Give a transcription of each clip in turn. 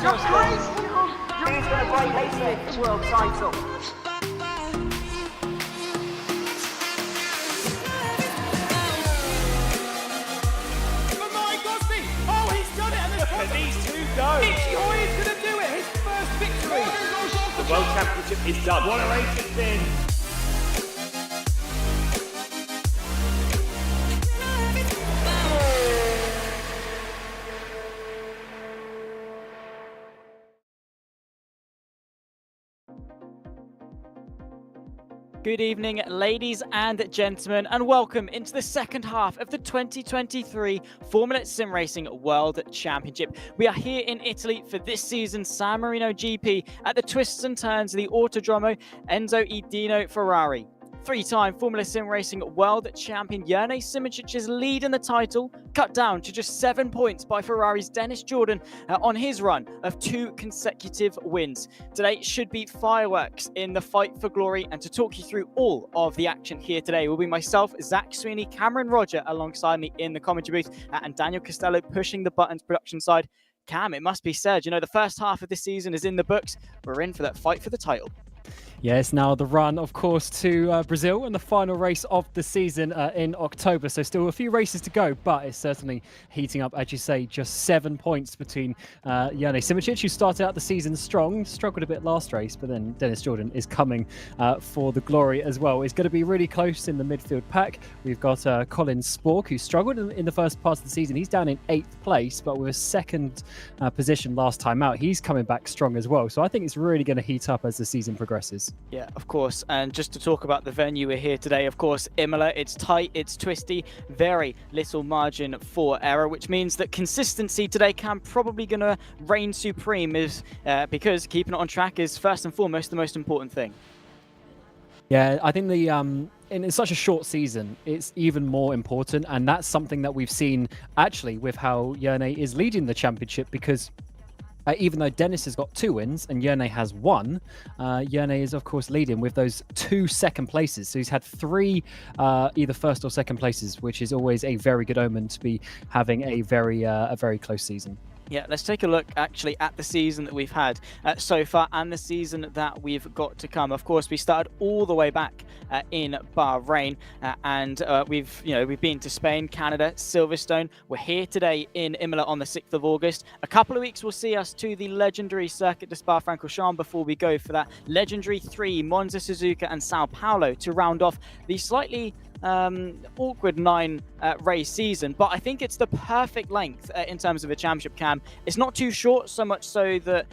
Who's going to break his fifth world title? Oh, he's done it! And look at these two go! He's going to do it! His first victory! The World Championship is done. What a race it's been! Good evening, ladies and gentlemen, and welcome into the second half of the 2023 Formula SimRacing World Championship. We are here in Italy for this season's San Marino GP at the twists and turns of the Autodromo Enzo E. Dino Ferrari. Three-time Formula SimRacing World Champion Jurnej Simicic's lead in the title cut down to just 7 points by Ferrari's Dennis Jordan on his run of 2 consecutive wins. Today should be fireworks in the fight for glory, and to talk you through all of the action here today will be myself, Zach Sweeney, Cameron Rodger alongside me in the commentary booth, and Daniel Costello pushing the buttons production side. Cam, it must be said, you know, the first half of this season is in the books. We're in for that fight for the title. Yes, now the run, of course, to Brazil and the final race of the season in October. So still a few races to go, but it's certainly heating up. As you say, just 7 points between Jurnej Simicic, who started out the season strong, struggled a bit last race, but then Dennis Jordan is coming for the glory as well. It's going to be really close in the midfield pack. We've got Colin Spork, who struggled in the first part of the season. He's down in 8th place, but with a second position last time out. He's coming back strong as well. So I think it's really going to heat up as the season progresses. Yeah, of course. And just to talk about the venue, we're here today, of course, Imola. It's tight, it's twisty, very little margin for error, which means that consistency today can probably going to reign supreme, because keeping it on track is first and foremost the most important thing. Yeah, I think in such a short season, it's even more important, and that's something that we've seen actually with how Jurnej is leading the championship, because even though Dennis has got 2 wins and Jurnej has 1, Jurnej is, of course, leading with those 2 second places. So he's had 3 either first or second places, which is always a very good omen to be having a very close season. Yeah, let's take a look actually at the season that we've had so far and the season that we've got to come. Of course, we started all the way back in Bahrain, and we've been to Spain, Canada, Silverstone. We're here today in Imola on the 6th of August. A couple of weeks will see us to the legendary Circuit de Spa-Francorchamps before we go for that legendary 3 Monza, Suzuka and Sao Paulo to round off the slightly awkward 9 race season, but I think it's the perfect length in terms of a championship, Cam. It's not too short so much so that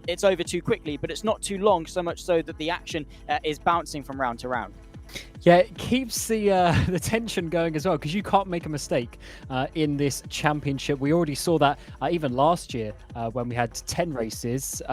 it's over too quickly, but it's not too long so much so that the action is bouncing from round to round. Yeah, it keeps the tension going as well, because you can't make a mistake in this championship. We already saw that even last year when we had 10 races.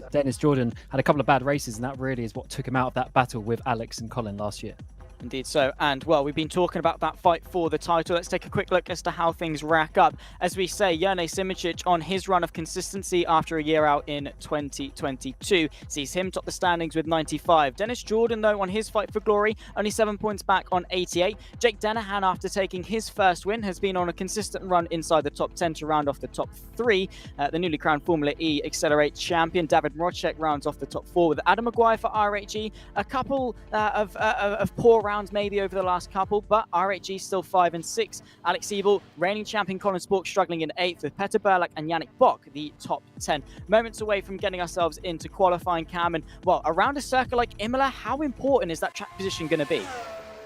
Dennis Jordan had a couple of bad races, and that really is what took him out of that battle with Alex and Colin last year. Indeed so. And, well, we've been talking about that fight for the title. Let's take a quick look as to how things rack up. As we say, Jurnej Simicic on his run of consistency after a year out in 2022 sees him top the standings with 95. Dennis Jordan, though, on his fight for glory, only 7 points back on 88. Jake Dennehan, after taking his first win, has been on a consistent run inside the top 10 to round off the top 3. The newly crowned Formula E Accelerate champion David Mrozek rounds off the top 4 with Adam Maguire for RHE. A couple of poor rounds maybe over the last couple, but RHG still 5 and 6. Alex Siebel, reigning champion Colin Spork struggling in 8th with Petter Burlak and Yannick Bock, the top 10. Moments away from getting ourselves into qualifying, Cam, and well, around a circuit like Imola, how important is that track position going to be?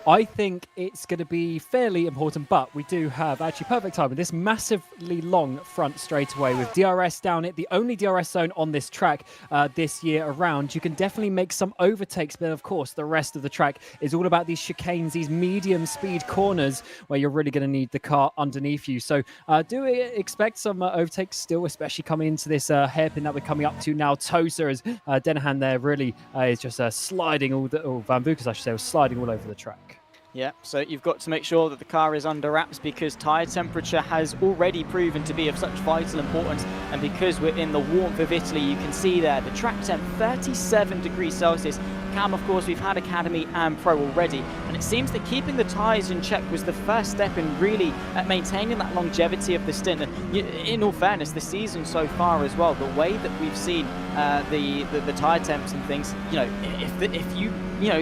I think it's going to be fairly important, but we do have actually perfect time with this massively long front straightaway with DRS down it, the only DRS zone on this track this year around. You can definitely make some overtakes, but of course the rest of the track is all about these chicanes, these medium speed corners where you're really going to need the car underneath you. So do expect some overtakes still, especially coming into this hairpin that we're coming up to now. Tosa, as Dennehan there really is just sliding Van Vukas, I should say, was sliding all over the track. Yeah, so you've got to make sure that the car is under wraps because tyre temperature has already proven to be of such vital importance. And because we're in the warmth of Italy, you can see there the track temp 37 degrees Celsius. Cam, of course, we've had Academy and Pro already, and it seems that keeping the tyres in check was the first step in really maintaining that longevity of the stint. And in all fairness, the season so far as well, the way that we've seen the tyre temps and things, if you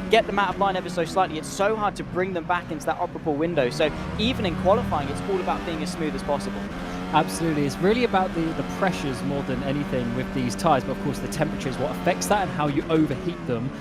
get them out of line ever so slightly, it's so hard to bring them back into that operable window. So even in qualifying, it's all about being as smooth as possible. Absolutely. It's really about the pressures more than anything with these tyres, but of course the temperature is what affects that, and how you overheat them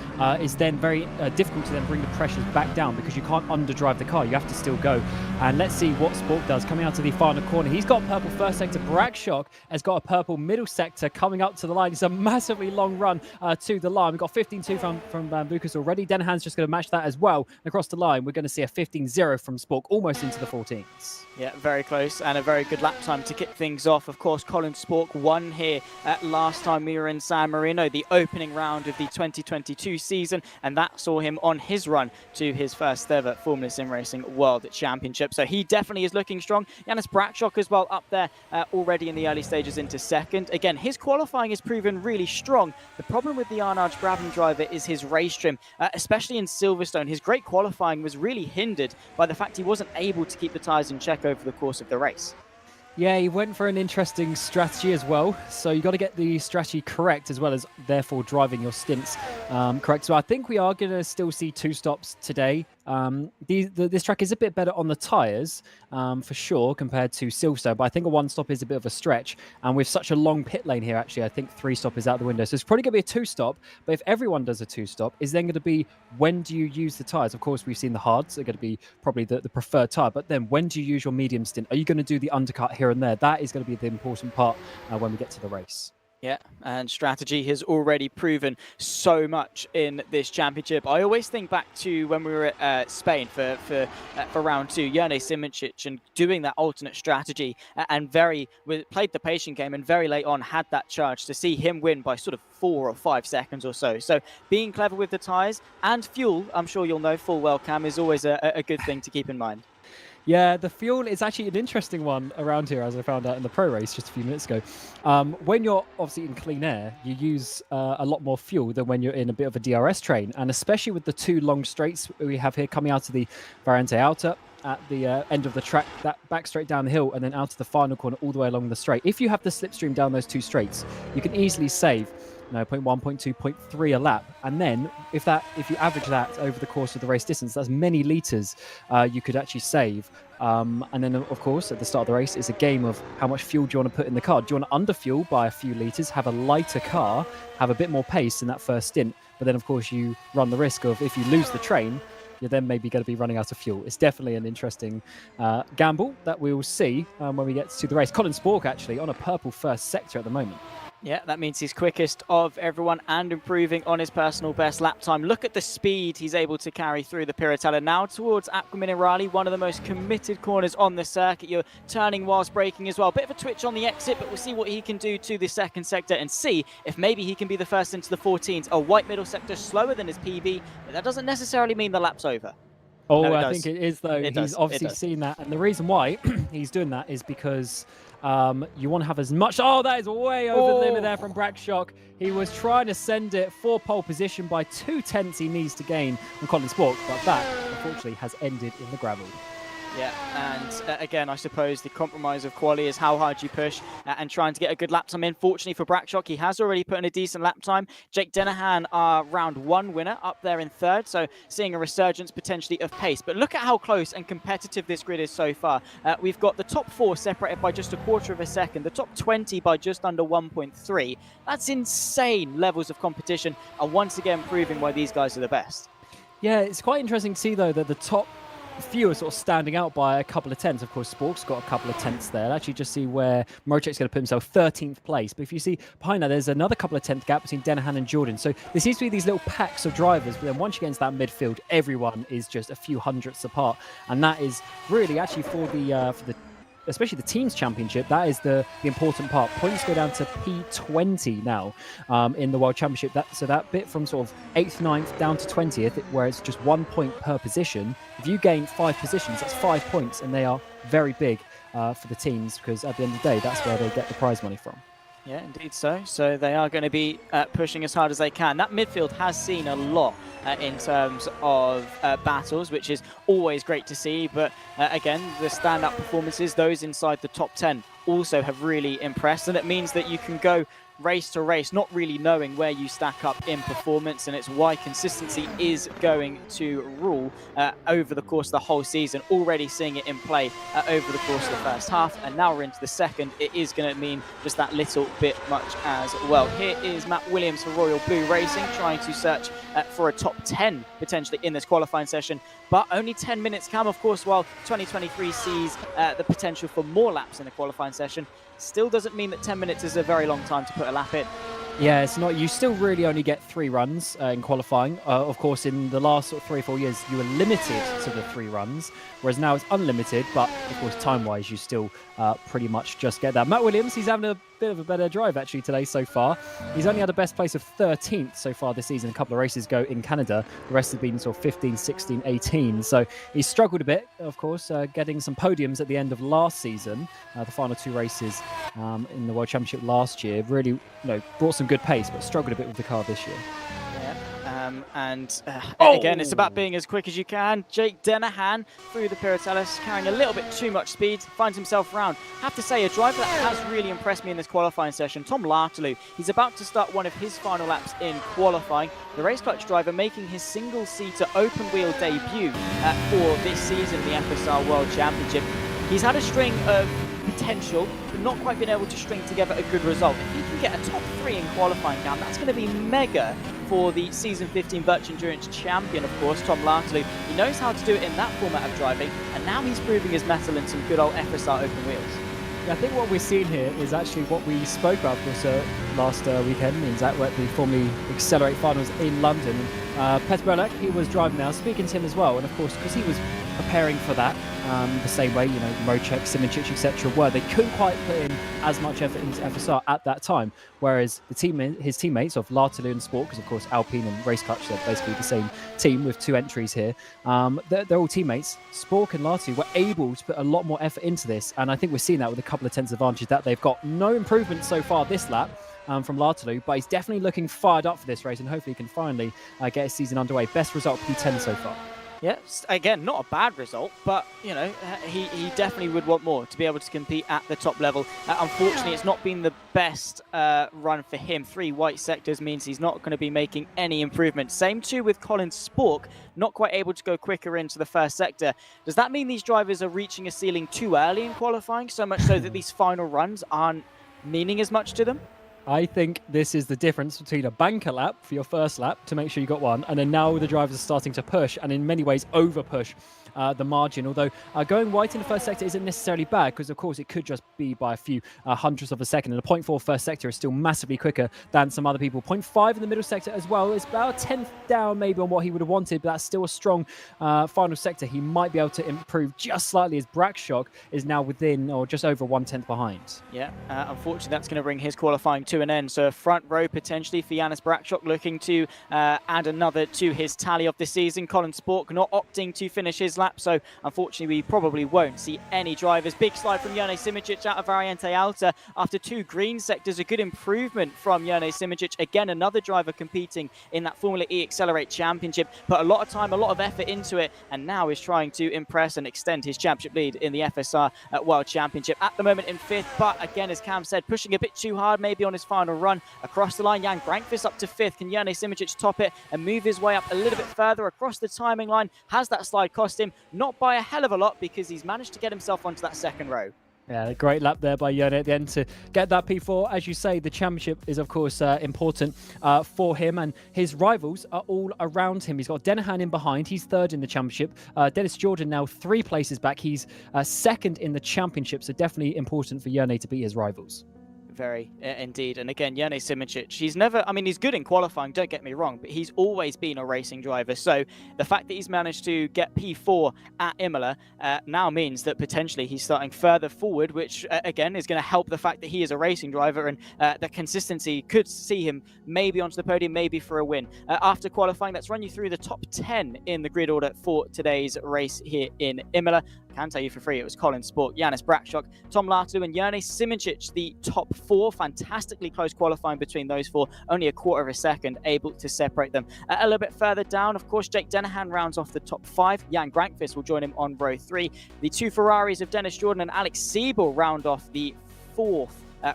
is then very difficult to then bring the pressures back down because you can't underdrive the car. You have to still go. And let's see what Sport does coming out to the final corner. He's got purple first sector. Brakshock has got a purple middle sector coming up to the line. It's a massively long run to the line. We've got 15.2 from Bambukas already. Dennehan's just going to match that as well. Across the line, we're going to see a 15.0 from Sport, almost into the 14s. Yeah, very close, and a very good lap time to kick things off. Of course, Colin Spork won here last time we were in San Marino, the opening round of the 2022 season, and that saw him on his run to his first ever Formula Sim Racing World Championship. So he definitely is looking strong. Janis Brakshock as well up there already in the early stages into second. Again, his qualifying has proven really strong. The problem with the Arnage Brabham driver is his race trim, especially in Silverstone. His great qualifying was really hindered by the fact he wasn't able to keep the tyres in check over the course of the race. Yeah, he went for an interesting strategy as well. So you got to get the strategy correct as well as therefore driving your stints correct. So I think we are going to still see 2 stops today. This track is a bit better on the tyres for sure compared to Silverstone, but I think a 1 stop is a bit of a stretch. And with such a long pit lane here, actually, I think 3 stop is out the window. So it's probably going to be a 2 stop. But if everyone does a 2 stop, is then going to be when do you use the tyres? Of course, we've seen the hards are going to be probably the preferred tyre. But then when do you use your medium stint? Are you going to do the undercut here and there? That is going to be the important part when we get to the race. Yeah, and strategy has already proven so much in this championship. I always think back to when we were at Spain for round 2, Jerne Simoncic, and doing that alternate strategy, and played the patient game, and very late on had that charge to see him win by sort of 4 or 5 seconds or so. So being clever with the tyres and fuel, I'm sure you'll know full well, Cam, is always a good thing to keep in mind. Yeah, the fuel is actually an interesting one around here, as I found out in the pro race just a few minutes ago. When you're obviously in clean air, you use a lot more fuel than when you're in a bit of a DRS train. And especially with the 2 long straights we have here coming out of the Variante Alta at the end of the track, that back straight down the hill and then out to the final corner all the way along the straight. If you have the slipstream down those 2 straights, you can easily save 0.1, 0.2, 0.3 a lap. And then if you average that over the course of the race distance, that's many litres you could actually save. And then, of course, at the start of the race, it's a game of how much fuel do you want to put in the car. Do you want to underfuel by a few litres, have a lighter car, have a bit more pace in that first stint? But then, of course, you run the risk of, if you lose the train, you're then maybe going to be running out of fuel. It's definitely an interesting gamble that we will see when we get to the race. Colin Spork, actually, on a purple first sector at the moment. Yeah, that means he's quickest of everyone and improving on his personal best lap time. Look at the speed he's able to carry through the Piratella. Now towards Acqua Minerale, one of the most committed corners on the circuit. You're turning whilst braking as well. Bit of a twitch on the exit, but we'll see what he can do to the second sector and see if maybe he can be the first into the 14s. A white middle sector slower than his PB, but that doesn't necessarily mean the lap's over. Oh, No, I think it is, though. He's obviously seen that. And the reason why he's doing that is because you want to have as much... Oh, that is way over the limit there from Brakshock. He was trying to send it for pole position by 2/10 he needs to gain from Colin Spork, but that, unfortunately, has ended in the gravel. Yeah, and again, I suppose the compromise of quali is how hard you push and trying to get a good lap time in. Fortunately for Brakshock, he has already put in a decent lap time. Jake Dennehan, our round 1 winner, up there in 3rd, so seeing a resurgence potentially of pace. But look at how close and competitive this grid is so far. We've got the top 4 separated by just 1/4 of a second, the top 20 by just under 1.3. That's insane levels of competition, and once again proving why these guys are the best. Yeah, it's quite interesting to see, though, that the top few are sort of standing out by a couple of tenths. Of course, Spork's got a couple of tenths there. Actually, just see where Mrocek's going to put himself 13th place. But if you see behind that, there's another couple of tenth gap between Dennehan and Jordan. So there seems to be these little packs of drivers. But then once you get into that midfield, everyone is just a few hundredths apart. And that is really actually for the especially the teams championship, that is the important part. Points go down to P20 now in the World Championship. So that bit from sort of 8th, 9th down to 20th, where it's just 1 point per position. If you gain 5 positions, that's 5 points, and they are very big for the teams, because at the end of the day, that's where they get the prize money from. Yeah, indeed so. So they are going to be pushing as hard as they can. That midfield has seen a lot in terms of battles, which is always great to see. But again, the standout performances, those inside the top 10, also have really impressed. And it means that you can go race to race, not really knowing where you stack up in performance, and it's why consistency is going to rule over the course of the whole season. Already seeing it in play over the course of the first half, and now we're into the second. It is going to mean just that little bit much as well. Here is Matt Williams for Royal Blue Racing, trying to search for a top 10 potentially in this qualifying session, but only 10 minutes come, of course, while 2023 sees the potential for more laps in the qualifying session. Still doesn't mean that 10 minutes is a very long time to put a lap in. Yeah, it's not. You still really only get 3 runs in qualifying. Of course, in the last sort of 3 or 4 years, you were limited to the 3 runs, whereas now it's unlimited. But of course, time-wise, you still pretty much just get that. Matt Williams, he's having a bit of a better drive actually today so far. He's only had a best place of 13th so far this season. A couple of races ago in Canada. The rest have been sort of 15, 16, 18. So he's struggled a bit, of course, getting some podiums at the end of last season. The final 2 races in the World Championship last year really, brought some good pace, but struggled a bit with the car this year. Again, it's about being as quick as you can. Jake Dennehan through the Piratellis, carrying a little bit too much speed, finds himself round. Have to say, a driver that has really impressed me in this qualifying session, Tom Lartalou. He's about to start one of his final laps in qualifying. The race clutch driver making his single-seater open-wheel debut for this season in the FSR World Championship. He's had a string of potential, but not quite been able to string together a good result. If he can get a top 3 in qualifying, Cam, that's going to be mega for the Season 15 Virtual Endurance champion, of course, Tom Lartalou. He knows how to do it in that format of driving, and now he's proving his mettle in some good old FSR open wheels. Yeah, I think what we're seeing here is actually what we spoke about last weekend in Zach at the Formula Accelerate Finals in London. Petr Bolek, he was driving now, speaking to him as well, and of course, because he was preparing for that the same way, Rocek, Simoncic, etc. were. They couldn't quite put in as much effort into FSR at that time, whereas his teammates of Lartalou and Sport, because of course Alpine and Race Clutch, they're basically the same team with 2 entries here. They're all teammates. Sport and Lartalou were able to put a lot more effort into this, and I think we're seeing that with a couple of tenths advantage that they've got. No improvement so far this lap from Lartalou, but he's definitely looking fired up for this race, and hopefully he can finally get his season underway. Best result P10 so far. Yes, again, not a bad result, but, he definitely would want more to be able to compete at the top level. Unfortunately, it's not been the best run for him. 3 white sectors means he's not going to be making any improvement. Same too with Colin Spork, not quite able to go quicker into the first sector. Does that mean these drivers are reaching a ceiling too early in qualifying, so much so that these final runs aren't meaning as much to them? I think this is the difference between a banker lap for your first lap to make sure you got one, and then now the drivers are starting to push, and in many ways over push the margin. Although going white in the first sector isn't necessarily bad, because of course it could just be by a few hundredths of a second, and the 0.4 first sector is still massively quicker than some other people. 0.5 in the middle sector as well is about a tenth down maybe on what he would have wanted, but that's still a strong final sector. He might be able to improve just slightly, as Brakshock is now within or just over 1/10 behind. Yeah, unfortunately that's going to bring his qualifying to an end. So a front row potentially for Janis Brakshock, looking to add another to his tally of the season. Colin Spork not opting to finish his lap, so unfortunately we probably won't see any drivers. Big slide from Jone Simoncic out of Variante Alta after 2 green sectors. A good improvement from Jone Simoncic. Again, another driver competing in that Formula E Accelerate Championship. Put a lot of time, a lot of effort into it, and now is trying to impress and extend his championship lead in the FSR World Championship. At the moment in 5th, but again, as Cam said, pushing a bit too hard maybe on his final run. Across the line, Jan Grankvist up to 5th. Can Jone Simoncic top it and move his way up a little bit further across the timing line? Has that slide cost him? Not by a hell of a lot, because he's managed to get himself onto that second row. Yeah, a great lap there by Jone at the end to get that P4. As you say, the championship is, of course, important for him, and his rivals are all around him. He's got Dennehan in behind. He's 3rd in the championship. Dennis Jordan now 3 places back. He's 2nd in the championship, so definitely important for Jone to beat his rivals. very indeed. And again, Jene Simičić, he's good in qualifying, don't get me wrong, but he's always been a racing driver. So the fact that he's managed to get P4 at Imola now means that potentially he's starting further forward, which again is going to help the fact that he is a racing driver, and the consistency could see him maybe onto the podium, maybe for a win. After qualifying, let's run you through the top 10 in the grid order for today's race here in Imola. I can tell you for free, it was Colin Spork, Janis Brakshock, Tom Lartu and Jene Simičić, the top 4. Fantastically close qualifying between those 4, only a quarter of a second able to separate them. A little bit further down, of course, Jake Dennehan rounds off the top 5. Jan Grankvist will join him on row 3. The 2 Ferraris of Dennis Jordan and Alex Siebel round off the 4th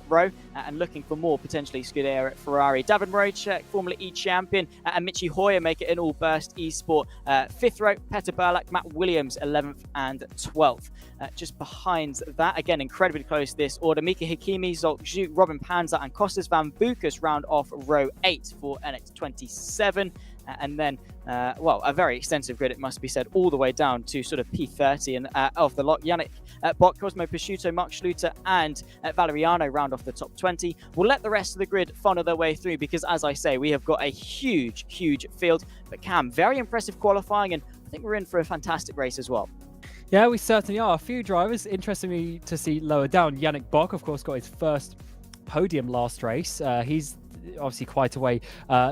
row, and looking for more potentially Scuderia at Ferrari. David Moracek, Formula E champion, and Michi Hoyer make it in all burst eSport. 5th row, Peter Burlak, Matt Williams 11th and 12th. Just behind that, again, incredibly close this order. Mika Hakimi, Zolk Zhuk, Robin Panzer and Kostas Van Bucas round off row 8 for NX27. And then, a very extensive grid, it must be said, all the way down to sort of P30 and of the lot. Yannick Bock, Cosmo Prosciutto, Mark Schluter and Valeriano round off the top 20. We'll let the rest of the grid funnel their way through because, as I say, we have got a huge field. But Cam, very impressive qualifying, and I think we're in for a fantastic race as well. Yeah, we certainly are. A few drivers, interestingly to see lower down. Yannick Bock, of course, got his first podium last race. He's obviously quite a way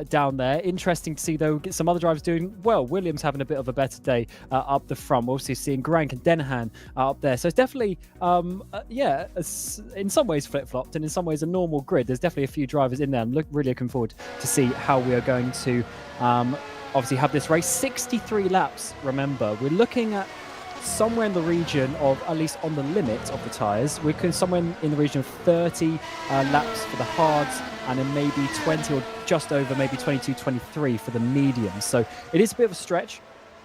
down there. Interesting to see, though, some other drivers doing well. Williams having a bit of a better day up the front. We're also seeing Grank and Dennehan up there. So it's definitely, in some ways flip-flopped, and in some ways a normal grid. There's definitely a few drivers in there. I'm really looking forward to see how we are going to obviously have this race. 63 laps, remember. We're looking at somewhere in the region of, at least on the limit of the tyres, we're somewhere in the region of 30 laps for the hards, and then maybe 20 or just over, maybe 22, 23 for the mediums. So it is a bit of a stretch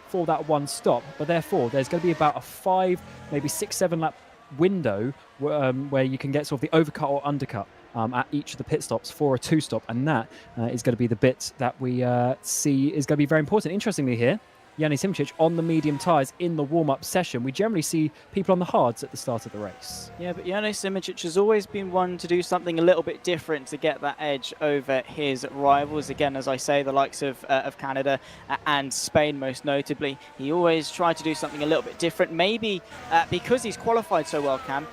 for that one stop, but therefore there's going to be about a 5, maybe 6, 7 lap window where you can get sort of the overcut or undercut at each of the pit stops for a 2-stop, and that is going to be the bit that we see is going to be very important. Interestingly here, Jene Simičić on the medium tyres in the warm-up session. We generally see people on the hards at the start of the race. Yeah, but Jene Simičić has always been one to do something a little bit different to get that edge over his rivals. Again, as I say, the likes of Canada and Spain most notably. He always tried to do something a little bit different. Maybe because he's qualified so well, Cam,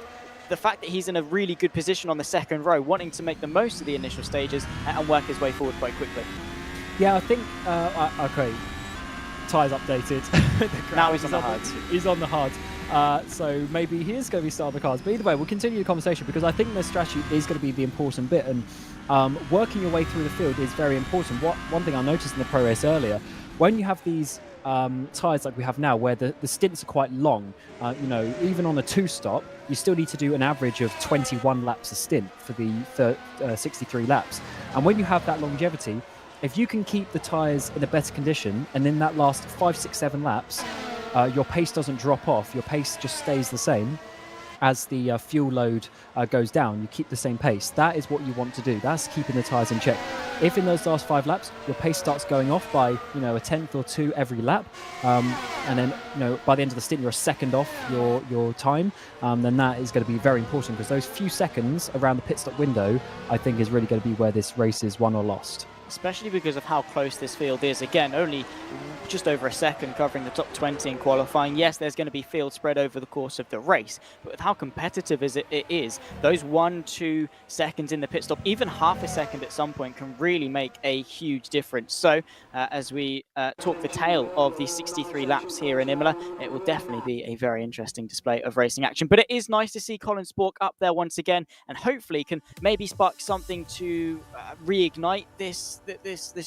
the fact that he's in a really good position on the second row, wanting to make the most of the initial stages and work his way forward quite quickly. Yeah, I think, okay. Tyres updated. Now he's on the hards. He's on the hards. So maybe he is going to be starting the cars. But either way, we'll continue the conversation because I think the strategy is going to be the important bit. And working your way through the field is very important. One thing I noticed in the pro race earlier, when you have these tyres like we have now, where the stints are quite long, even on a 2-stop, you still need to do an average of 21 laps a stint for the 63 laps. And when you have that longevity, if you can keep the tyres in a better condition and in that last 5, 6, 7 laps, your pace doesn't drop off. Your pace just stays the same as the fuel load goes down. You keep the same pace. That is what you want to do. That's keeping the tyres in check. If in those last 5 laps, your pace starts going off by, a tenth or 2 every lap, and then, by the end of the stint, you're a second off your time, then that is going to be very important because those few seconds around the pit stop window, I think, is really going to be where this race is won or lost. Especially because of how close this field is. Again, only just over a second covering the top 20 in qualifying. Yes, there's going to be field spread over the course of the race, but with how competitive it is, those 1-2 seconds in the pit stop, even half a second at some point, can really make a huge difference. So as we talk the tale of the 63 laps here in Imola, it will definitely be a very interesting display of racing action. But it is nice to see Colin Spork up there once again, and hopefully can maybe spark something to reignite this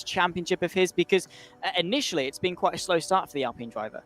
championship of his, because initially it's been quite a slow start for the Alpine driver.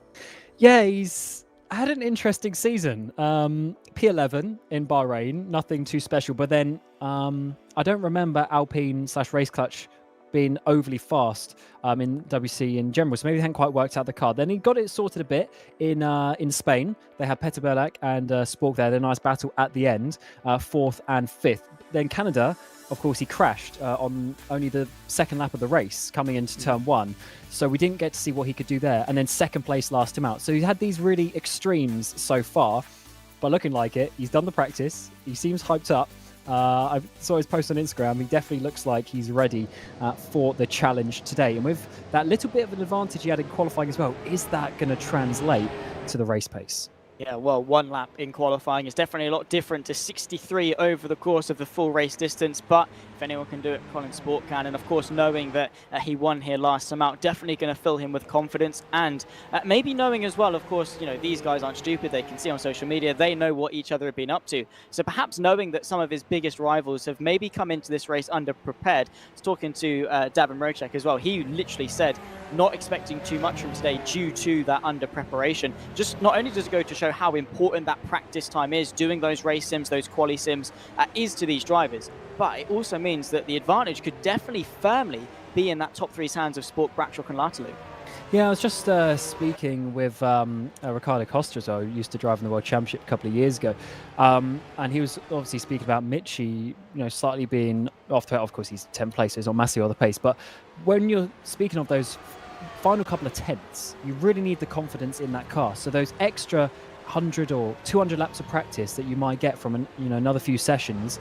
Yeah, he's had an interesting season. P11 in Bahrain, nothing too special, but then I don't remember Alpine/Race Clutch being overly fast in WC in general, so maybe they hadn't quite worked out the car. Then he got it sorted a bit in Spain. They had Peter Burlak and Spork there. A nice battle at the end, 4th and 5th. Then Canada, of course, he crashed on only the second lap of the race coming into turn 1. So we didn't get to see what he could do there. And then second place last him out. So he's had these really extremes so far, but looking like it, he's done the practice. He seems hyped up. I saw his post on Instagram. He definitely looks like he's ready for the challenge today. And with that little bit of an advantage he had in qualifying as well, is that going to translate to the race pace? Yeah, well, 1 lap in qualifying is definitely a lot different to 63 over the course of the full race distance, but if anyone can do it, Colin Sport can, and of course knowing that he won here last time out, definitely going to fill him with confidence, and maybe knowing as well, of course, you know, these guys aren't stupid, they can see on social media, they know what each other have been up to, so perhaps knowing that some of his biggest rivals have maybe come into this race underprepared. I was talking to Davin Rocek as well, he literally said not expecting too much from today due to that under preparation. Just not only does it go to show how important that practice time is, doing those race sims, those quali sims, is to these drivers, but it also means that the advantage could definitely firmly be in that top three's hands of Sport, Bradshaw and Lartaloo. Yeah, I was just speaking with Ricardo Costa, who used to drive in the World Championship a couple of years ago, and he was obviously speaking about Mitchie, you know, slightly being off the, of course he's 10th place, so he's not massively on the pace, but when you're speaking of those final couple of tenths, you really need the confidence in that car. So those extra 100 or 200 laps of practice that you might get from another few sessions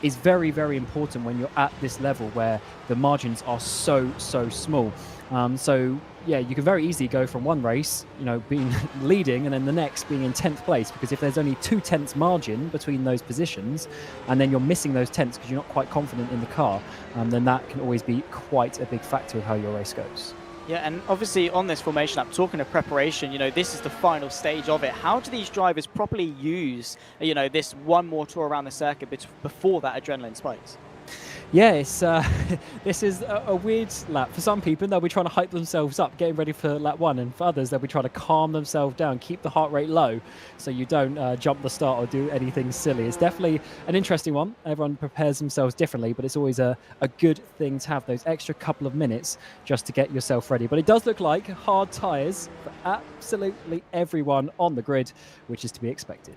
is very, very important when you're at this level where the margins are so small. So yeah, you can very easily go from one race, you know, being leading and then the next being in 10th place, because if there's only 2 tenths margin between those positions and then you're missing those tenths because you're not quite confident in the car, then that can always be quite a big factor of how your race goes. Yeah, and obviously on this formation lap, talking of preparation, you know, this is the final stage of it. How do these drivers properly use, you know, this one more tour around the circuit before that adrenaline spikes? Yeah, it's this is a weird lap. For some people, they'll be trying to hype themselves up, getting ready for lap 1, and for others, they'll be trying to calm themselves down, keep the heart rate low, so you don't jump the start or do anything silly. It's definitely an interesting one. Everyone prepares themselves differently, but it's always a good thing to have those extra couple of minutes just to get yourself ready. But it does look like hard tyres for absolutely everyone on the grid, which is to be expected.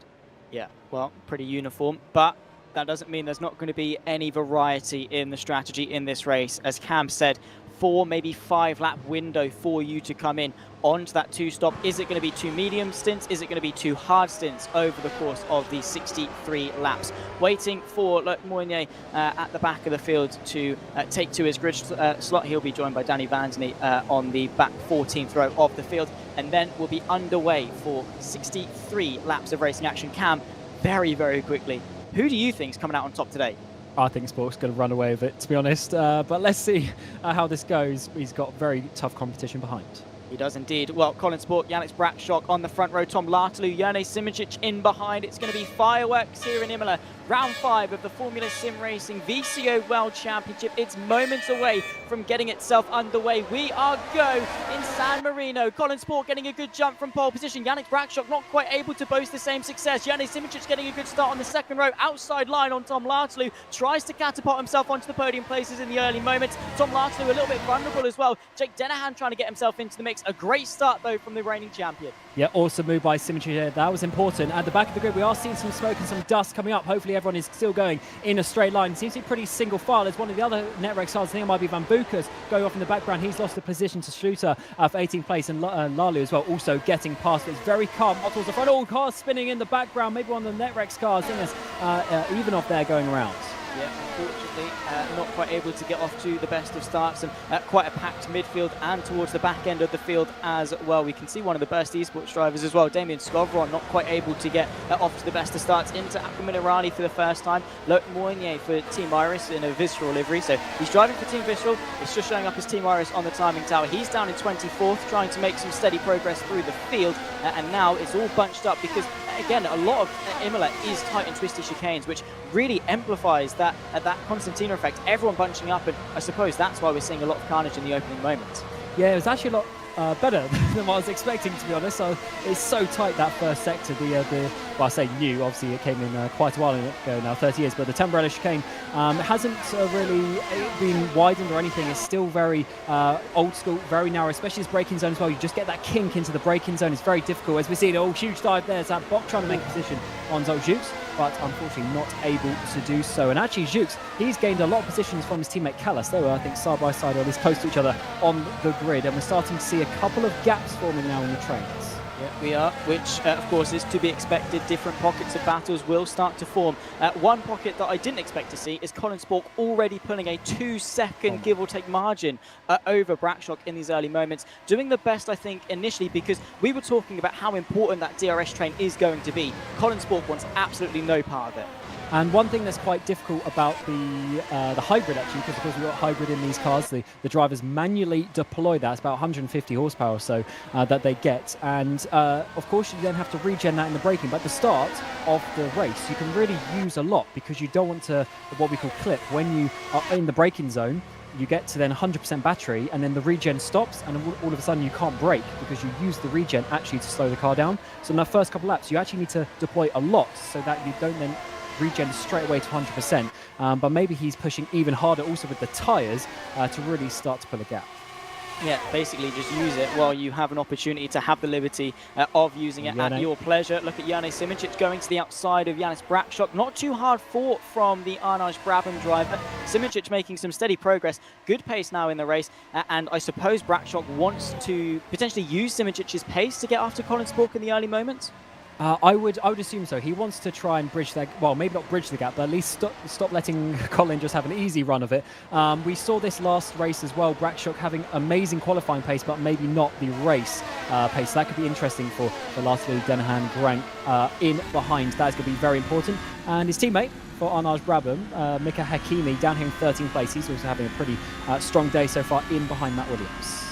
Yeah, well, pretty uniform, but that doesn't mean there's not going to be any variety in the strategy in this race. As Cam said, 4, maybe 5 lap window for you to come in onto that 2-stop. Is it going to be 2 medium stints? Is it going to be 2 hard stints over the course of the 63 laps? Waiting for Moynier at the back of the field to take to his grid slot. He'll be joined by Danny Vandeney on the back 14th row of the field. And then we'll be underway for 63 laps of racing action. Cam, very, very quickly, who do you think is coming out on top today? I think Sport's going to run away with it, to be honest. But let's see how this goes. He's got very tough competition behind. He does indeed. Well, Colin Sport, Yannick Bradshaw on the front row, Tom Lartaloo, Jerne Simoncic in behind. It's going to be fireworks here in Imola. Round 5 of the Formula Sim Racing VCO World Championship. It's moments away from getting itself underway. We are go in San Marino. Colin Sport getting a good jump from pole position. Yannick Bradshaw not quite able to boast the same success. Jerne Simoncic getting a good start on the second row. Outside line on Tom Lartaloo. Tries to catapult himself onto the podium places in the early moments. Tom Lartaloo a little bit vulnerable as well. Jake Dennehan trying to get himself into the mix. A great start though from the reigning champion. Yeah, awesome move by Simoncic. That was important. At the back of the grid, we are seeing some smoke and some dust coming up. Hopefully everyone is still going in a straight line. Seems to be pretty single file. There's one of the other Netrex cars. I think it might be Van Bukas going off in the background. He's lost the position to Schluter for 18th place, and Lalu as well also getting past. But it's very calm up towards the front. All cars spinning in the background. Maybe one of the Netrex cars. I think there's even off there going around. Yeah, unfortunately, not quite able to get off to the best of starts, and quite a packed midfield and towards the back end of the field as well. We can see one of the best eSports drivers as well, Damien Scovron, not quite able to get off to the best of starts into Aqua Minerali for the first time. Loc Moynier for Team Iris in a Visceral livery, so he's driving for Team Visceral. It's just showing up as Team Iris on the timing tower. He's down in 24th, trying to make some steady progress through the field, and now it's all bunched up because, again, a lot of Imola is tight and twisty chicanes, which really amplifies that Constantino effect, everyone bunching up, and I suppose that's why we're seeing a lot of carnage in the opening moments. Yeah, it was actually a lot better than what I was expecting, to be honest. So it's so tight, that first sector. Well, I say new, obviously it came in quite a while ago now, 30 years, but the Tamburello chicane hasn't really been widened or anything. It's still very old school, very narrow, especially his braking zone as well. You just get that kink into the braking zone. It's very difficult. As we see, huge dive there. It's that Bok trying to make a position on Zolciuk, but unfortunately not able to do so. And actually, Zux, he's gained a lot of positions from his teammate Callas. They were, I think, side by side or at least close to each other on the grid. And we're starting to see a couple of gaps forming now in the trains. Yeah, we are, which of course is to be expected. Different pockets of battles will start to form. One pocket that I didn't expect to see is Colin Spork already pulling a 2-second give or take margin over Brackshock in these early moments. Doing the best, I think, initially, because we were talking about how important that DRS train is going to be. Colin Spork wants absolutely no part of it. And one thing that's quite difficult about the hybrid, actually, because of course we've got hybrid in these cars, the drivers manually deploy that. It's about 150 horsepower or so that they get. And of course you then have to regen that in the braking. But at the start of the race, you can really use a lot because you don't want to, what we call clip, when you are in the braking zone, you get to then 100% battery and then the regen stops and all of a sudden you can't brake because you use the regen actually to slow the car down. So in the first couple laps, you actually need to deploy a lot so that you don't then regen straight away to 100%, but maybe he's pushing even harder also with the tyres to really start to pull a gap. Yeah, basically just use it while you have an opportunity to have the liberty of using it at your pleasure. Look at Jane Simic going to the outside of Janis Brackshock. Not too hard fought from the Arnaj Brabham driver. Simic making some steady progress. Good pace now in the race. And I suppose Brackshock wants to potentially use Simic's pace to get after Colin Spork in the early moments. I would assume so. He wants to try and bridge that, well, maybe not bridge the gap, but at least stop letting Colin just have an easy run of it. We saw this last race as well, Brackshock having amazing qualifying pace, but maybe not the race pace. That could be interesting for lastly Denahan Grank in behind. That's going to be very important. And his teammate for Arnaj Brabham, Mika Hakimi, down here in 13th place. He's also having a pretty strong day so far in behind Matt Williams.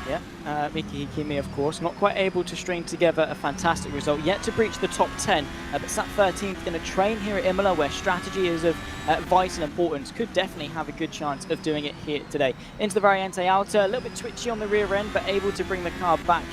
Yeah, Miki Hikimi, of course, not quite able to string together a fantastic result, yet to breach the top 10, but sat 13th in a train here at Imola, where strategy is of vital importance. Could definitely have a good chance of doing it here today. Into the Variante Alta, a little bit twitchy on the rear end, but able to bring the car back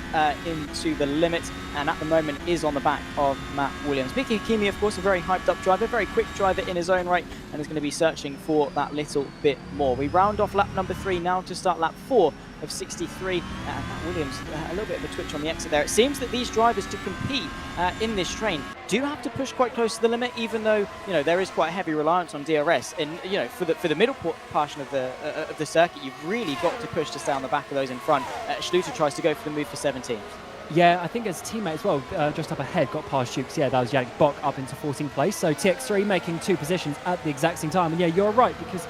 into the limit, and at the moment is on the back of Matt Williams. Miki Hikimi, of course, a very hyped up driver, very quick driver in his own right, and is going to be searching for that little bit more. We round off lap number 3 now to start lap 4 of 63, and Matt Williams a little bit of a twitch on the exit there. It seems that these drivers to compete in this train do have to push quite close to the limit, even though there is quite a heavy reliance on DRS. And for the middle portion of the circuit, you've really got to push to stay on the back of those in front. Schluter tries to go for the move for 17th. Yeah, I think his teammate as well, just up ahead, got past Jukes. Yeah, that was Yannick Bock up into 14th place. So TX3 making 2 positions at the exact same time. And yeah, you're right, because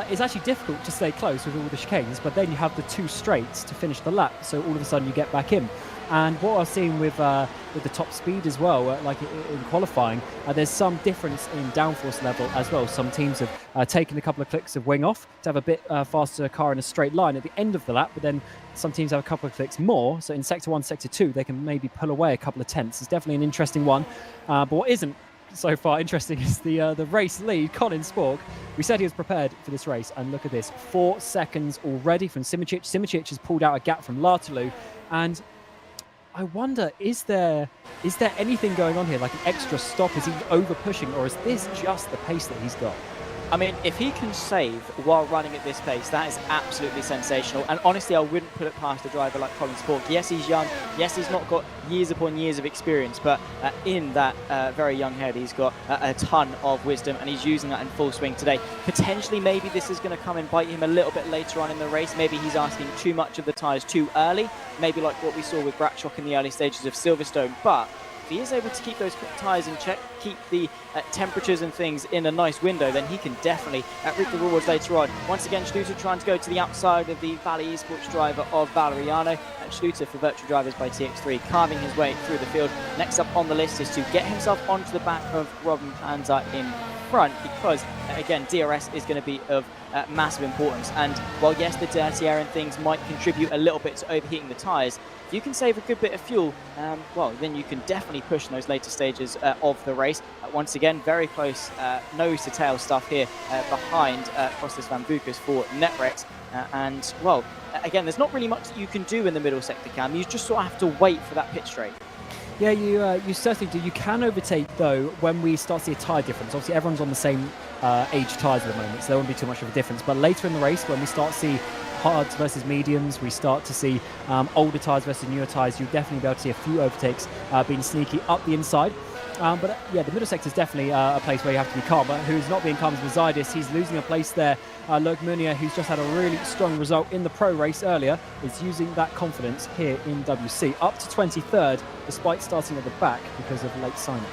it's actually difficult to stay close with all the chicanes, but then you have the 2 straights to finish the lap, so all of a sudden you get back in. And what I've seen with the top speed as well, like in qualifying, there's some difference in downforce level as well. Some teams have taken a couple of clicks of wing off to have a bit faster car in a straight line at the end of the lap, but then some teams have a couple of clicks more. So in Sector 1, Sector 2, they can maybe pull away a couple of tenths. It's definitely an interesting one. But what isn't so far interesting is the race lead, Colin Spork. We said he was prepared for this race, and look at this, 4 seconds already from Simic. Simic has pulled out a gap from Lartalu, and I wonder, is there anything going on here, like an extra stop? Is he over pushing, or is this just the pace that he's got? I mean, if he can save while running at this pace, that is absolutely sensational. And honestly, I wouldn't put it past a driver like Colin Spork. Yes, he's young. Yes, he's not got years upon years of experience, but in that very young head, he's got a ton of wisdom, and he's using that in full swing today. Potentially, maybe this is going to come and bite him a little bit later on in the race. Maybe he's asking too much of the tyres too early, maybe like what we saw with Brackshock in the early stages of Silverstone. But if he is able to keep those tyres in check, keep the temperatures and things in a nice window, then he can definitely reap the rewards later on. Once again, Schluter trying to go to the outside of the Valley eSports driver of Valeriano. Schluter for Virtual Drivers by TX3, carving his way through the field. Next up on the list is to get himself onto the back of Robin Panzer in front, because again, DRS is going to be of massive importance. And while yes, the dirty air and things might contribute a little bit to overheating the tyres, if you can save a good bit of fuel, well, then you can definitely push in those later stages of the race. Once again, very close nose to tail stuff here behind Kostas Van Bucas for Netrex. And well, again, there's not really much that you can do in the middle sector, Cam. You just sort of have to wait for that pit straight. Yeah, you certainly do. You can overtake, though, when we start to see a tyre difference. Obviously, everyone's on the same age tyres at the moment, so there won't be too much of a difference. But later in the race, when we start to see hards versus mediums, we start to see older tyres versus newer tyres, you'll definitely be able to see a few overtakes being sneaky up the inside. But yeah, the middle sector is definitely a place where you have to be calm. But who's not being calm is Mazidis. He's losing a place there. Loic Meunier, who's just had a really strong result in the pro race earlier, is using that confidence here in WC. Up to 23rd, despite starting at the back because of late signing.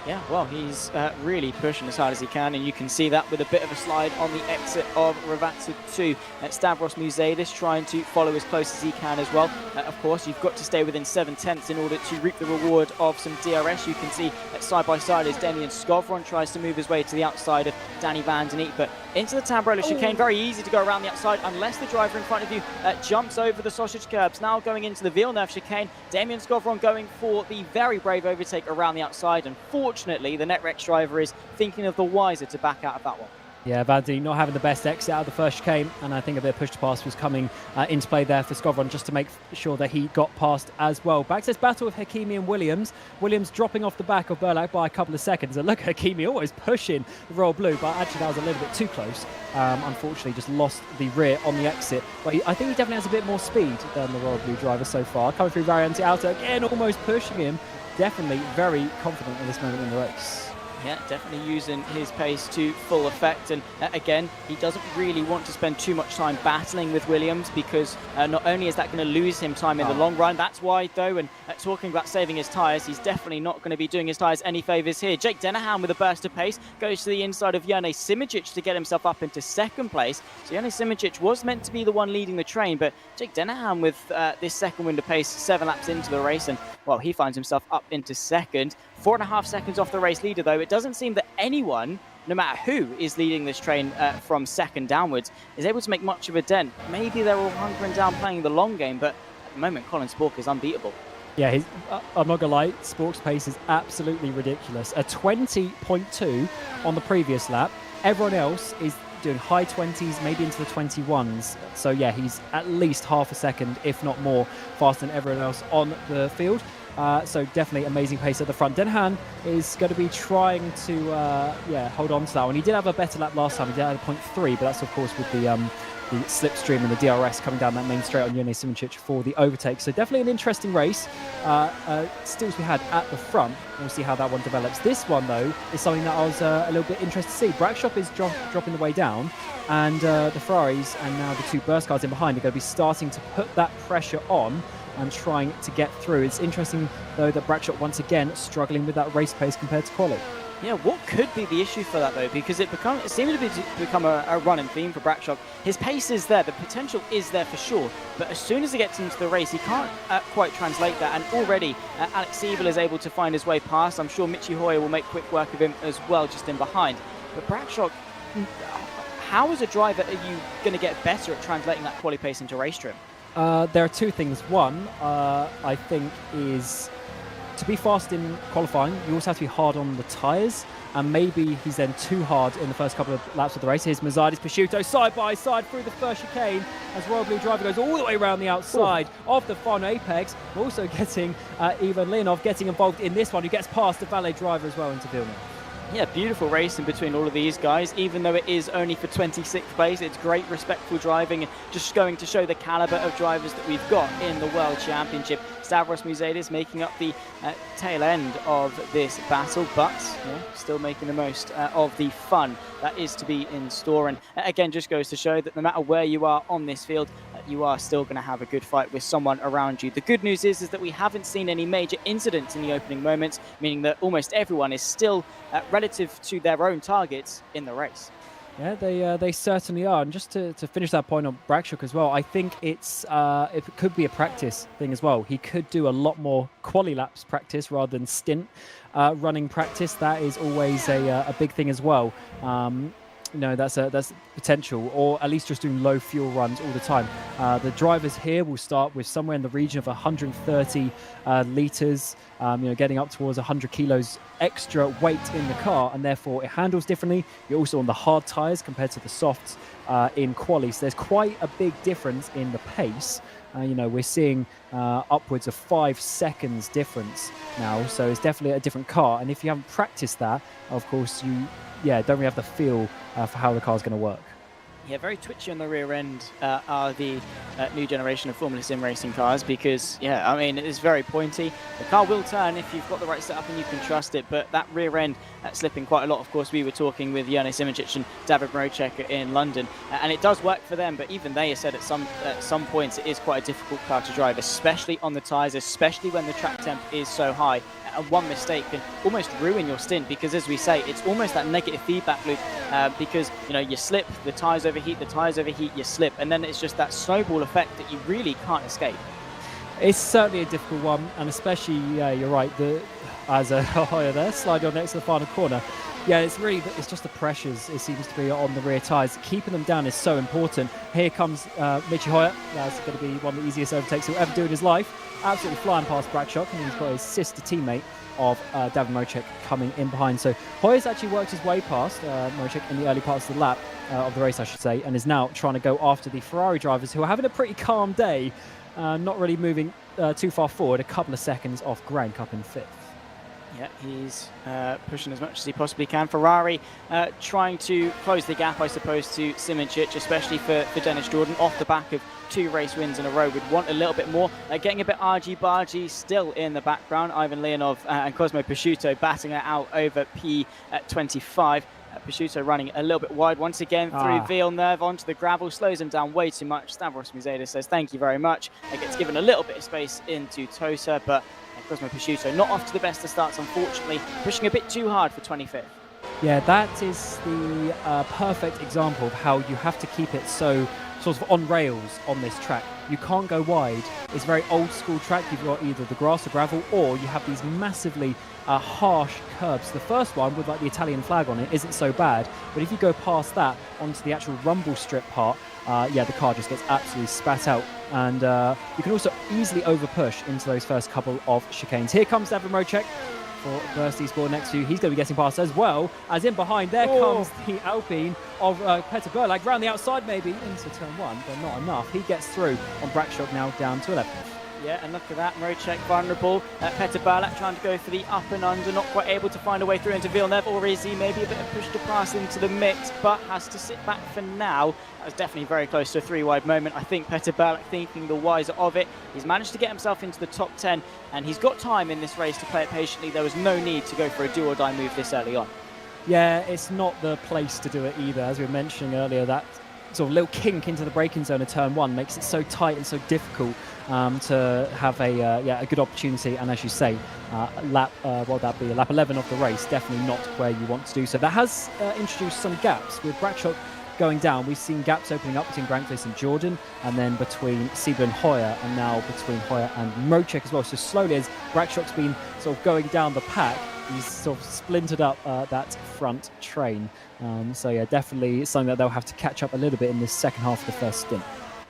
Yeah, well, he's really pushing as hard as he can, and you can see that with a bit of a slide on the exit of rFactor 2. Stavros Muzeidis trying to follow as close as he can as well. Of course, you've got to stay within 7/10 in order to reap the reward of some DRS. You can see side by side as Damian Skovron tries to move his way to the outside of Danny Van Den Eek, but into the Tamburello chicane, very easy to go around the outside unless the driver in front of you jumps over the sausage curbs. Now going into the Villeneuve chicane, Damian Skovron going for the very brave overtake around the outside, and fortunately the NetRex driver is thinking of the wiser to back out of that one. Yeah, Van Den Eek not having the best exit out of the first chicane, and I think a bit of push to pass was coming into play there for Skovron just to make sure that he got past as well. Back to this battle of Hakimi and Williams. Williams dropping off the back of Burlak by a couple of seconds. And look, Hakimi always pushing the Royal Blue, but actually that was a little bit too close. Unfortunately, just lost the rear on the exit. But I think he definitely has a bit more speed than the Royal Blue driver so far. Coming through Variante Alto, again, almost pushing him. Definitely very confident in this moment in the race. Yeah, definitely using his pace to full effect, and again, he doesn't really want to spend too much time battling with Williams, because not only is that going to lose him time in the long run, that's why though, and talking about saving his tyres, he's definitely not going to be doing his tyres any favours here. Jake Dennehan with a burst of pace goes to the inside of Jerne Simijic to get himself up into second place. So Jerne Simijic was meant to be the one leading the train, but Jake Dennehan with this second wind of pace 7 laps into the race, and well, he finds himself up into second. 4.5 seconds off the race leader though. It doesn't seem that anyone, no matter who is leading this train from second downwards, is able to make much of a dent. Maybe they're all hunkering down playing the long game, but at the moment Colin Spork is unbeatable. Yeah, I'm not gonna lie, Spork's pace is absolutely ridiculous. A 20.2 on the previous lap. Everyone else is doing high 20s, maybe into the 21s. So yeah, he's at least half a second, if not more, faster than everyone else on the field. So definitely amazing pace at the front. Dennehan is going to be trying to hold on to that one. He did have a better lap last time. He did have a 0.3, but that's of course with the slipstream and the DRS coming down that main straight on Jerne Simijic for the overtake. So definitely an interesting race. Still to be had at the front. We'll see how that one develops. This one though is something that I was a little bit interested to see. Brackshop is dropping the way down, and the Ferraris and now the 2 burst cars in behind are going to be starting to put that pressure on and trying to get through. It's interesting though that Brackshot once again struggling with that race pace compared to quali. Yeah, what could be the issue for that though? Because it seems to become a running theme for Brackshot. His pace is there, the potential is there for sure, but as soon as he gets into the race, he can't quite translate that. And already Alex Siebel is able to find his way past. I'm sure Michi Hoyer will make quick work of him as well, just in behind. But Brackshot, how as a driver are you going to get better at translating that quali pace into race trim? There are 2 things. One, I think, is to be fast in qualifying, you also have to be hard on the tyres, and maybe he's then too hard in the first couple of laps of the race. Here's Mazidis Prosciutto side by side through the first chicane as Royal Blue driver goes all the way around the outside of the final apex. We're also getting Ivan Leonov getting involved in this one, who gets past the valet driver as well into Villeneuve. Yeah, beautiful racing between all of these guys. Even though it is only for 26th place, it's great, respectful driving, and just going to show the caliber of drivers that we've got in the World Championship. Stavros Muzeidis making up the tail end of this battle, but still making the most of the fun that is to be in store. And again, just goes to show that no matter where you are on this field, you are still going to have a good fight with someone around you. The good news is that we haven't seen any major incidents in the opening moments, meaning that almost everyone is still relative to their own targets in the race. Yeah, they certainly are. And just to finish that point on Brackshot as well, I think it could be a practice thing as well. He could do a lot more quali laps practice rather than stint running practice. That is always a big thing as well. That's potential, or at least just doing low fuel runs all the time. The drivers here will start with somewhere in the region of 130 litres, getting up towards 100 kilos extra weight in the car, and therefore it handles differently. You're also on the hard tyres compared to the softs in quali, so there's quite a big difference in the pace. We're seeing upwards of 5 seconds difference now, so it's definitely a different car. And if you haven't practiced that, of course, you don't really have the feel for how the car's going to work. Yeah, very twitchy on the rear end are the new generation of Formula Sim racing cars because, yeah, I mean, it's very pointy. The car will turn if you've got the right setup and you can trust it, but that rear end slipping quite a lot. Of course, we were talking with Jone Simoncic and David Mrocek in London, and it does work for them, but even they have said at some points it is quite a difficult car to drive, especially on the tyres, especially when the track temp is so high. And one mistake can almost ruin your stint because, as we say, it's almost that negative feedback loop because, you know, you slip, the tyres overheat, you slip, and then it's just that snowball effect that you really can't escape. It's certainly a difficult one, and especially, yeah, you're right, as a Hoyer there, sliding on next to the final corner. Yeah, it's just the pressures, it seems to be on the rear tyres. Keeping them down is so important. Here comes Michi Hoyer. That's going to be one of the easiest overtakes he'll ever do in his life. Absolutely flying past Bradshaw, and he's got his sister teammate of David Mrocek coming in behind. So Hoyer's actually worked his way past Mrocek in the early parts of the lap, of the race, I should say, and is now trying to go after the Ferrari drivers who are having a pretty calm day, not really moving too far forward, a couple of seconds off Grank up in 5th. Yeah, he's pushing as much as he possibly can. Ferrari trying to close the gap, I suppose, to Simoncic, especially for Dennis Jordan, off the back of 2 race wins in a row. Would want a little bit more. Getting a bit argy-bargy still in the background. Ivan Leonov and Cosmo Prosciutto batting it out over P25. Prosciutto running a little bit wide once again through Villeneuve onto the gravel, slows him down way too much. Stavros Muzeidis says thank you very much. It gets given a little bit of space into Tosa, but Cosmo Prosciutto not off to the best of starts, unfortunately, pushing a bit too hard for 25th. Yeah, that is the perfect example of how you have to keep it so sort of on rails on this track. You can't go wide. It's a very old school track. You've got either the grass or gravel, or you have these massively harsh curbs. The first one with like the Italian flag on it isn't so bad, but if you go past that onto the actual rumble strip part, yeah, the car just gets absolutely spat out, and you can also easily over push into those first couple of chicanes. Here comes David Mrocek for Burst Esports next to you. He's going to be getting past as well, as in behind there comes the Alpine of Petter Burlag, round the outside maybe into turn 1, but not enough. He gets through on Bradshaw, now down to 11th. Yeah, and look at that, Mrocek vulnerable. Petter Burlak trying to go for the up and under, not quite able to find a way through into Villeneuve, or is he? Maybe a bit of push to pass into the mix, but has to sit back for now. That was definitely very close to a 3-wide moment. I think Petter Burlak thinking the wiser of it. He's managed to get himself into the top 10, and he's got time in this race to play it patiently. There was no need to go for a do-or-die move this early on. Yeah, it's not the place to do it either. As we were mentioning earlier, that sort of little kink into the braking zone of turn 1 makes it so tight and so difficult to have a good opportunity. And as you say, lap 11 of the race, definitely not where you want to do so. That has introduced some gaps with Bradshaw going down. We've seen gaps opening up between Grankvist and Jordan, and then between Siebel and Hoyer, and now between Hoyer and Mrocek as well. So slowly, as Bradshaw's been sort of going down the pack, he's sort of splintered up that front train. So yeah, definitely something that they'll have to catch up a little bit in this second half of the first stint.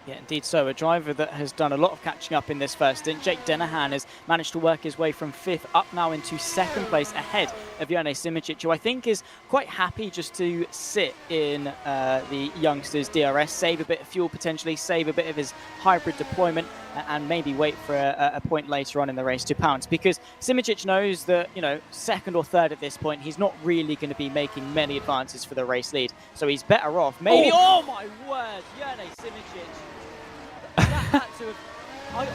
Yeah, indeed so. A driver that has done a lot of catching up in this first stint. Jake Dennehan has managed to work his way from 5th up now into 2nd place ahead of Jone Simoncic, who I think is quite happy just to sit in the youngsters' DRS, save a bit of fuel potentially, save a bit of his hybrid deployment, and maybe wait for a point later on in the race to pounce. Because Simoncic knows that, you know, 2nd or 3rd at this point, he's not really going to be making many advances for the race lead. So he's better off. Maybe, oh my word, Jone Simoncic.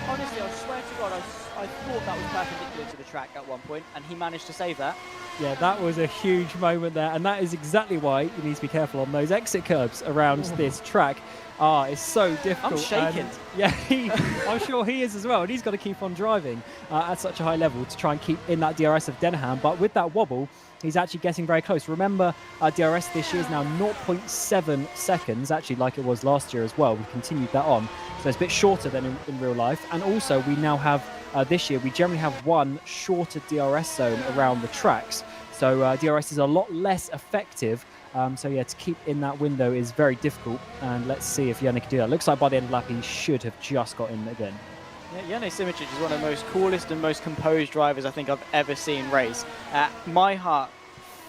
Honestly, I swear to God, I thought that was perpendicular to the track at one point, and he managed to save that. Yeah, that was a huge moment there, and that is exactly why you need to be careful on those exit curbs around this track. It's so difficult. I'm shaking. I'm sure he is as well, and he's got to keep on driving at such a high level to try and keep in that DRS of Dennehan, but with that wobble, he's actually getting very close. Remember, DRS this year is now 0.7 seconds, actually like it was last year as well. We continued that on, so it's a bit shorter than in real life. And also, we now have, this year, we generally have one shorter DRS zone around the tracks. So DRS is a lot less effective. So yeah, to keep in that window is very difficult. And let's see if Jone can do that. Looks like by the end of the lap, he should have just got in again. Yeah, Jone Simoncic is one of the most coolest and most composed drivers I think I've ever seen race. My heart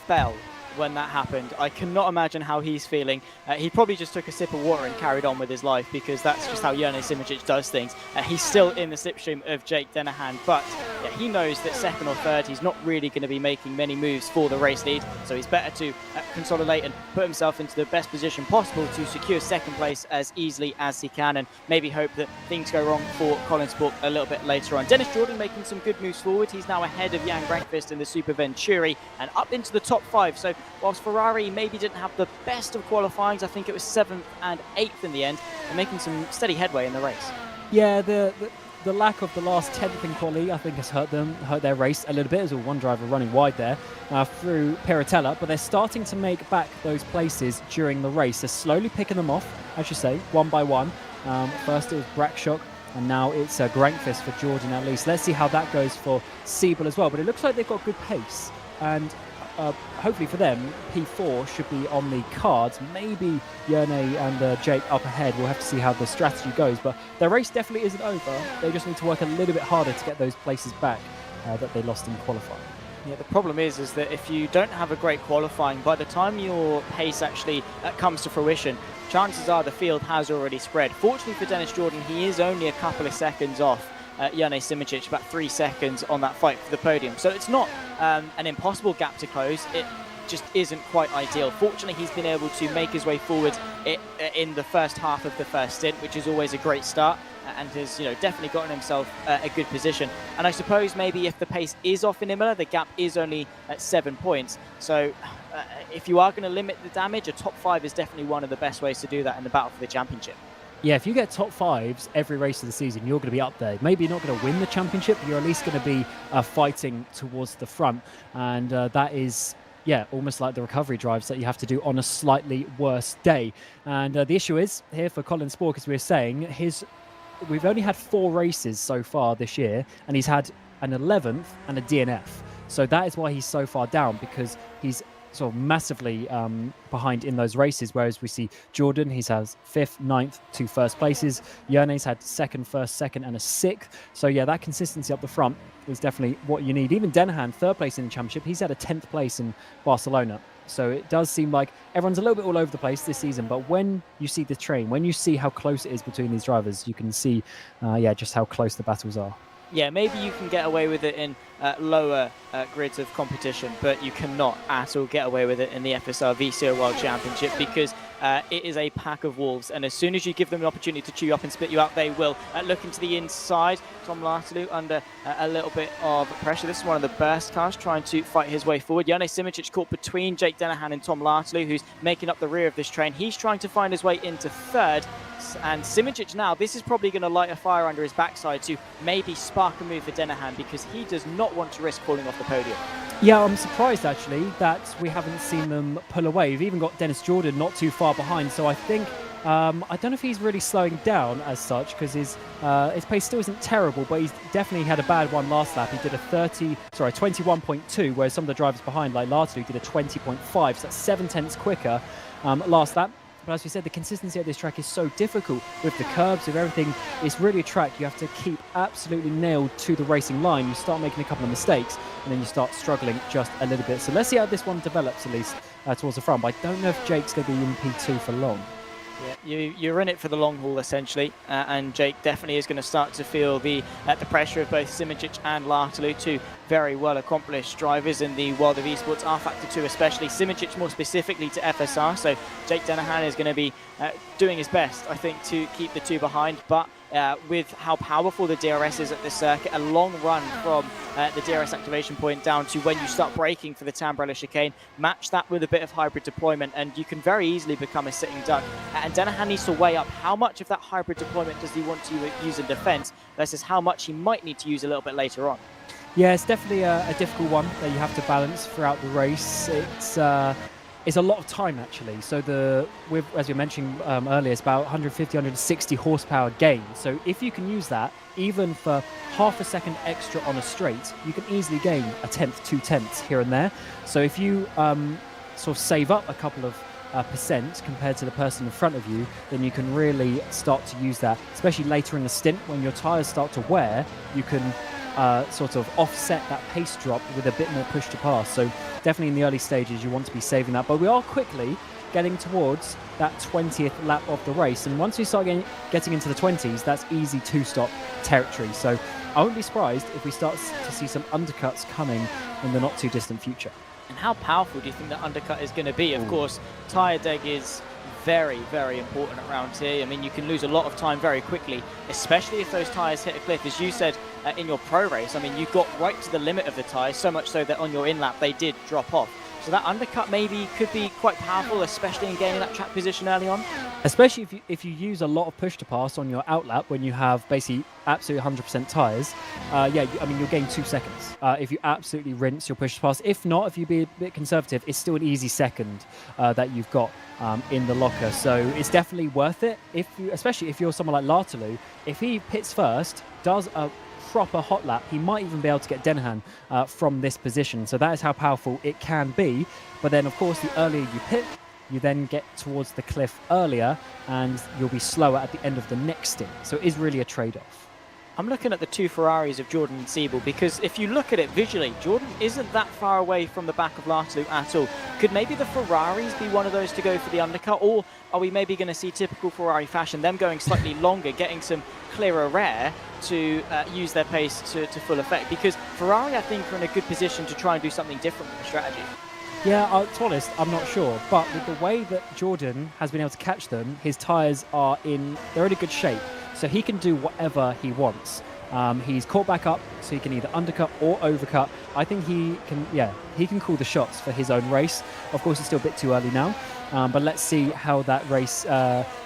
fell when that happened. I cannot imagine how he's feeling. He probably just took a sip of water and carried on with his life, because that's just how Jone Simoncic does things. He's still in the slipstream of Jake Dennehan, but yeah, he knows that second or third, he's not really going to be making many moves for the race lead. So he's better to consolidate and put himself into the best position possible to secure second place as easily as he can, and maybe hope that things go wrong for Colin Sport a little bit later on. Dennis Jordan making some good moves forward. He's now ahead of Jan Grankvist in the Super Venturi and up into the top 5. So whilst Ferrari maybe didn't have the best of qualifyings, I think it was 7th and 8th in the end, and making some steady headway in the race. Yeah, the lack of the last 10th in quali, I think, has hurt their race a little bit. There's one driver running wide there through Piratella, but they're starting to make back those places during the race. They're slowly picking them off, as you say, one by one. First it was Brakshock, and now it's Grankvist for Jordan at least. Let's see how that goes for Siebel as well, but it looks like they've got good pace, and hopefully for them, P4 should be on the cards. Maybe Yerne and Jake up ahead. We'll have to see how the strategy goes, but their race definitely isn't over. They just need to work a little bit harder to get those places back that they lost in qualifying. Yeah, the problem is that if you don't have a great qualifying, by the time your pace actually comes to fruition, chances are the field has already spread. Fortunately for Dennis Jordan, he is only a couple of seconds off Jane Simičić, about 3 seconds on that fight for the podium. So it's not an impossible gap to close. It just isn't quite ideal. Fortunately, he's been able to make his way forward in the first half of the first stint, which is always a great start, and has definitely gotten himself a good position. And I suppose maybe if the pace is off in Imola, the gap is only at 7 points. So if you are going to limit the damage, a top 5 is definitely one of the best ways to do that in the battle for the championship. Yeah, if you get top 5s every race of the season, you're going to be up there. Maybe you're not going to win the championship, but you're at least going to be fighting towards the front. And that is, yeah, almost like the recovery drives that you have to do on a slightly worse day. And the issue is, here for Colin Spork, as we were saying, we've only had 4 races so far this year, and he's had an 11th and a DNF. So that is why he's so far down, because he's sort of massively behind in those races, whereas we see Jordan, he has 5th, 9th, 2 first places. Yerne's had 2nd, 1st, 2nd, and a 6th. So yeah, that consistency up the front is definitely what you need. Even Denahan, 3rd place in the championship, he's had a 10th place in Barcelona. So it does seem like everyone's a little bit all over the place this season, but when you see the train, when you see how close it is between these drivers, you can see, just how close the battles are. Yeah, maybe you can get away with it in lower grids of competition, but you cannot at all get away with it in the FSR VCO World Championship, because it is a pack of wolves, and as soon as you give them an opportunity to chew you up and spit you out, they will. Look into the inside. Tom Lartalou under a little bit of pressure. This is one of the burst cars trying to fight his way forward. Jane Simičić caught between Jake Denahan and Tom Lartalou, who's making up the rear of this train. He's trying to find his way into 3rd. And Simičić now, this is probably going to light a fire under his backside to maybe spark a move for Denahan, because he does not want to risk falling off the podium. Yeah, I'm surprised actually that we haven't seen them pull away. We've even got Dennis Jordan not too far behind, so I think I don't know if he's really slowing down as such, because his pace still isn't terrible, but he's definitely had a bad one last lap. He did a 21.2, whereas some of the drivers behind, like Lartalou, did a 20.5, so that's 7 tenths quicker last lap. But as we said, the consistency of this track is so difficult with the curbs, with everything. It's really a track you have to keep absolutely nailed to the racing line. You start making a couple of mistakes, and then you start struggling just a little bit. So let's see how this one develops, at least towards the front. But I don't know if Jake's going to be in P2 for long. Yeah, you're in it for the long haul, essentially, and Jake definitely is going to start to feel the pressure of both Simičić and Lartalou, 2 very well accomplished drivers in the world of esports, rFactor 2 especially, Simičić more specifically to FSR, so Jake Denahan is going to be doing his best, I think, to keep the 2 behind, but with how powerful the DRS is at this circuit, a long run from the DRS activation point down to when you start braking for the Tambrella chicane, match that with a bit of hybrid deployment, and you can very easily become a sitting duck. And Denahan needs to weigh up how much of that hybrid deployment does he want to use in defense versus how much he might need to use a little bit later on. Yeah, it's definitely a difficult one that you have to balance throughout the race. It's a lot of time, actually. So as we mentioned earlier, it's about 150, 160 horsepower gain. So if you can use that, even for half a second extra on a straight, you can easily gain a 1/10, 2 tenths here and there. So if you sort of save up a couple of percent compared to the person in front of you, then you can really start to use that, especially later in the stint when your tyres start to wear. You can sort of offset that pace drop with a bit more push to pass. So definitely in the early stages you want to be saving that, but we are quickly getting towards that 20th lap of the race, and once we start getting into the 20s, that's easy 2-stop territory. So I wouldn't be surprised if we start to see some undercuts coming in the not too distant future. And how powerful do you think that undercut is going to be? Of course, tyre deg is very, very important around here. I mean, you can lose a lot of time very quickly, especially if those tyres hit a cliff. As you said in your pro race, I mean, you got right to the limit of the tyres, so much so that on your in-lap they did drop off. So that undercut maybe could be quite powerful, especially in gaining that track position early on. Especially if you use a lot of push to pass on your outlap when you have basically absolutely 100% tyres. I mean, you'll gain 2 seconds if you absolutely rinse your push to pass. If not, if you be a bit conservative, it's still an easy second that you've got in the locker. So it's definitely worth it, especially if you're someone like Lartalu. If he pits first, does a proper hot lap, he might even be able to get Denahan from this position. So that is how powerful it can be. But then, of course, the earlier you pit, you then get towards the cliff earlier and you'll be slower at the end of the next stint. So it is really a trade-off. I'm looking at the two Ferraris of Jordan and Siebel, because if you look at it visually, Jordan isn't that far away from the back of Lartalu at all. Could maybe the Ferraris be one of those to go for the undercut, or are we maybe going to see typical Ferrari fashion, them going slightly longer, getting some clearer air to use their pace to full effect? Because Ferrari, I think, are in a good position to try and do something different with the strategy. Yeah, to be honest, I'm not sure. But with the way that Jordan has been able to catch them, his tyres they're in a good shape. So he can do whatever he wants. He's caught back up, so he can either undercut or overcut. I think he can call the shots for his own race. Of course, it's still a bit too early now, but let's see how that race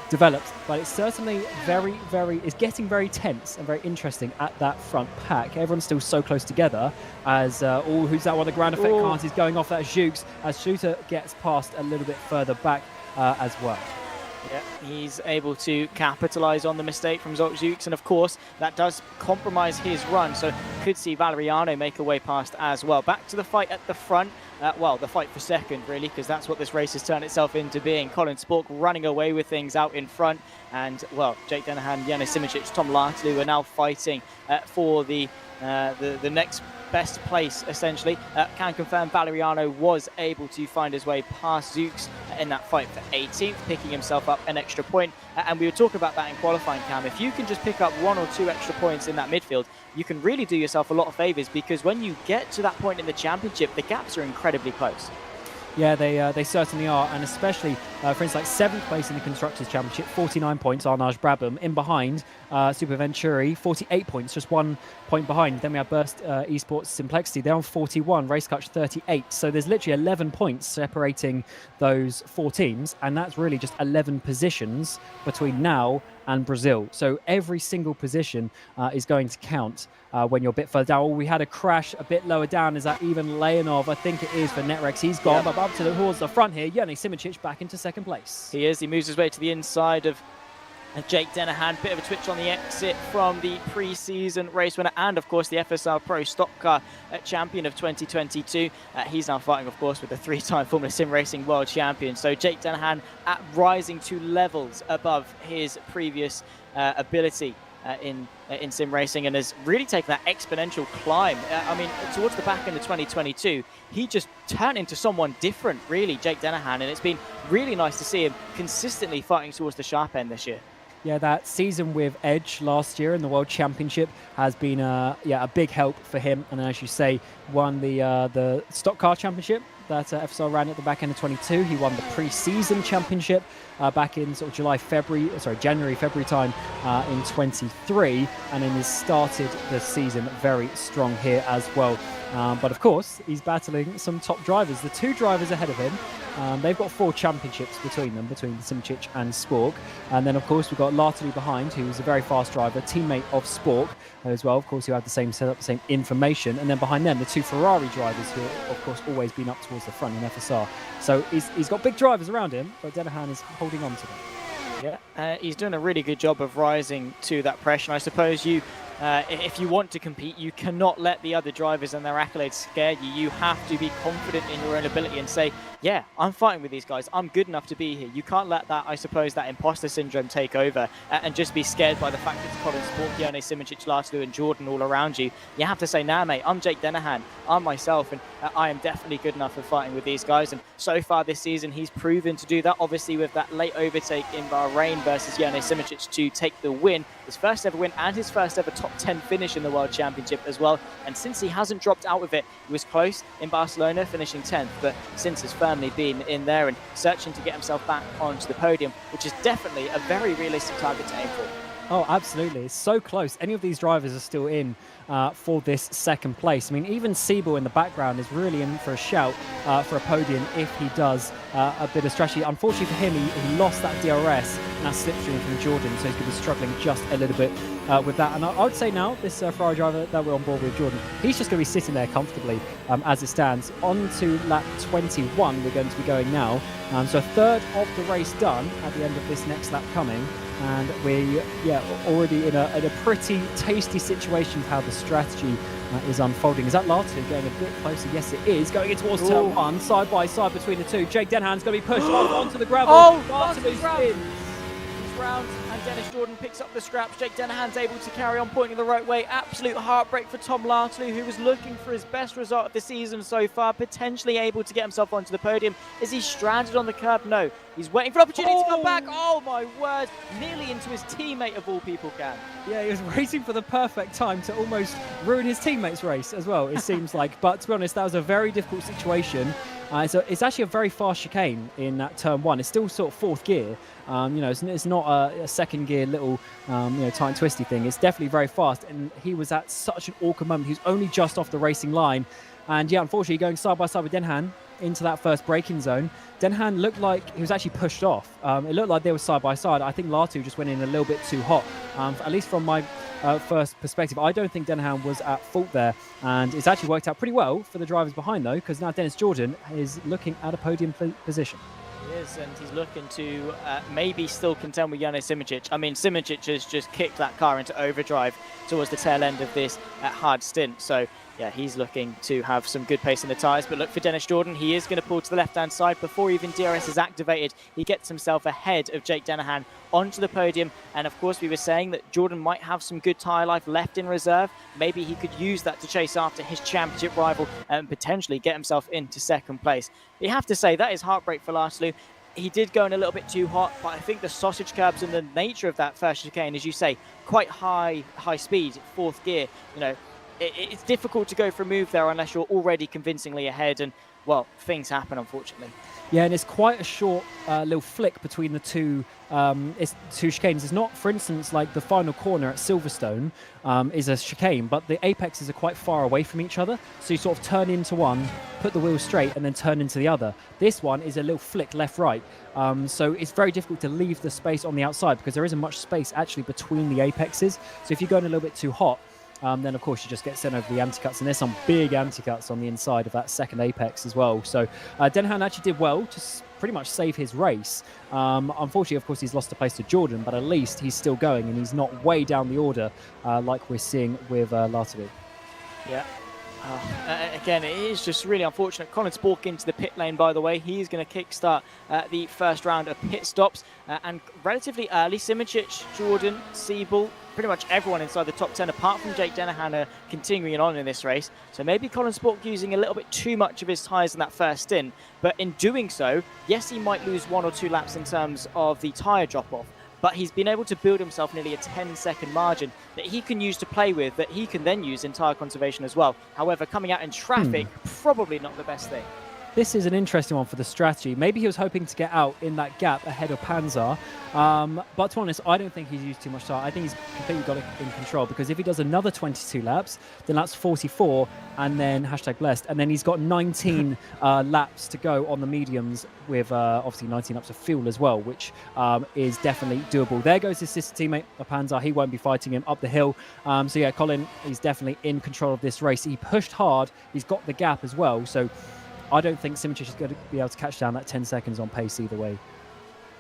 develops. But it's certainly it's getting very tense and very interesting at that front pack. Everyone's still so close together as, who's that one? The ground effect cars is going off. That's Jukes, as Shooter gets past a little bit further back as well. Yeah, he's able to capitalise on the mistake from Zoltjukes, and of course that does compromise his run, so could see Valeriano make a way past as well. Back to the fight at the front, the fight for second really, because that's what this race has turned itself into being. Colin Spork running away with things out in front, and Jake Denahan, Janis Simičić, Tom Lartalu are now fighting for the next best place, essentially. Can confirm Valeriano was able to find his way past Zooks in that fight for 18th, picking himself up an extra point. And we were talking about that in qualifying, Cam. If you can just pick up 1 or 2 extra points in that midfield, you can really do yourself a lot of favours, because when you get to that point in the championship, the gaps are incredibly close. Yeah, they certainly are, and especially, for instance, like 7th place in the Constructors' Championship, 49 points, Arnage Brabham. In behind, Super Venturi, 48 points, just 1 point behind. Then we have Burst eSports Simplexity, they're on 41, Race Clutch 38. So there's literally 11 points separating those 4 teams, and that's really just 11 positions between now and Brazil. So every single position is going to count when you're a bit further down. We had a crash a bit lower down. Is that even Leonov? I think it is for Netrex. He's gone, but up towards the front here. Janis Simičić back into 2nd place. He is. He moves his way to the inside of Jake Denahan. Bit of a twitch on the exit from the pre-season race winner, and of course the FSR Pro Stock Car champion of 2022. He's now fighting, of course, with the 3-time Formula SimRacing world champion. So Jake Denahan rising to levels above his previous ability in SimRacing, and has really taken that exponential climb. I mean, towards the back end of 2022, he just turned into someone different, really, Jake Denahan, and it's been really nice to see him consistently fighting towards the sharp end this year. Yeah, that season with Edge last year in the World Championship has been a big help for him, and as you say, won the Stock Car Championship that FSR ran at the back end of 22. He won the pre-season championship back in sort of January, February time in 23, and then he's started the season very strong here as well. But of course, he's battling some top drivers. The 2 drivers ahead of him, they've got 4 championships between them, between Simičić and Spork. And then, of course, we've got Lartalu behind, who's a very fast driver, teammate of Spork as well, of course, who have the same setup, the same information. And then behind them, the 2 Ferrari drivers, who have, of course, always been up towards the front in FSR. So he's got big drivers around him, but Denahan is holding on to them. Yeah, he's doing a really good job of rising to that pressure. And I suppose if you want to compete, you cannot let the other drivers and their accolades scare you. You have to be confident in your own ability and say, yeah, I'm fighting with these guys. I'm good enough to be here. You can't let that, I suppose, that imposter syndrome take over and just be scared by the fact it's Colin Spork, Janis Simičić, Lartalu and Jordan all around you. You have to say, nah, mate, I'm Jake Denahan. I'm myself, and I am definitely good enough for fighting with these guys. And so far this season, he's proven to do that, obviously with that late overtake in Bahrain versus Janis Simičić to take the win. His first ever win and his first ever top top 10 finish in the World Championship as well. And since he hasn't dropped out of it, he was close in Barcelona, finishing 10th, but since has firmly been in there and searching to get himself back onto the podium, which is definitely a very realistic target to aim for. Oh, absolutely. It's so close. Any of these drivers are still in for this second place. I mean, even Siebel in the background is really in for a shout for a podium if he does a bit of strategy. Unfortunately for him, he lost that DRS and that slipstream from Jordan, so he's going to be struggling just a little bit with that. And I would say now, this Ferrari driver that we're on board with, Jordan, he's just going to be sitting there comfortably as it stands. On to lap 21, we're going to be going now. So a third of the race done at the end of this next lap coming. And we're already in a pretty tasty situation of how the strategy is unfolding. Is that Latu going a bit closer? Yes, it is. Going in towards turn one, side by side between the two. Jake Denhan's going to be pushed onto the gravel. Latu spins. Round, and Dennis Jordan picks up the scraps. Jake Dennehan's able to carry on, pointing the right way. Absolute heartbreak for Tom Lartley, who was looking for his best result of the season so far, potentially able to get himself onto the podium. Is he stranded on the curb? No. He's waiting for an opportunity to come back. Oh my word. Nearly into his teammate of all people can. Yeah, he was racing for the perfect time to almost ruin his teammate's race as well, it seems like. But to be honest, that was a very difficult situation. So it's actually a very fast chicane in that turn one. It's still sort of fourth gear. It's not a second gear little, tight and twisty thing. It's definitely very fast. And he was at such an awkward moment. He was only just off the racing line. And yeah, unfortunately, going side by side with Denhan into that first braking zone. Denhan looked like he was actually pushed off. It looked like they were side by side. I think Latu just went in a little bit too hot. At least from my first perspective, I don't think Denhan was at fault there. And it's actually worked out pretty well for the drivers behind, though, because now Dennis Jordan is looking at a podium position. He is, and he's looking to maybe still contend with Jane Simičić. I mean, Simičić has just kicked that car into overdrive towards the tail end of this hard stint. So, yeah, he's looking to have some good pace in the tyres. But look for Dennis Jordan. He is going to pull to the left-hand side. Before even DRS is activated, he gets himself ahead of Jake Dennehan onto the podium. And, of course, we were saying that Jordan might have some good tyre life left in reserve. Maybe he could use that to chase after his championship rival and potentially get himself into second place. But you have to say, that is heartbreak for Laszlo. He did go in a little bit too hot, but I think the sausage curbs and the nature of that first chicane, as you say, quite high speed, fourth gear, it's difficult to go for a move there unless you're already convincingly ahead, and, well, things happen, unfortunately. Yeah, and it's quite a short little flick between the two chicanes. It's not, for instance, like the final corner at Silverstone is a chicane, but the apexes are quite far away from each other. So you sort of turn into one, put the wheel straight, and then turn into the other. This one is a little flick left-right. So it's very difficult to leave the space on the outside because there isn't much space actually between the apexes. So if you're going a little bit too hot, then of course you just get sent over the anti-cuts, and there's some big anti-cuts on the inside of that second apex as well. So Denhan actually did well to pretty much save his race. Unfortunately, of course, he's lost a place to Jordan, but at least he's still going and he's not way down the order like we're seeing with Lartaby. Yeah. Again, it is just really unfortunate. Colin Spork into the pit lane, by the way. He's going to kickstart the first round of pit stops. And relatively early, Simičić, Jordan, Siebel, pretty much everyone inside the top 10, apart from Jake Dennehan, are continuing on in this race. So maybe Colin Spork using a little bit too much of his tyres in that first stint. But in doing so, yes, he might lose 1 or 2 laps in terms of the tyre drop-off. But he's been able to build himself nearly a 10-second margin that he can use to play with, that he can then use in tyre conservation as well. However, coming out in traffic, probably not the best thing. This is an interesting one for the strategy. Maybe he was hoping to get out in that gap ahead of Panzer. But to be honest, I don't think he's used too much tyre. I think he's completely got it in control, because if he does another 22 laps, then that's 44, and then #blessed. And then he's got 19 laps to go on the mediums with obviously 19 laps of fuel as well, which is definitely doable. There goes his sister teammate, Panzer. He won't be fighting him up the hill. So yeah, Colin is definitely in control of this race. He pushed hard. He's got the gap as well. So I don't think Simičić is going to be able to catch down that 10 seconds on pace either way.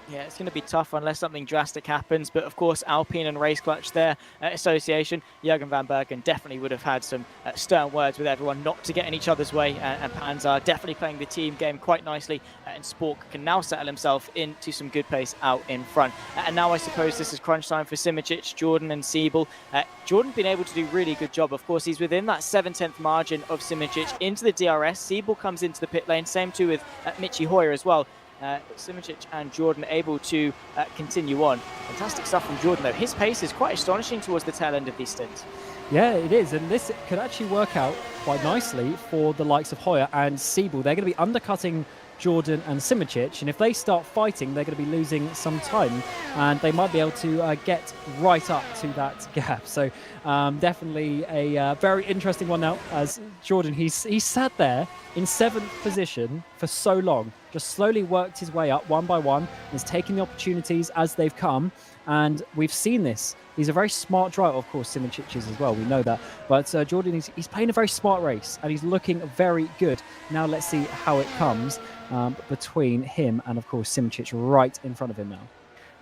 Yeah, it's going to be tough unless something drastic happens. But, of course, Alpine and Race Clutch, their association, Jürgen van Bergen definitely would have had some stern words with everyone not to get in each other's way. And Panzer definitely playing the team game quite nicely. And Spork can now settle himself into some good pace out in front. And now I suppose this is crunch time for Simičić, Jordan and Siebel. Jordan been able to do really good job. Of course, he's within that 7/10 margin of Simičić into the DRS. Siebel comes into the pit lane. Same too with Michi Hoyer as well. Simičić and Jordan able to continue on. Fantastic stuff from Jordan, though. His pace is quite astonishing towards the tail end of these stints. Yeah, it is, and this could actually work out quite nicely for the likes of Hoyer and Siebel. They're going to be undercutting Jordan and Simičić, and if they start fighting, they're going to be losing some time, and they might be able to get right up to that gap. So definitely a very interesting one now, as Jordan, he sat there in 7th position for so long, just slowly worked his way up one by one, is taking the opportunities as they've come, and we've seen this. He's a very smart driver, of course, Simičić is as well, we know that. But Jordan, he's playing a very smart race, and he's looking very good. Now let's see how it comes between him and, of course, Simičić right in front of him now.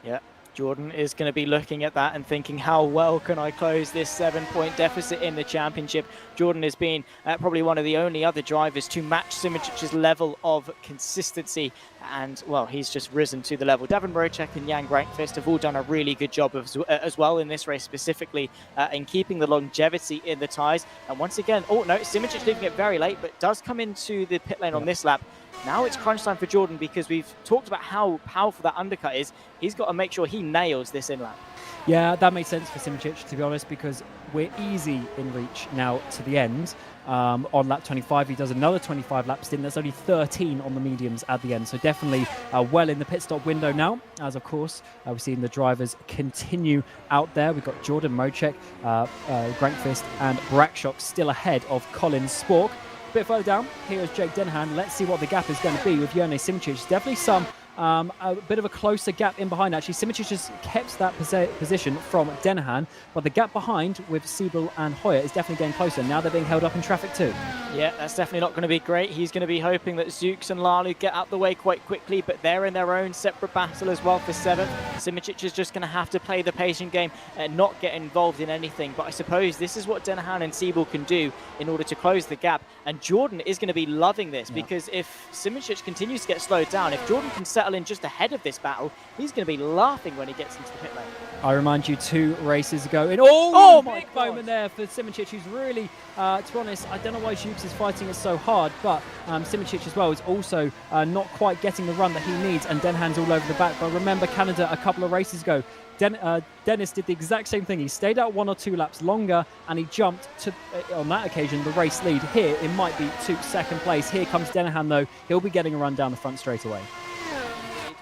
Yeah, Jordan is going to be looking at that and thinking, how well can I close this 7-point deficit in the championship? Jordan has been probably one of the only other drivers to match Simičić's level of consistency. And, well, he's just risen to the level. Davin Rocek and Jan Grankvist have all done a really good job as well in this race, specifically in keeping the longevity in the tyres. And once again, oh, no, Simičić leaving it very late, but does come into the pit lane on this lap. Now it's crunch time for Jordan, because we've talked about how powerful that undercut is. He's got to make sure he nails this in lap. Yeah, that makes sense for Simičić, to be honest, because we're easy in reach now to the end. On lap 25, he does another 25 lap stint. That's only 13 on the mediums at the end. So definitely well in the pit stop window now, as of course we're seeing the drivers continue out there. We've got Jordan, Mocek, Grankvist and Brakshock still ahead of Colin Spork. A bit further down, here is Jake Dennehan. Let's see what the gap is going to be with Jone Simičić. Definitely a bit of a closer gap in behind, actually. Simičić has kept that position from Dennehan, but the gap behind with Siebel and Hoyer is definitely getting closer. Now they're being held up in traffic too. Yeah, that's definitely not going to be great. He's going to be hoping that Zooks and Lalu get out the way quite quickly, but they're in their own separate battle as well for 7th. Simičić is just going to have to play the patient game and not get involved in anything. But I suppose this is what Dennehan and Siebel can do in order to close the gap. And Jordan is going to be loving this, because if Simičić continues to get slowed down, if Jordan can settle in just ahead of this battle, he's going to be laughing when he gets into the pit lane. I remind you, 2 races ago, big moment there for Simičić, who's really, to be honest, I don't know why Zooks is fighting it so hard, but Simičić as well is also not quite getting the run that he needs, and Dennehan's all over the back. But remember Canada a couple of races ago, Dennis did the exact same thing. He stayed out 1 or 2 laps longer, and he jumped to, on that occasion, the race lead. Here, it might be to 2nd place. Here comes Dennehan, though. He'll be getting a run down the front straight away.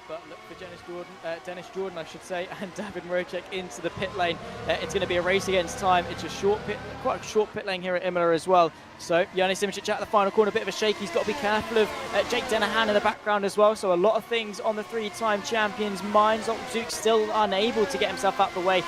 But look for Dennis Jordan, I should say, and Davin Rocek into the pit lane. It's going to be a race against time. It's quite a short pit lane here at Imola as well. So Jone Simičić at the final corner, a bit of a shake. He's got to be careful of Jake Dennehan in the background as well. So a lot of things on the 3-time champion's minds. Zooks still unable to get himself out the way.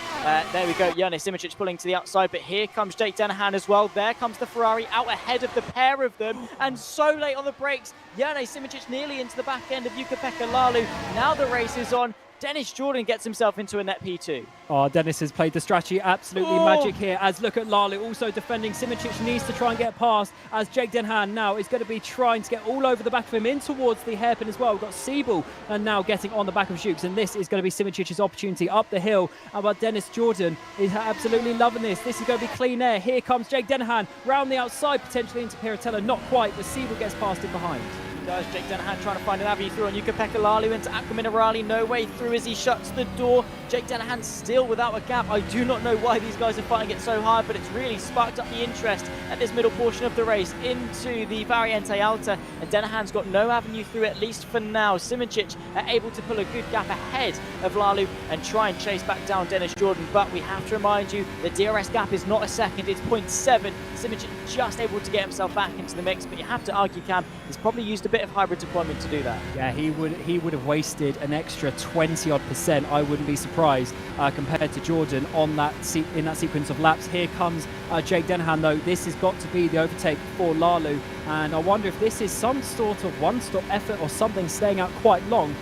There we go, Jone Simičić pulling to the outside, but here comes Jake Dennehan as well. There comes the Ferrari out ahead of the pair of them, and so late on the brakes. Jone Simičić nearly into the back end of Jukka-Pekka Lalu. Now the race is on. Dennis Jordan gets himself into a net P2. Oh, Dennis has played the strategy absolutely magic here, as look at Lalu also defending. Simičić needs to try and get past, as Jake Dennehan now is going to be trying to get all over the back of him in towards the hairpin as well. We've got Siebel and now getting on the back of Zooks, and this is going to be Simičić's opportunity up the hill. But Dennis Jordan is absolutely loving this. This is going to be clean air. Here comes Jake Dennehan round the outside, potentially into Piratella. Not quite, but Siebel gets past him behind. Does Jake Dennehan trying to find an avenue through on Jukka-Pekka Lalu into Aqua Minerali. No way through as he shuts the door. Jake Dennehan still without a gap. I do not know why these guys are fighting it so hard, but it's really sparked up the interest at this middle portion of the race into the Variante Alta, and Dennehan's got no avenue through, at least for now. Simičić able to pull a good gap ahead of Lalu and try and chase back down Dennis Jordan, but we have to remind you the DRS gap is not a second, it's 0.7. Simičić just able to get himself back into the mix, but you have to argue, Cam, he's probably used a bit of hybrid deployment to do that. Yeah, he would have wasted an extra 20-odd%. I wouldn't be surprised compared to Jordan on that in that sequence of laps. Here comes Jake Dennehan, though. This has got to be the overtake for Lalu, and I wonder if this is some sort of one-stop effort or something, staying out quite long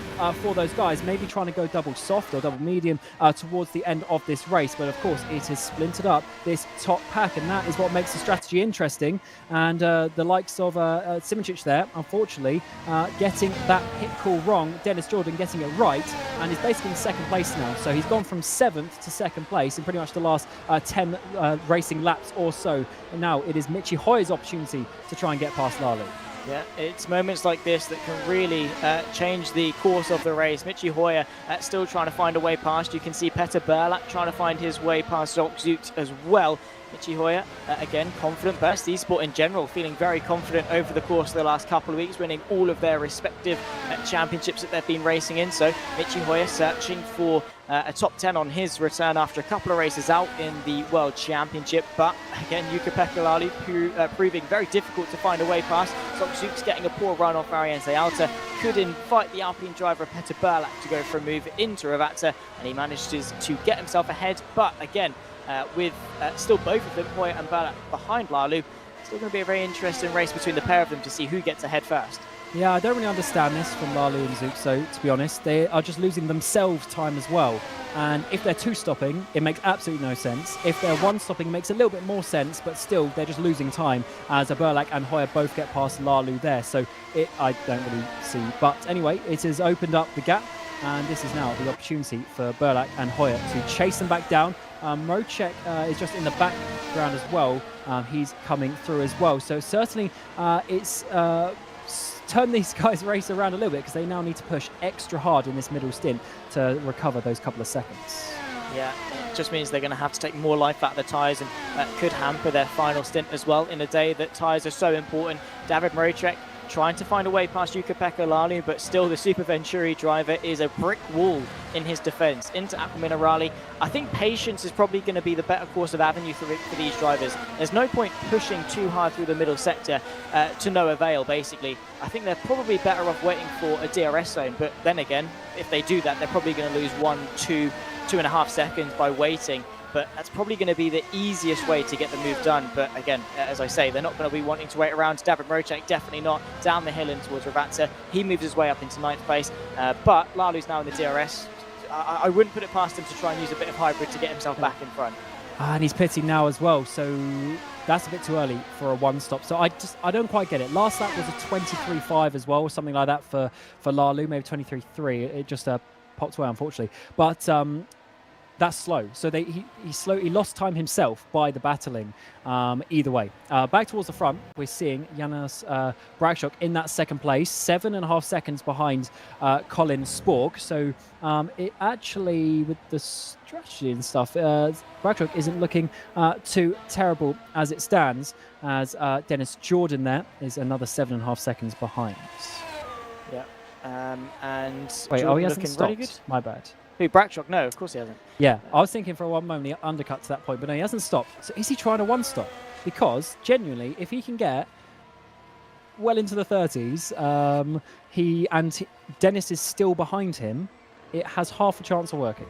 for those guys, maybe trying to go double soft or double medium towards the end of this race. But of course it has splintered up this top pack, and that is what makes the strategy interesting. And the likes of Simičić there, unfortunately, getting that pit call wrong. Dennis Jordan getting it right, and he's basically in 2nd place now. So he's gone from 7th to 2nd place in pretty much the last 10 racing laps or so. And now it is Michi Hoyer's opportunity to try and get past Lalu. Yeah, it's moments like this that can really change the course of the race. Michi Hoyer still trying to find a way past. You can see Petter Berlak trying to find his way past Zolt as well. Michi Hoyer, again, confident. Best eSport in general, feeling very confident over the course of the last couple of weeks, winning all of their respective championships that they've been racing in. So Michi Hoyer searching for a top 10 on his return after a couple of races out in the World Championship. But again, Jukka-Pekka Laulu proving very difficult to find a way past. Zolt getting a poor run off Ariente Alta. Could invite the Alpine driver Petter Berlak to go for a move into rFactor, and he manages to get himself ahead. But again, with still both of them, Hoyer and Berlak behind Laulu, still going to be a very interesting race between the pair of them to see who gets ahead first. Yeah, I don't really understand this from Laulu and Zook, so to be honest, they are just losing themselves time as well. And if they're two-stopping, it makes absolutely no sense. If they're one-stopping, it makes a little bit more sense, but still, they're just losing time as Berlak and Hoyer both get past Laulu there. So I don't really see. But anyway, it has opened up the gap, and this is now the opportunity for Berlak and Hoyer to chase them back down. Rocek is just in the background as well. He's coming through as well. So certainly it's turn these guys' race around a little bit, because they now need to push extra hard in this middle stint to recover those couple of seconds. Yeah, it just means they're going to have to take more life out of the tyres, and could hamper their final stint as well in a day that tyres are so important. David Rocek trying to find a way past Jukka-Pekka Laulu, but still the Super Venturi driver is a brick wall in his defence. Into Aqua Minerale, I think patience is probably going to be the better course of avenue for these drivers. There's no point pushing too hard through the middle sector to no avail, basically. I think they're probably better off waiting for a DRS zone, but then again, if they do that, they're probably going to lose 2.5 seconds by waiting. But that's probably going to be the easiest way to get the move done. But again, as I say, they're not going to be wanting to wait around. David Rocek definitely not. Down the hill in towards rFactor. He moves his way up into 9th place. But Lalu's now in the DRS. I wouldn't put it past him to try and use a bit of hybrid to get himself back in front. And he's pitting now as well, so that's a bit too early for a one-stop. So I don't quite get it. Last lap was a 23.5 as well, or something like that for Lalu, maybe 23.3. It just popped away, unfortunately. But that's slow. So he lost time himself by the battling. Either way, back towards the front, we're seeing Janos Bragshok in that second place, 7.5 seconds behind Colin Spork. So it actually, with the strategy and stuff, Bragshok isn't looking too terrible as it stands, as Dennis Jordan there is another 7.5 seconds behind. Yeah. And wait, Jordan he hasn't stopped. really good? My bad. Who, Bragshok? No, of course he hasn't. Yeah, I was thinking for one moment he undercut to that point, but no, he hasn't stopped. So is he trying a one-stop? Because, genuinely, if he can get well into the 30s, Dennis is still behind him, it has half a chance of working.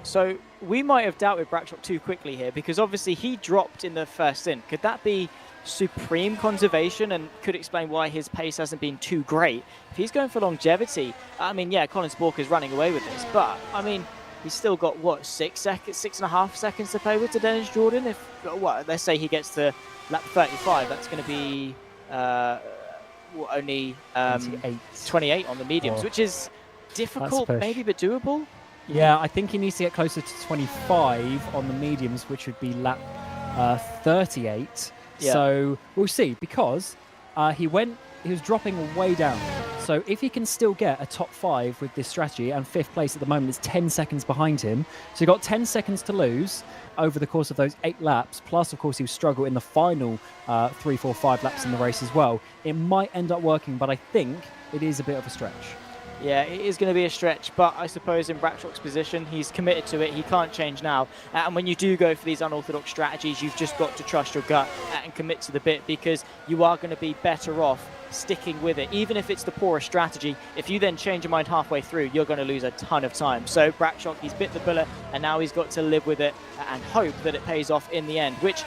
So we might have dealt with Bragshok too quickly here, because obviously he dropped in the first stint. Could that be supreme conservation, and could explain why his pace hasn't been too great? If he's going for longevity, I mean, yeah, Colin Spork is running away with this, but I mean, he's still got what, 6.5 seconds to play with to Dennis Jordan. If what, let's say he gets to lap 35, that's going to be only 28 on the mediums, which is difficult, maybe, but doable. Yeah, I think he needs to get closer to 25 on the mediums, which would be lap 38. Yeah. So we'll see, because he was dropping way down. So if he can still get a top 5 with this strategy, and 5th place at the moment is 10 seconds behind him, so you've got 10 seconds to lose over the course of those 8 laps, plus of course he'll struggle in the final 3, 4, 5 laps in the race as well. It might end up working, but I think it is a bit of a stretch. Yeah, it is going to be a stretch, but I suppose in Bragshok's position, he's committed to it. He can't change now. And when you do go for these unorthodox strategies, you've just got to trust your gut and commit to the bit, because you are going to be better off sticking with it. Even if it's the poorest strategy, if you then change your mind halfway through, you're going to lose a ton of time. So Bragshok, he's bit the bullet, and now he's got to live with it and hope that it pays off in the end, which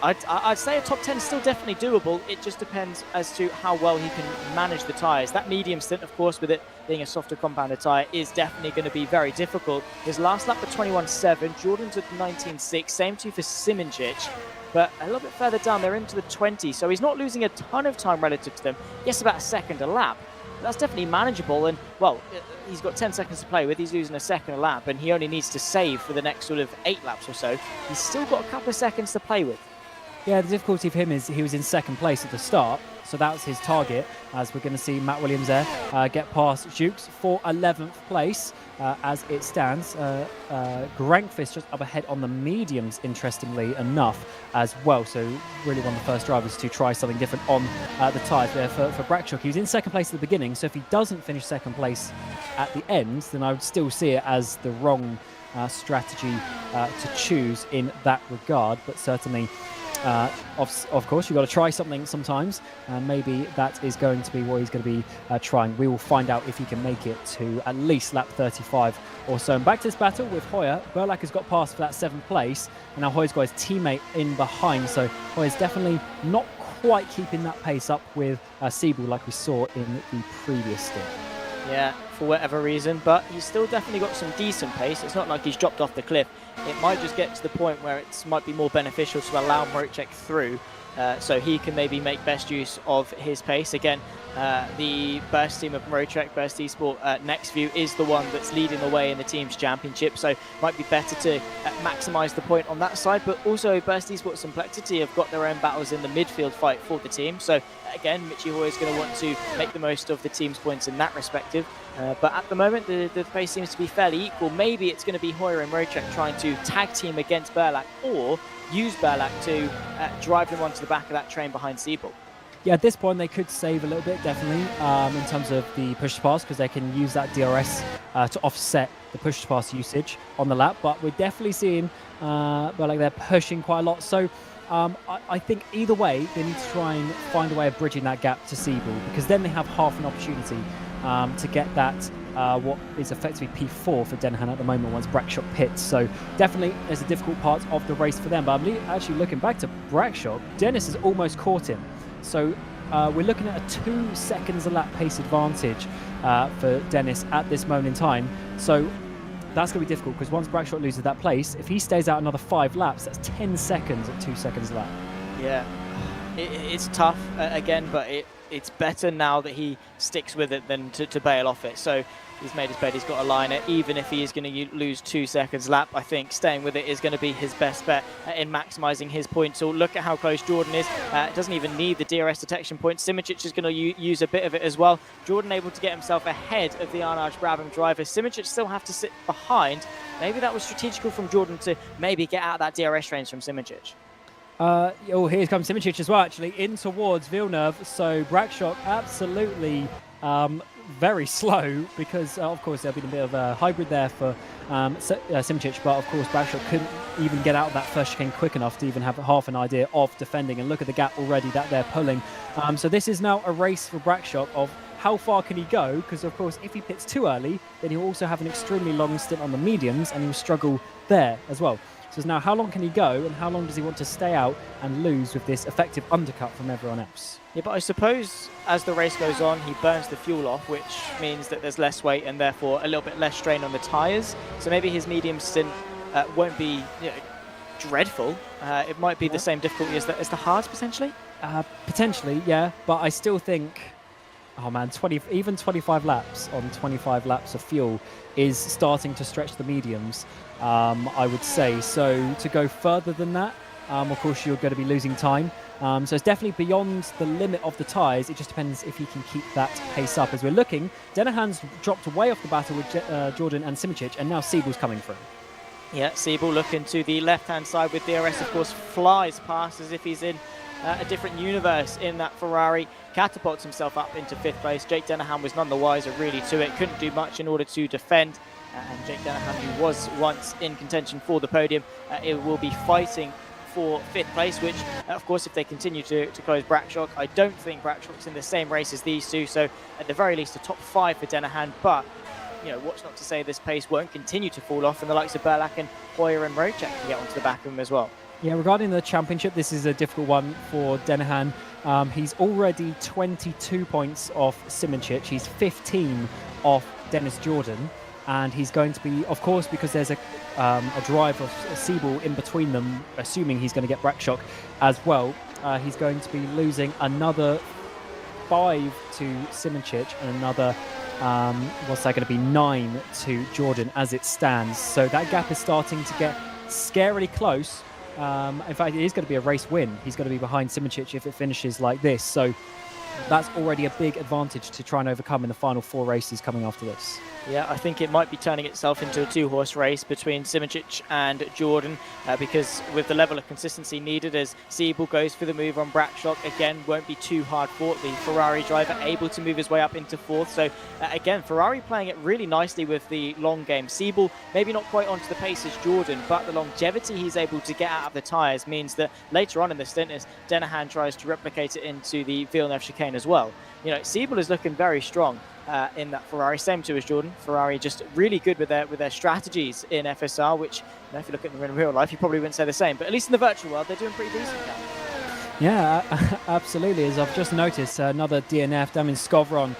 I'd say a top 10 is still definitely doable. It just depends as to how well he can manage the tyres. That medium stint, of course, with it being a softer compounded tyre, is definitely going to be very difficult. His last lap at 21.7, Jordan's at 19.6, same too for Simoncic, but a little bit further down, they're into the 20s, so he's not losing a ton of time relative to them. Yes, about a second a lap. That's definitely manageable, and, well, he's got 10 seconds to play with. He's losing a second a lap, and he only needs to save for the next sort of 8 laps or so. He's still got a couple of seconds to play with. Yeah, the difficulty for him is he was in second place at the start, so that was his target, as we're going to see Matt Williams there get past Jukes for 11th place as it stands. Grankfist just up ahead on the mediums, interestingly enough, as well, so really one of the first drivers to try something different on the tyres there for Brackshawk. He was in second place at the beginning, so if he doesn't finish second place at the end, then I would still see it as the wrong strategy to choose in that regard, but certainly of course, you've got to try something sometimes, and maybe that is going to be what he's going to be trying. We will find out if he can make it to at least lap 35 or so. And back to this battle with Hoyer. Burlak has got past for that 7th place, and now Hoyer's got his teammate in behind, so Hoyer's definitely not quite keeping that pace up with Siebel like we saw in the previous stint. Yeah, for whatever reason, but he's still definitely got some decent pace. It's not like he's dropped off the cliff. It might just get to the point where it might be more beneficial to allow Mrocek through, so he can maybe make best use of his pace. Again, the Burst team of Mrocek, Burst eSport, Nextview is the one that's leading the way in the team's championship, so might be better to maximise the point on that side, but also Burst eSports and Plexity have got their own battles in the midfield fight for the team, so again, Mitchie Hoy is going to want to make the most of the team's points in that respective. But at the moment, the pace seems to be fairly equal. Maybe it's going to be Hoyer and Mrocek trying to tag team against Burlak, or use Burlak to drive him onto the back of that train behind Siebel. Yeah, at this point they could save a little bit, definitely, in terms of the push to pass, because they can use that DRS to offset the push to pass usage on the lap. But we're definitely seeing Burlak they're pushing quite a lot. So I think either way they need to try and find a way of bridging that gap to Siebel, because then they have half an opportunity to get that what is effectively P4 for Denhan at the moment once Brackshot pits. So definitely there's a difficult part of the race for them. But I'm actually looking back to Brackshot, Dennis has almost caught him. So we're looking at a 2 seconds a lap pace advantage for Dennis at this moment in time. So that's going to be difficult, because once Brackshot loses that place, if he stays out another 5 laps, that's 10 seconds at 2 seconds a lap. Yeah, it's tough again, but it's better now that he sticks with it than to bail off it. So he's made his bed, he's got to line it. Even if he is going to lose 2 seconds lap, I think staying with it is going to be his best bet in maximising his points. So look at how close Jordan is. Doesn't even need the DRS detection point. Simičić is going to use a bit of it as well. Jordan able to get himself ahead of the Arnaj Brabham driver. Simičić still have to sit behind. Maybe that was strategical from Jordan to maybe get out that DRS range from Simičić. Here comes Simičić as well, actually, in towards Villeneuve. So Brackshot absolutely very slow, because of course there'll be a bit of a hybrid there for Simičić, but of course Brackshot couldn't even get out of that first chicane quick enough to even have half an idea of defending, and look at the gap already that they're pulling. So this is now a race for Brackshot of how far can he go, because of course if he pits too early, then he'll also have an extremely long stint on the mediums and he'll struggle there as well. So it's now how long can he go, and how long does he want to stay out and lose with this effective undercut from everyone else? Yeah, but I suppose as the race goes on, he burns the fuel off, which means that there's less weight and therefore a little bit less strain on the tyres. So maybe his medium stint won't be dreadful. It might be the same difficulty as the hards, potentially? Potentially, yeah. But I still think, oh man, even 25 laps on 25 laps of fuel is starting to stretch the mediums, I would say. So to go further than that, of course, you're going to be losing time. So it's definitely beyond the limit of the tyres. It just depends if he can keep that pace up. As we're looking, Denahan's dropped away off the battle with Jordan and Simičić, and now Siebel's coming through. Yeah, Siebel looking to the left-hand side with DRS, of course, flies past as if he's in a different universe in that Ferrari, catapults himself up into 5th place. Jake Denahan was none the wiser really to it, couldn't do much in order to defend. And Jake Denahan, who was once in contention for the podium, it will be fighting for 5th place, which of course if they continue to close Brackshot, I don't think Brackshot's in the same race as these two, so at the very least a top 5 for Denahan, but what's not to say this pace won't continue to fall off, and the likes of Burlak and Hoyer and Mrocek can get onto the back of him as well. Yeah, regarding the championship, this is a difficult one for Denahan. He's already 22 points off Simičić. He's 15 off Dennis Jordan. And he's going to be, of course, because there's a drive of Siebel in between them, assuming he's going to get Brackshot as well, he's going to be losing another 5 to Simičić and another, what's that going to be, 9 to Jordan as it stands. So that gap is starting to get scarily close. In fact, it is going to be a race win. He's going to be behind Simoncic if it finishes like this. So that's already a big advantage to try and overcome in the final 4 races coming after this. Yeah, I think it might be turning itself into a 2-horse race between Simoncic and Jordan because with the level of consistency needed as Siebel goes for the move on Brackshock, again, won't be too hard fought. The Ferrari driver able to move his way up into 4th. So again, Ferrari playing it really nicely with the long game. Siebel maybe not quite onto the pace as Jordan, but the longevity he's able to get out of the tyres means that later on in the stint as Denahan tries to replicate it into the Villeneuve chicane as well. You know, Siebel is looking very strong in that Ferrari, same too as Jordan. Ferrari just really good with their strategies in FSR, which, you know, if you look at them in real life, you probably wouldn't say the same. But at least in the virtual world, they're doing pretty decent now. Yeah, absolutely. As I've just noticed, another DNF, Damien Skovron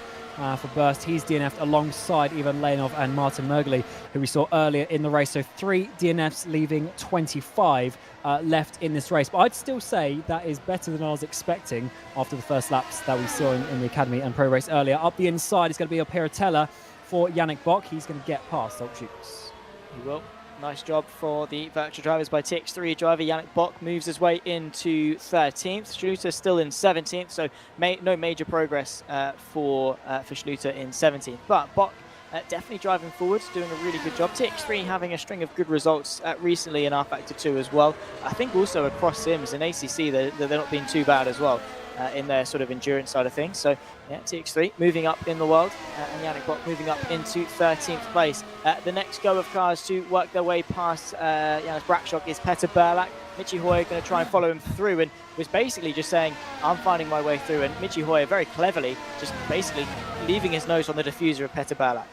for Burst. He's DNF'd alongside Ivan Leonov and Martin Mergeli, who we saw earlier in the race. So 3 DNFs, leaving 25 left in this race. But I'd still say that is better than I was expecting after the first laps that we saw in the Academy and Pro race earlier. Up the inside is going to be a Piratella for Yannick Bock. He's going to get past Altschutz. He will. Nice job for the virtual drivers by TX3 driver. Yannick Bock moves his way into 13th. Schluter still in 17th, so no major progress for Schluter in 17th. But Bock definitely driving forward, doing a really good job. TX3 having a string of good results recently in rFactor 2 as well. I think also across Sims in ACC, they're not being too bad as well in their sort of endurance side of things. So yeah, TX3 moving up in the world and Yannick Bock moving up into 13th place. The next go of cars to work their way past Janis Brackshock is Petter Berlak. Michi Hoyer going to try and follow him through and was basically just saying, I'm finding my way through. And Michi Hoyer very cleverly just basically leaving his nose on the diffuser of Petter Berlak.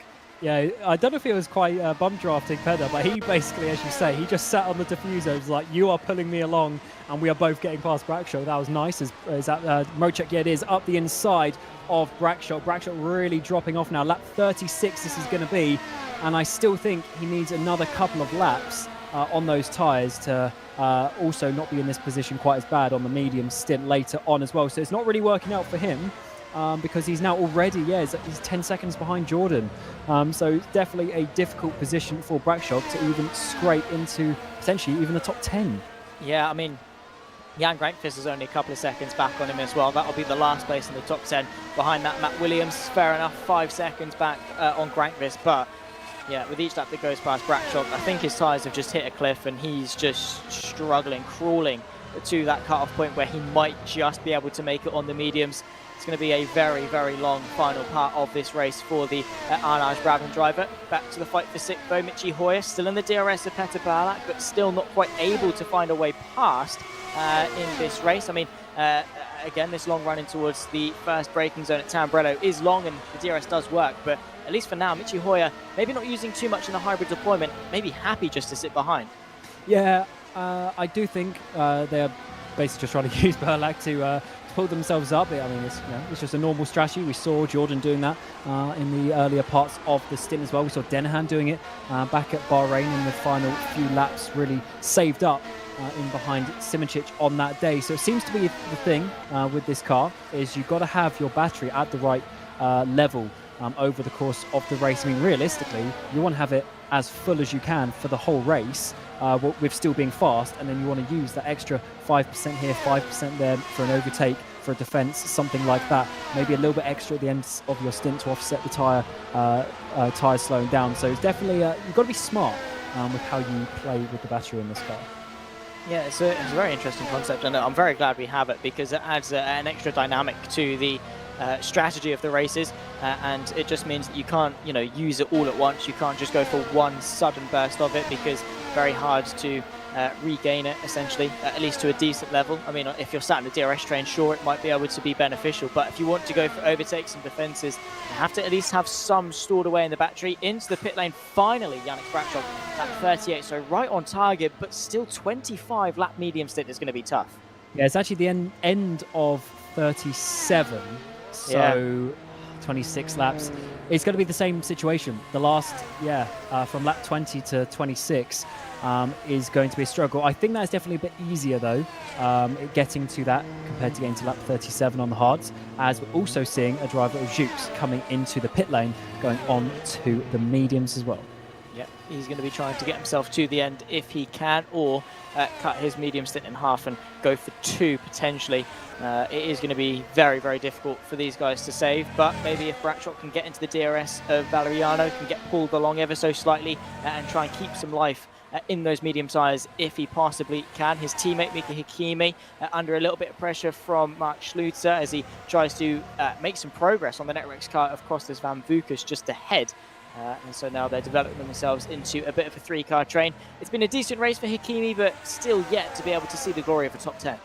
Yeah, I don't know if it was quite bum drafting Pedder, but he basically, as you say, he just sat on the diffuser. It was like, you are pulling me along, and we are both getting past Brackshock. That was nice. As that Mochek, yeah, it is up the inside of Brackshock. Brackshock really dropping off now. Lap 36 this is going to be, and I still think he needs another couple of laps on those tyres to also not be in this position quite as bad on the medium stint later on as well. So it's not really working out for him. Because he's now already, he's 10 seconds behind Jordan. So definitely a difficult position for Brackshock to even scrape into potentially even the top 10. Yeah, I mean, Jan Grankvist is only a couple of seconds back on him as well. That'll be the last place in the top 10. Behind that, Matt Williams, fair enough, 5 seconds back on Grankvist. But yeah, with each lap that goes past Brackshock, I think his tyres have just hit a cliff and he's just struggling, crawling to that cut-off point where he might just be able to make it on the mediums. It's going to be a very, very long final part of this race for the Arnage Brabham driver. Back to the fight for 6th though, Michi Hoyer, still in the DRS of Petter Berlak, but still not quite able to find a way past in this race. I mean, again, this long run in towards the first braking zone at Tamburello is long and the DRS does work, but at least for now, Michi Hoyer maybe not using too much in the hybrid deployment, maybe happy just to sit behind. Yeah, I do think they're basically just trying to use Berlak to pull themselves up. I mean, it's just a normal strategy. We saw Jordan doing that in the earlier parts of the stint as well. We saw Denahan doing it back at Bahrain in the final few laps, really saved up in behind Simoncic on that day. So it seems to be the thing with this car is you've got to have your battery at the right level over the course of the race. I mean, realistically, you want to have it as full as you can for the whole race with still being fast, and then you want to use that extra 5% here, 5% there for an overtake, for a defense, something like that. Maybe a little bit extra at the end of your stint to offset the tyres slowing down. So it's definitely, you've got to be smart with how you play with the battery in this car. Yeah, it's a very interesting concept, and I'm very glad we have it because it adds an extra dynamic to the strategy of the races, and it just means that you can't, use it all at once. You can't just go for one sudden burst of it because very hard to regain it, essentially, at least to a decent level. I mean, if you're sat in the DRS train, sure, it might be able to be beneficial, but if you want to go for overtakes and defenses, you have to at least have some stored away in the battery. Into the pit lane, finally, Yannick Brackshock at 38, so right on target, but still 25 lap medium stint is going to be tough. Yeah, it's actually the end of 37, so 26 laps. It's going to be the same situation. The last, from lap 20 to 26 is going to be a struggle. I think that's definitely a bit easier, though, getting to that compared to getting to lap 37 on the hards, as we're also seeing a driver of Jukes coming into the pit lane, going on to the mediums as well. Yeah, he's going to be trying to get himself to the end if he can, or cut his medium stint in half and go for 2 potentially. It is going to be very, very difficult for these guys to save, but maybe if Brackshot can get into the DRS of Valeriano, can get pulled along ever so slightly and try and keep some life in those medium tyres if he possibly can. His teammate Mika Hakimi under a little bit of pressure from Mark Schluter as he tries to make some progress on the Netrex car of Kostas Van Vukas just ahead. And so now they're developing themselves into a bit of a 3-car train. It's been a decent race for Hakimi, but still yet to be able to see the glory of a top 10.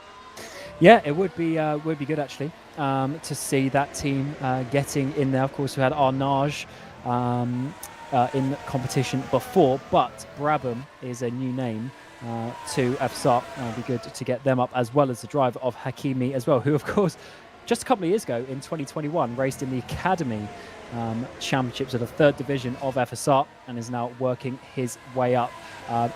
Yeah, it would be good actually to see that team getting in there. Of course, we had Arnage in competition before, but Brabham is a new name to FSR. It'd be good to get them up, as well as the driver of Hakimi as well, who of course just a couple of years ago in 2021 raced in the Academy Championships of the 3rd division of FSR and is now working his way up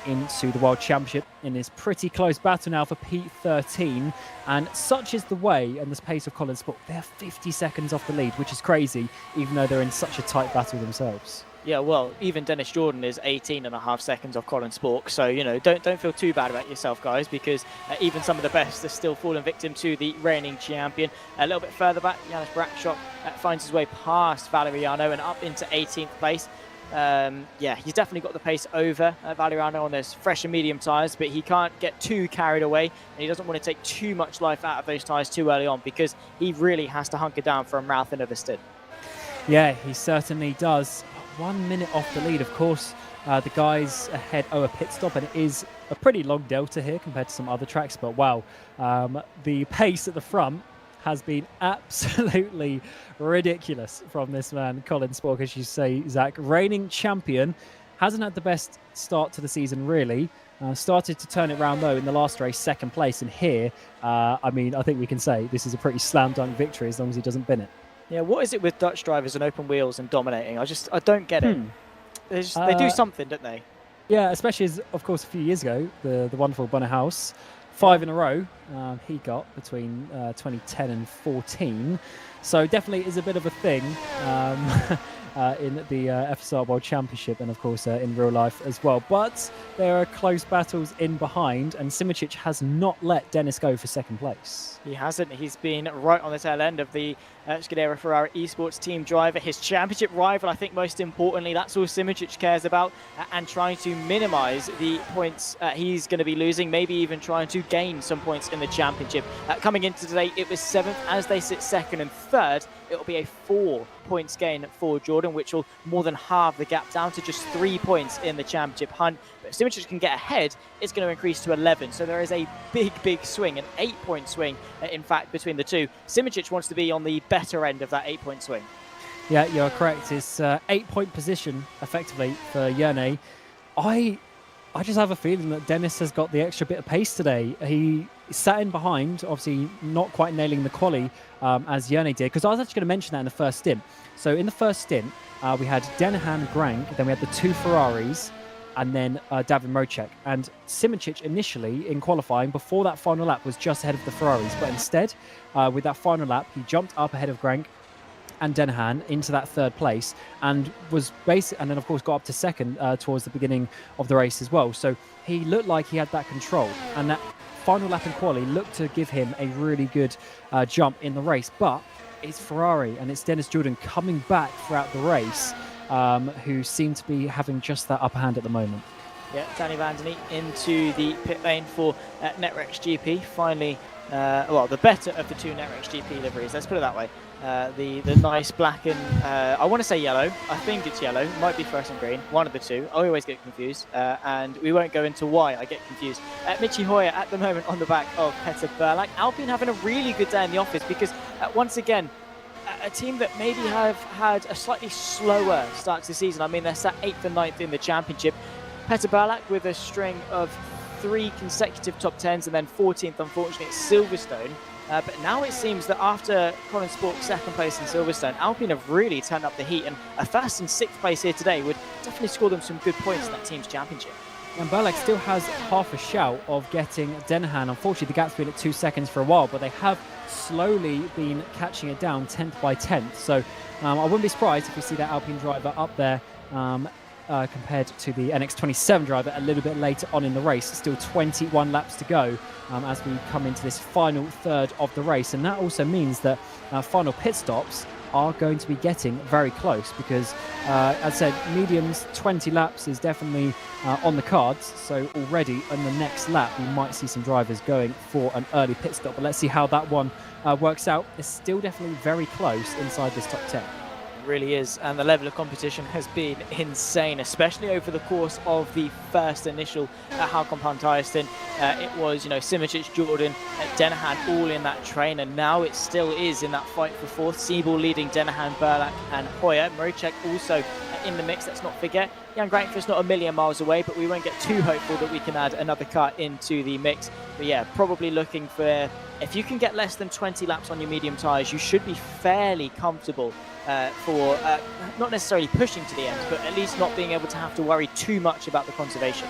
into the World Championship in this pretty close battle now for P13. And such is the way and the pace of Collins Sport. They're 50 seconds off the lead, which is crazy, even though they're in such a tight battle themselves. Yeah, well, even Dennis Jordan is 18.5 seconds off Colin Spork, so, you know, don't feel too bad about yourself, guys, because even some of the best are still falling victim to the reigning champion. A little bit further back, Janis Brackshot finds his way past Valeriano and up into 18th place. Yeah, he's definitely got the pace over Valeriano on those fresh and medium tyres, but he can't get too carried away, and he doesn't want to take too much life out of those tyres too early on, because he really has to hunker down for a marathon of a stint. Yeah, he certainly does. 1 minute off the lead, of course. The guys ahead owe a pit stop, and it is a pretty long delta here compared to some other tracks, but wow, the pace at the front has been absolutely ridiculous from this man, Colin Spork, as you say, Zach. Reigning champion, hasn't had the best start to the season, really. Started to turn it around, though, in the last race, 2nd place, and here, I mean, I think we can say this is a pretty slam dunk victory as long as he doesn't bin it. Yeah, what is it with Dutch drivers and open wheels and dominating? I don't get it. They do something, don't they? Yeah, especially as, of course, a few years ago, the wonderful Bunner House, 5 in a row he got between 2010 and 14. So definitely is a bit of a thing in the FSR World Championship and, of course, in real life as well. But there are close battles in behind, and Simičić has not let Dennis go for 2nd place. He hasn't. He's been right on the tail end of the Scuderia Ferrari eSports team driver. His championship rival, I think most importantly, that's all Simičić cares about, and trying to minimise the points he's going to be losing, maybe even trying to gain some points in the championship. Coming into today, it was 7th. As they sit 2nd and 3rd, it will be a 4 points gain for Jordan, which will more than halve the gap down to just 3 points in the championship hunt. But if Simičić can get ahead, it's going to increase to 11. So there is a big swing, an 8-point swing, in fact, between the two. Simičić wants to be on the better end of that 8-point swing. Yeah, you're correct. It's 8-point position, effectively, for Jerne. I just have a feeling that Dennis has got the extra bit of pace today. He sat in behind, obviously not quite nailing the quali as Jerne did, because I was actually going to mention that in the first stint. So in the first stint, we had Denahan, Grank, then we had the 2 Ferraris, and then Davin Mocek. And Simičić initially in qualifying before that final lap was just ahead of the Ferraris, but instead with that final lap he jumped up ahead of Grank and Denahan into that 3rd place, and was and then of course got up to 2nd towards the beginning of the race as well. So he looked like he had that control, and that final lap in quali looked to give him a really good jump in the race. But it's Ferrari and it's Dennis Jordan coming back throughout the race, who seem to be having just that upper hand at the moment. Yeah, Danny Vandeny into the pit lane for Netrex GP. Finally, well, the better of the 2 Netrex GP liveries, let's put it that way. The nice black and, I want to say yellow. I think it's yellow. Might be fluorescent green. One of the two. I always get confused. And we won't go into why I get confused. Michi Hoyer at the moment on the back of Petter Burlak. Alpine having a really good day in the office because, once again, a team that maybe have had a slightly slower start to the season. I mean, they're sat 8th and 9th in the championship. Petter Burlak with a string of 3 consecutive top 10s and then 14th, unfortunately, at Silverstone. But now it seems that after Colin Spork's 2nd place in Silverstone, Alpine have really turned up the heat, and a 1st and 6th place here today would definitely score them some good points in that team's championship. And Burlak still has half a shout of getting Denahan. Unfortunately, the gap's been at 2 seconds for a while, but they have slowly been catching it down 10th by 10th. So I wouldn't be surprised if we see that Alpine driver up there compared to the NX27 driver a little bit later on in the race. Still 21 laps to go as we come into this final third of the race. And that also means that final pit stops are going to be getting very close because, as I said, mediums 20 laps is definitely on the cards. So already on the next lap, we might see some drivers going for an early pit stop. But let's see how that one works out. It's still definitely very close inside this top 10. Really is, and the level of competition has been insane, especially over the course of the first initial Halcon Pantyrestin. It was, Simic, Jordan, Denahan all in that train, and now it still is in that fight for fourth. Siebel leading Denahan, Burlak and Hoyer. Muricek also in the mix, let's not forget. Jan Grankford's not a million miles away, but we won't get too hopeful that we can add another car into the mix. But yeah, probably looking for, if you can get less than 20 laps on your medium tyres, you should be fairly comfortable for not necessarily pushing to the end, but at least not being able to have to worry too much about the conservation.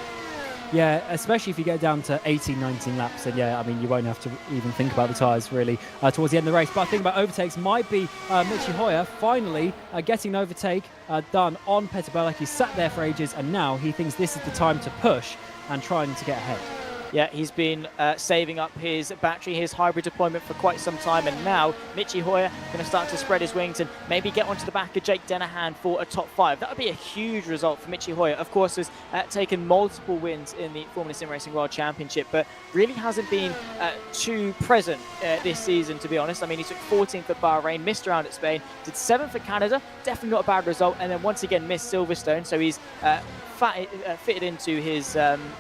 Yeah, especially if you get down to 18, 19 laps, and yeah, I mean, you won't have to even think about the tyres really towards the end of the race. But I think about overtakes might be Michi Hoyer finally getting an overtake done on Petter Burlak. He sat there for ages, and now he thinks this is the time to push and trying to get ahead. Yeah, he's been saving up his battery, his hybrid deployment for quite some time, and now Michi Hoyer going to start to spread his wings and maybe get onto the back of Jake Denahan for a top 5. That would be a huge result for Michi Hoyer. Of course, has taken multiple wins in the Formula SimRacing World Championship, but really hasn't been too present this season, to be honest. I mean, he took 14th at Bahrain, missed around at Spain, did 7th at Canada, definitely not a bad result, and then once again missed Silverstone, so he's fitted into his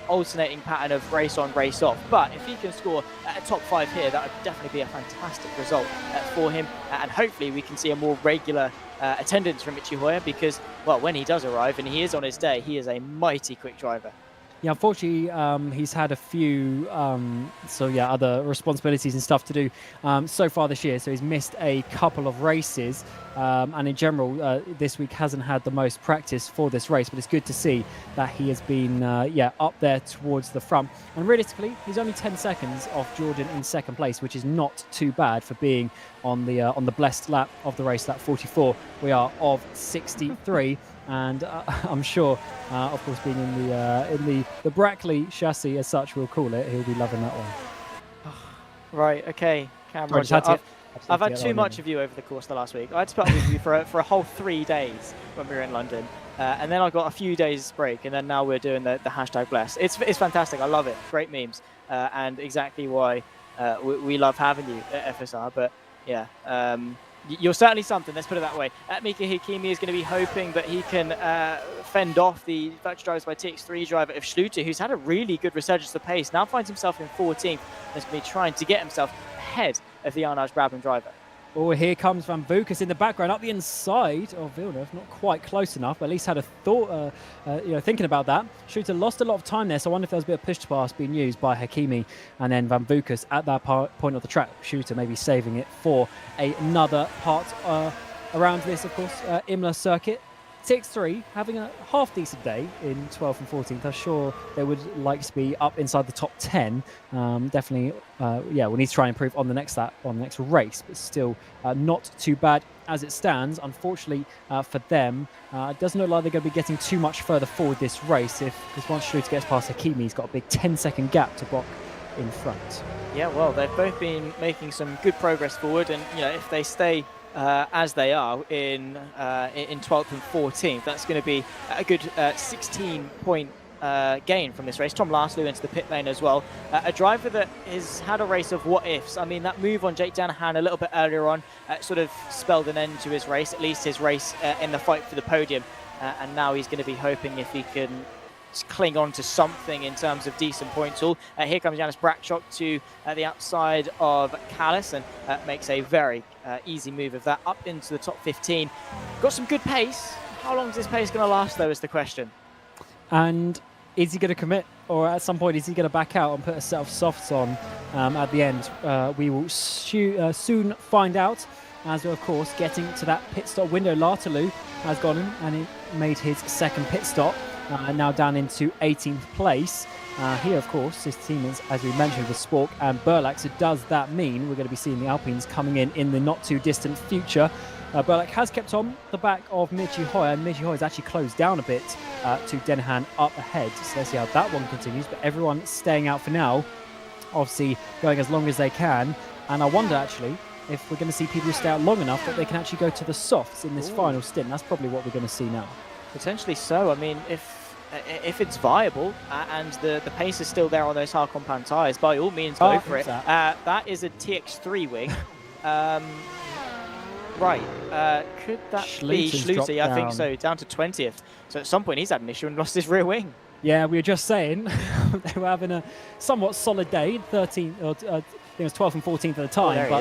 alternating pattern of race on, race off. But if he can score a top 5 here, that would definitely be a fantastic result for him. And hopefully we can see a more regular attendance from Michi Hoyer because, well, when he does arrive, and he is on his day, he is a mighty quick driver. Yeah, unfortunately, he's had a few other responsibilities and stuff to do so far this year. So he's missed a couple of races, and in general, this week hasn't had the most practice for this race. But it's good to see that he has been, up there towards the front. And realistically, he's only 10 seconds off Jordan in second place, which is not too bad for being on the blessed lap of the race, lap 44. We are of 63. And I'm sure, of course, being in the Brackley chassis as such, we'll call it, he'll be loving that one. Right, okay, Cameron. I've had too much of you over the course of the last week. I had to put up with you for a whole 3 days when we were in London. And then I got a few days break, and then now we're doing the hashtag bless. It's fantastic. I love it. Great memes. And exactly why we love having you at FSR. But yeah, you're certainly something, let's put it that way. Mika Hikimi is going to be hoping that he can fend off the Virtual Drivers by TX3 driver of Schluter, who's had a really good resurgence of pace, now finds himself in 14th, and is going to be trying to get himself ahead of the Arnage Brabham driver. Oh, here comes Van Vukas in the background, up the inside of Villeneuve. Not quite close enough, but at least had a thought, thinking about that. Shooter lost a lot of time there, so I wonder if there was a bit of push to pass being used by Hakimi and then Van Vukas at that point of the track. Shooter maybe saving it for another part around this, of course, Imola circuit. TX3 having a half-decent day in 12th and 14th. I'm sure they would like to be up inside the top 10. Definitely, we'll need to try and improve on the next lap, on the next race, but still not too bad as it stands. Unfortunately for them, it doesn't look like they're going to be getting too much further forward this race. Because once Schluter gets past Hakimi, he's got a big 10-second gap to Bock in front. Yeah, well, they've both been making some good progress forward, and if they stay as they are in 12th and 14th, that's going to be a good 16-point gain from this race. Tom Laszlo into the pit lane as well. A driver that has had a race of what-ifs. I mean, that move on Jake Denahan a little bit earlier on sort of spelled an end to his race, at least his race in the fight for the podium. And now he's going to be hoping if he can cling on to something in terms of decent points all. Here comes Janis Brackchuk to the outside of Callis and makes a very easy move of that up into the top 15. Got some good pace. How long is this pace going to last, though, is the question. And is he going to commit, or at some point is he going to back out and put a set of softs on at the end? We will soon find out, as we're, of course, getting to that pit stop window. Lartalu has gone in and he made his second pit stop. Now down into 18th place. Here, of course, his team is, as we mentioned, with Spork and Burlak. So does that mean we're going to be seeing the Alpines coming in the not too distant future? Berlak has kept on the back of Michi Hoyer, and Michi Hoyer's actually closed down a bit to Denahan up ahead. So let's see how that one continues. But everyone staying out for now, obviously going as long as they can. And I wonder actually if we're going to see people who stay out long enough that they can actually go to the softs in this final stint. That's probably what we're going to see now. Potentially so. I mean, if it's viable and the pace is still there on those hard compound tyres, by all means go for it. That is a TX3 wing. Right, could that be Schluter? I think so, down to 20th. So at some point he's had an issue and lost his rear wing. Yeah, we were just saying they were having a somewhat solid day, 13, or I think it was 12th and 14th at the time.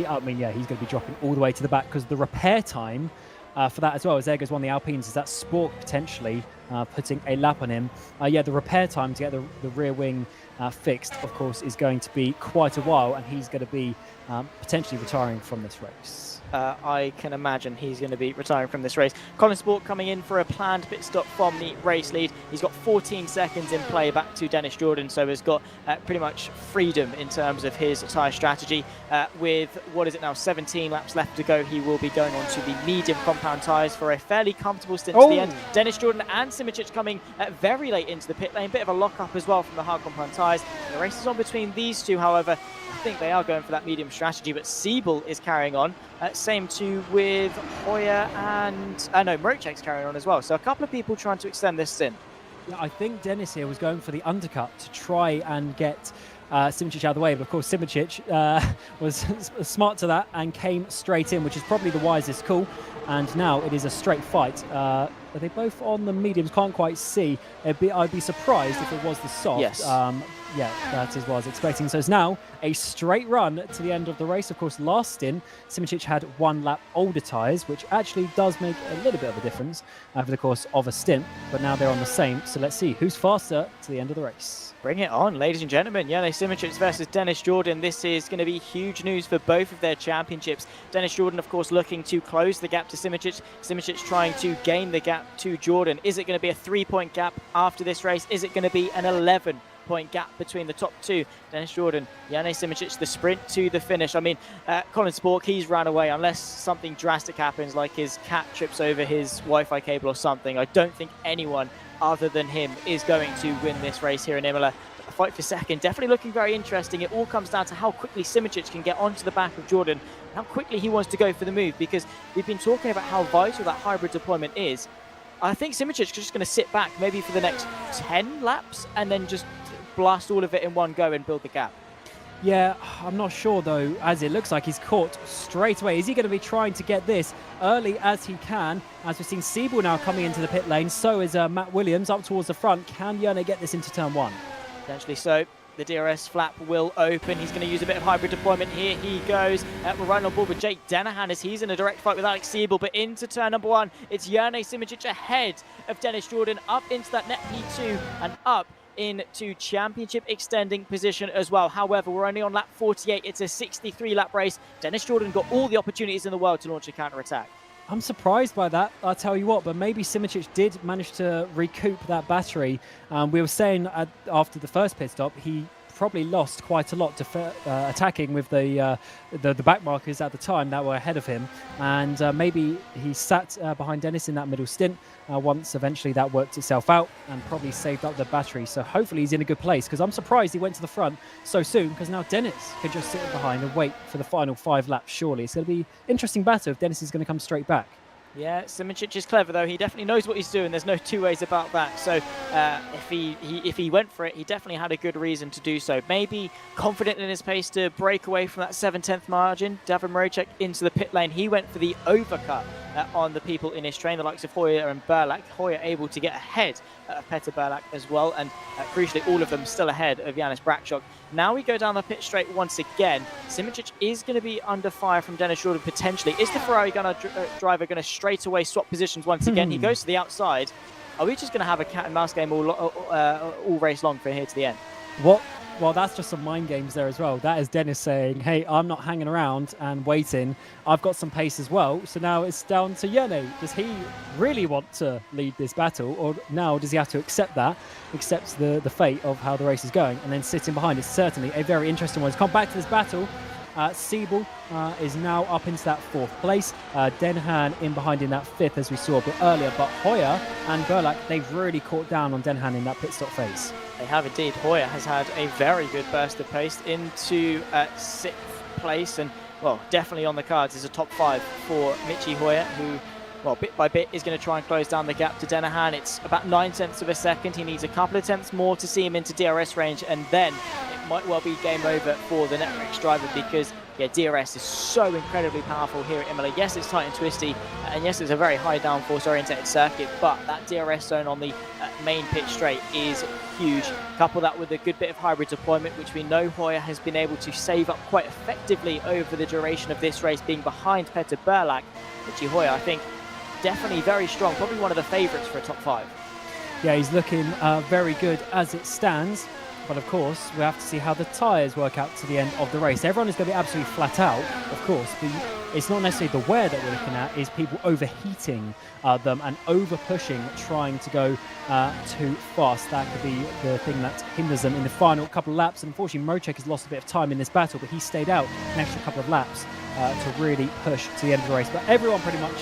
I mean, yeah, he's going to be dropping all the way to the back because the repair time for that as well, as there goes one of the Alpines, is that Spork potentially putting a lap on him. Yeah, the repair time to get the rear wing fixed, of course, is going to be quite a while, and he's going to be potentially retiring from this race. I can imagine he's going to be retiring from this race. Colin Spork coming in for a planned pit stop from the race lead. He's got 14 seconds in play back to Dennis Jordan, so has got pretty much freedom in terms of his tyre strategy. With, what is it now, 17 laps left to go, he will be going on to the medium compound tyres for a fairly comfortable stint to the end. Dennis Jordan and Simičić coming very late into the pit lane. Bit of a lock-up as well from the hard compound tyres. The race is on between these two, however. I think they are going for that medium strategy, but Siebel is carrying on. Same too with Hoyer and... no, Mrocek's carrying on as well. So a couple of people trying to extend this stint. Yeah, I think Dennis here was going for the undercut to try and get Simičić out of the way. But of course, Simičić was smart to that and came straight in, which is probably the wisest call. And now it is a straight fight. Are they both on the mediums? Can't quite see. I'd be surprised if it was the soft. Yes. Yeah, that is what I was expecting. So it's now a straight run to the end of the race. Of course, last stint, Simičić had 1 lap older tyres, which actually does make a little bit of a difference over the course of a stint. But now they're on the same. So let's see who's faster to the end of the race. Bring it on, ladies and gentlemen. Jan Simičić versus Dennis Jordan. This is going to be huge news for both of their championships. Dennis Jordan, of course, looking to close the gap to Simičić. Simičić trying to gain the gap to Jordan. Is it going to be a 3-point gap after this race? Is it going to be an 11-point gap between the top two? Dennis Jordan, Jan Simičić, the sprint to the finish. I mean, Colin Spork, he's ran away unless something drastic happens, like his cat trips over his Wi-Fi cable or something. I don't think anyone other than him is going to win this race here in Imola. But the fight for second, definitely looking very interesting. It all comes down to how quickly Simičić can get onto the back of Jordan, and how quickly he wants to go for the move, because we've been talking about how vital that hybrid deployment is. I think Simičić is just going to sit back maybe for the next 10 laps and then just blast all of it in one go and build the gap. Yeah, I'm not sure though, as it looks like he's caught straight away. Is he going to be trying to get this early as he can? As we've seen Siebel now coming into the pit lane, so is Matt Williams up towards the front. Can Jone get this into turn 1? Potentially so. The DRS flap will open. He's going to use a bit of hybrid deployment. Here he goes. We're right on board with Jake Denahan as he's in a direct fight with Alex Siebel. But into turn number 1, it's Jan Simičić ahead of Dennis Jordan, up into that net P2 and up into championship extending position as well. However, we're only on lap 48. It's a 63 lap race. Dennis Jordan got all the opportunities in the world to launch a counter-attack. I'm surprised by that, I'll tell you what, but maybe Simičić did manage to recoup that battery. We were saying after the first pit stop, he probably lost quite a lot to attacking with the back markers at the time that were ahead of him, and maybe he sat behind Dennis in that middle stint once eventually that worked itself out and probably saved up the battery. So hopefully he's in a good place, because I'm surprised he went to the front so soon, because now Dennis can just sit behind and wait for the final 5 laps. Surely it's going to be interesting battle if Dennis is going to come straight back. Yeah, Simičić is clever though. He definitely knows what he's doing. There's no two ways about that. So if he went for it, he definitely had a good reason to do so. Maybe confident in his pace to break away from that 7/10 margin. Davor Mrocek into the pit lane. He went for the overcut on the people in his train, the likes of Hoyer and Berlak. Hoyer able to get ahead of Petter Berlak as well, and crucially all of them still ahead of Janis Brakšok. Now we go down the pit straight once again. Simičić is going to be under fire from Dennis Jordan potentially. Is the Ferrari driver going to straight away swap positions once again? He goes to the outside. Are we just going to have a cat and mouse game all race long from here to the end? What? Well, that's just some mind games there as well. That is Dennis saying, hey, I'm not hanging around and waiting. I've got some pace as well. So now it's down to Jone. Does he really want to lead this battle? Or now does he have to accept the fate of how the race is going and then sitting behind? It's certainly a very interesting one. Let's come back to this battle. Siebel is now up into that 4th place. Denhan in behind in that 5th, as we saw a bit earlier. But Hoyer and Burlak, they've really caught down on Denhan in that pit stop phase. They have indeed. Hoyer has had a very good burst of pace into 6th place, and well, definitely on the cards is a top 5 for Michi Hoyer, who, well, bit by bit is going to try and close down the gap to Denhan. It's about 9/10 of a second. He needs a couple of tenths more to see him into DRS range, and then it might well be game over for the Netflix driver, because yeah, DRS is so incredibly powerful here at Imola. Yes, it's tight and twisty, and yes, it's a very high downforce orientated circuit, but that DRS zone on the main pitch straight is huge. Couple that with a good bit of hybrid deployment, which we know Hoyer has been able to save up quite effectively over the duration of this race, being behind Petter Burlak. Michi Hoyer, I think, definitely very strong, probably one of the favourites for a top 5. Yeah, he's looking very good as it stands. But of course, we have to see how the tyres work out to the end of the race. Everyone is going to be absolutely flat out, of course, but it's not necessarily the wear that we're looking at, is people overheating them and over pushing, trying to go too fast. That could be the thing that hinders them in the final couple of laps. And unfortunately, Mocek has lost a bit of time in this battle, but he stayed out an extra couple of laps to really push to the end of the race. But everyone pretty much,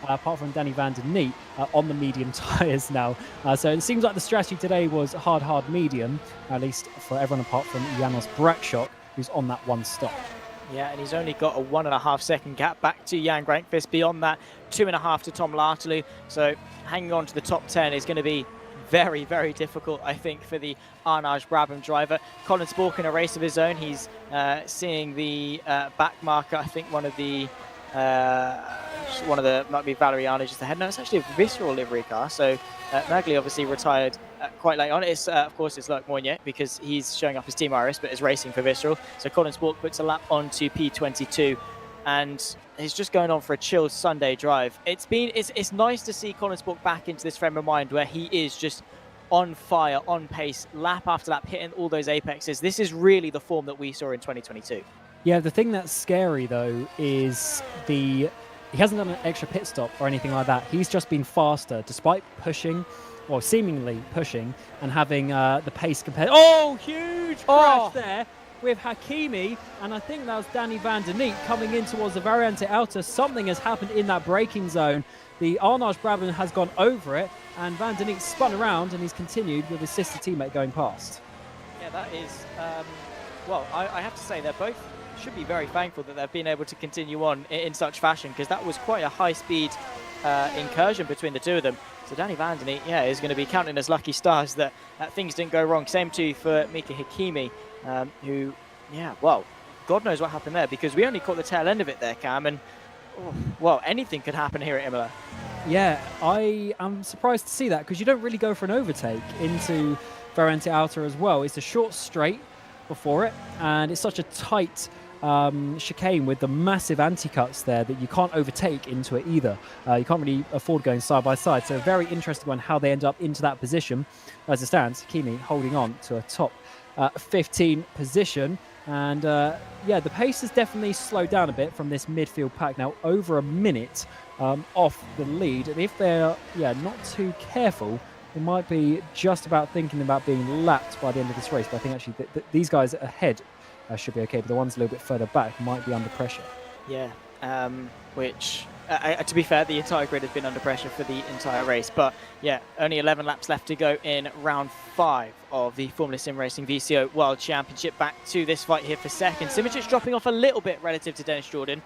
apart from Danny van der Neet, on the medium tyres now. So it seems like the strategy today was hard medium, at least for everyone apart from Janos Brakschok, who's on that one stop. Yeah, and he's only got a 1.5 second gap back to Jan Grankvist. Beyond that, 2.5 to Tom Lartalou. So hanging on to the top 10 is going to be very, very difficult, I think, for the Arnage Brabham driver. Colin Spork in a race of his own. He's seeing the back marker. I think one of the might be Valerie Arnage is the head. No, it's actually a Visceral livery car. So Nagli obviously retired quite late on. It's of course it's Loic Moynier, because he's showing up as Team Iris but is racing for Visceral. So Colin Spork puts a lap onto P22, and he's just going on for a chilled Sunday drive. It's nice to see Colin Spork back into this frame of mind where he is just on fire, on pace, lap after lap, hitting all those apexes. This is really the form that we saw in 2022. Yeah, the thing that's scary though is he hasn't done an extra pit stop or anything like that. He's just been faster despite pushing, or seemingly pushing, and having the pace compared. Oh, huge crash there with Hakimi, and I think that was Danny van der Neet coming in towards the Variante Outer. Something has happened in that braking zone. The Arnage Brabham has gone over it, and van der Neet spun around, and he's continued with his sister teammate going past. Yeah, that is, well, I have to say they're both should be very thankful that they've been able to continue on in such fashion, because that was quite a high-speed incursion between the two of them. So Danny van der Neet, yeah, is going to be counting as lucky stars that things didn't go wrong. Same too for Mika Hakimi, who, yeah, well, God knows what happened there, because we only caught the tail end of it there, Cam, and, well, anything could happen here at Imola. Yeah, I am surprised to see that, because you don't really go for an overtake into Variante Outer as well. It's a short straight before it, and it's such a tight chicane with the massive anti-cuts there that you can't overtake into it either. You can't really afford going side by side. So a very interesting one how they end up into that position. As it stands, Kimi holding on to a top 15 position. And yeah, the pace has definitely slowed down a bit from this midfield pack. Now over a minute off the lead. And if they're not too careful, they might be just about thinking about being lapped by the end of this race. But I think actually these guys ahead should be okay, but the ones a little bit further back might be under pressure. Yeah, which, to be fair, the entire grid has been under pressure for the entire race. But yeah, only 11 laps left to go in round 5 of the Formula SimRacing VCO World Championship. Back to this fight here for second. Simic dropping off a little bit relative to Dennis Jordan,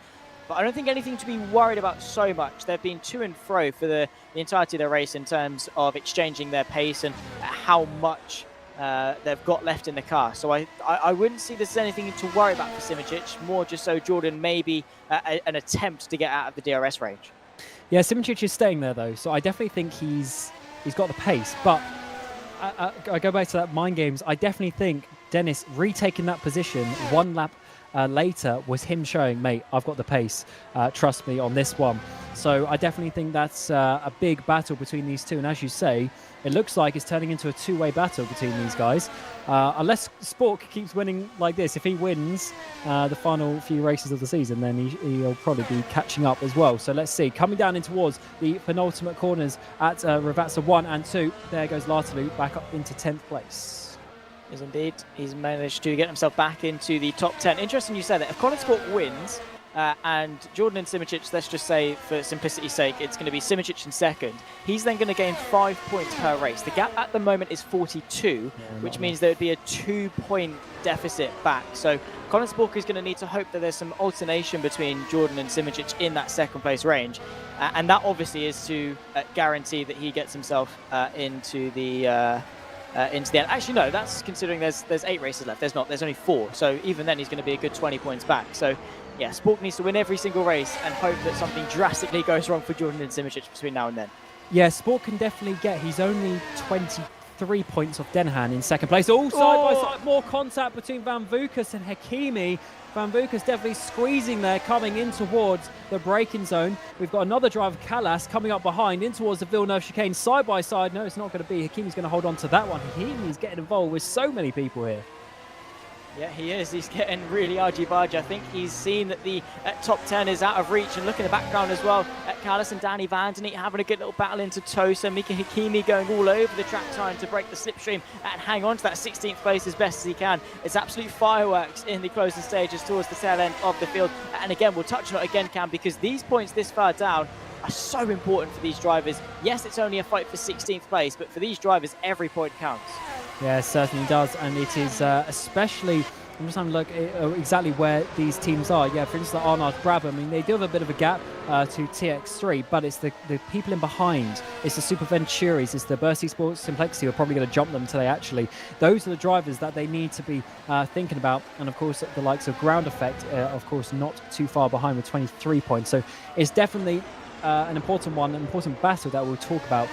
but I don't think anything to be worried about so much. They've been to and fro for the entirety of the race in terms of exchanging their pace and how much they've got left in the car. So I wouldn't see this as anything to worry about for Simic, more just so Jordan maybe an attempt to get out of the DRS range. Yeah, Simic is staying there though, so I definitely think he's got the pace, but I go back to that mind games. I definitely think Dennis retaking that position one lap later was him showing, mate, I've got the pace, trust me on this one. So I definitely think that's a big battle between these two, and as you say, it looks like it's turning into a two-way battle between these guys. Unless Spork keeps winning like this, if he wins the final few races of the season, then he'll probably be catching up as well. So let's see. Coming down in towards the penultimate corners at Rivazza 1 and 2. There goes Lartalou back up into 10th place. Is indeed. He's managed to get himself back into the top 10. Interesting you said that. If Sport wins and Jordan and Simičić, let's just say for simplicity's sake, it's going to be Simičić in second, he's then going to gain 5 points per race. The gap at the moment is 42, which means there would be a 2-point deficit back. So Sport is going to need to hope that there's some alternation between Jordan and Simičić in that second place range. And that obviously is to guarantee that he gets himself into the end. Actually, no, that's considering there's 8 races left. There's only 4. So even then, he's going to be a good 20 points back. So yeah, Sport needs to win every single race and hope that something drastically goes wrong for Jordan and Simičić between now and then. Yeah, Sport can definitely get. He's only 23 points off Denhan in second place. All side by side, more contact between Van Vukas and Hakimi. Van Vukas definitely squeezing there, coming in towards the braking zone. We've got another driver, Callas, coming up behind, in towards the Villeneuve chicane, side by side. No, it's not going to be. Hakimi's going to hold on to that one. Hakimi's getting involved with so many people here. Yeah, he is. He's getting really argy-bargy. I think he's seen that the top 10 is out of reach. And look in the background as well, Callas and Danny Van Den Eek having a good little battle into Tosa. Mika Hakimi going all over the track trying to break the slipstream and hang on to that 16th place as best as he can. It's absolute fireworks in the closing stages towards the tail end of the field. And again, we'll touch on it again, Cam, because these points this far down are so important for these drivers. Yes, it's only a fight for 16th place, but for these drivers, every point counts. Yeah, it certainly does, and it is especially, I'm just having a look at exactly where these teams are. Yeah, for instance, Arnaud Brabham, I mean, they do have a bit of a gap to TX3, but it's the people in behind. It's the Super Venturis, it's the Burst eSports Simplexity who are probably going to jump them today, actually. Those are the drivers that they need to be thinking about, and of course, the likes of Ground Effect, of course, not too far behind with 23 points. So it's definitely an important one, an important battle that we'll talk about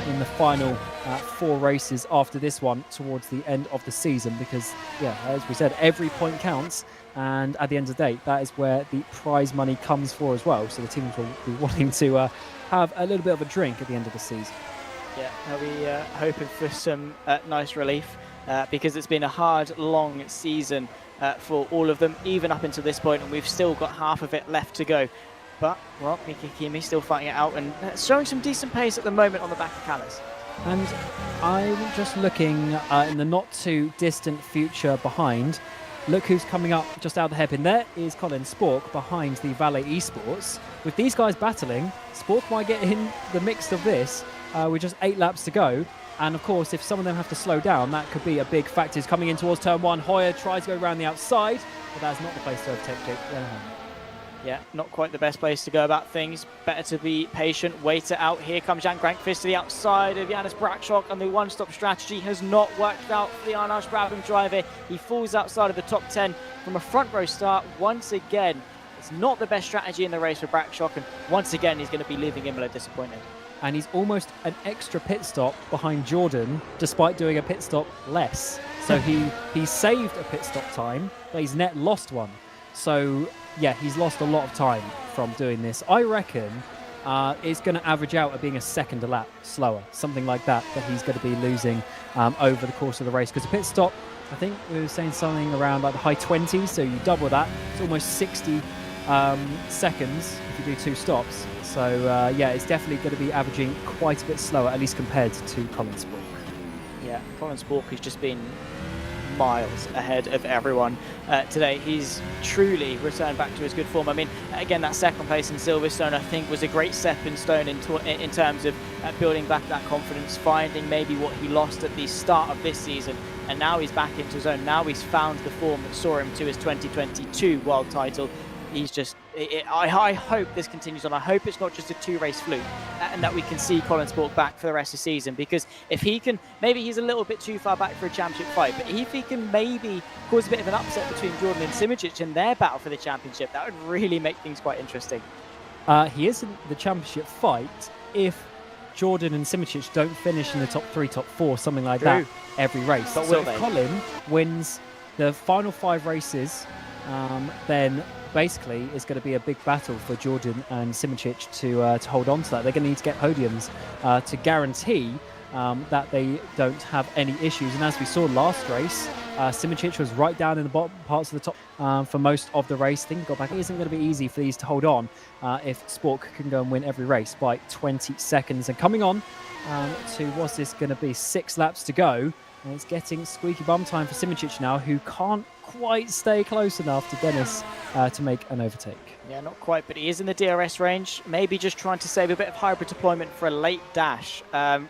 in the final 4 races after this one towards the end of the season, because yeah, as we said, every point counts, and at the end of the day, that is where the prize money comes for as well. So the teams will be wanting to have a little bit of a drink at the end of the season. Yeah, I'll be hoping for some nice relief because it's been a hard, long season for all of them, even up until this point, and we've still got half of it left to go. But, well, Mika Hakimi still fighting it out and showing some decent pace at the moment on the back of Callas. And I'm just looking in the not too distant future behind. Look who's coming up just out of the hairpin. There is Colin Spork behind the Valet eSports. With these guys battling, Spork might get in the mix of this with just 8 laps to go. And of course, if some of them have to slow down, that could be a big factor. He's coming in towards turn 1. Hoyer tries to go around the outside, but that's not the place to overtake Jake Denhan. Yeah, not quite the best place to go about things. Better to be patient, wait it out. Here comes Jan Grankvist to the outside of Janis Brakshock, and the one-stop strategy has not worked out for the Arnaud Brabham driver. He falls outside of the top 10 from a front row start once again. It's not the best strategy in the race for Brakshock, and once again he's going to be leaving Imola disappointed. And he's almost an extra pit stop behind Jordan, despite doing a pit stop less. So he saved a pit stop time, but he's net lost one. So yeah, he's lost a lot of time from doing this. I reckon it's going to average out at being a second a lap slower, something like that he's going to be losing over the course of the race. Because a pit stop, I think we were saying something around like the high 20s, so you double that, it's almost 60 seconds if you do 2 stops. So yeah, it's definitely going to be averaging quite a bit slower, at least compared to Colin Spork. Yeah, Colin Spork has just been miles ahead of everyone today. He's truly returned back to his good form. I mean, again, that second place in Silverstone, I think, was a great stepping stone in terms of building back that confidence, finding maybe what he lost at the start of this season, and now he's back into his own. Now he's found the form that saw him to his 2022 world title. He's just, I hope this continues on. I hope it's not just a 2-race fluke and that we can see Colin Spork back for the rest of the season, because if he can, maybe he's a little bit too far back for a championship fight, but if he can maybe cause a bit of an upset between Jordan and Simičić in their battle for the championship, that would really make things quite interesting. He is in the championship fight if Jordan and Simičić don't finish in the top 3, top 4, something like that every race. But so if Colin wins the final 5 races, then basically it's going to be a big battle for Jordan and Simičić to hold on to that. They're going to need to get podiums to guarantee that they don't have any issues. And as we saw last race, Simičić was right down in the bottom parts of the top for most of the race. Things got back. It isn't going to be easy for these to hold on if Spork can go and win every race by 20 seconds. And coming on to, what's this going to be, 6 laps to go. And it's getting squeaky bum time for Simičić now, who can't quite stay close enough to Dennis to make an overtake. Yeah, not quite, but he is in the DRS range. Maybe just trying to save a bit of hybrid deployment for a late dash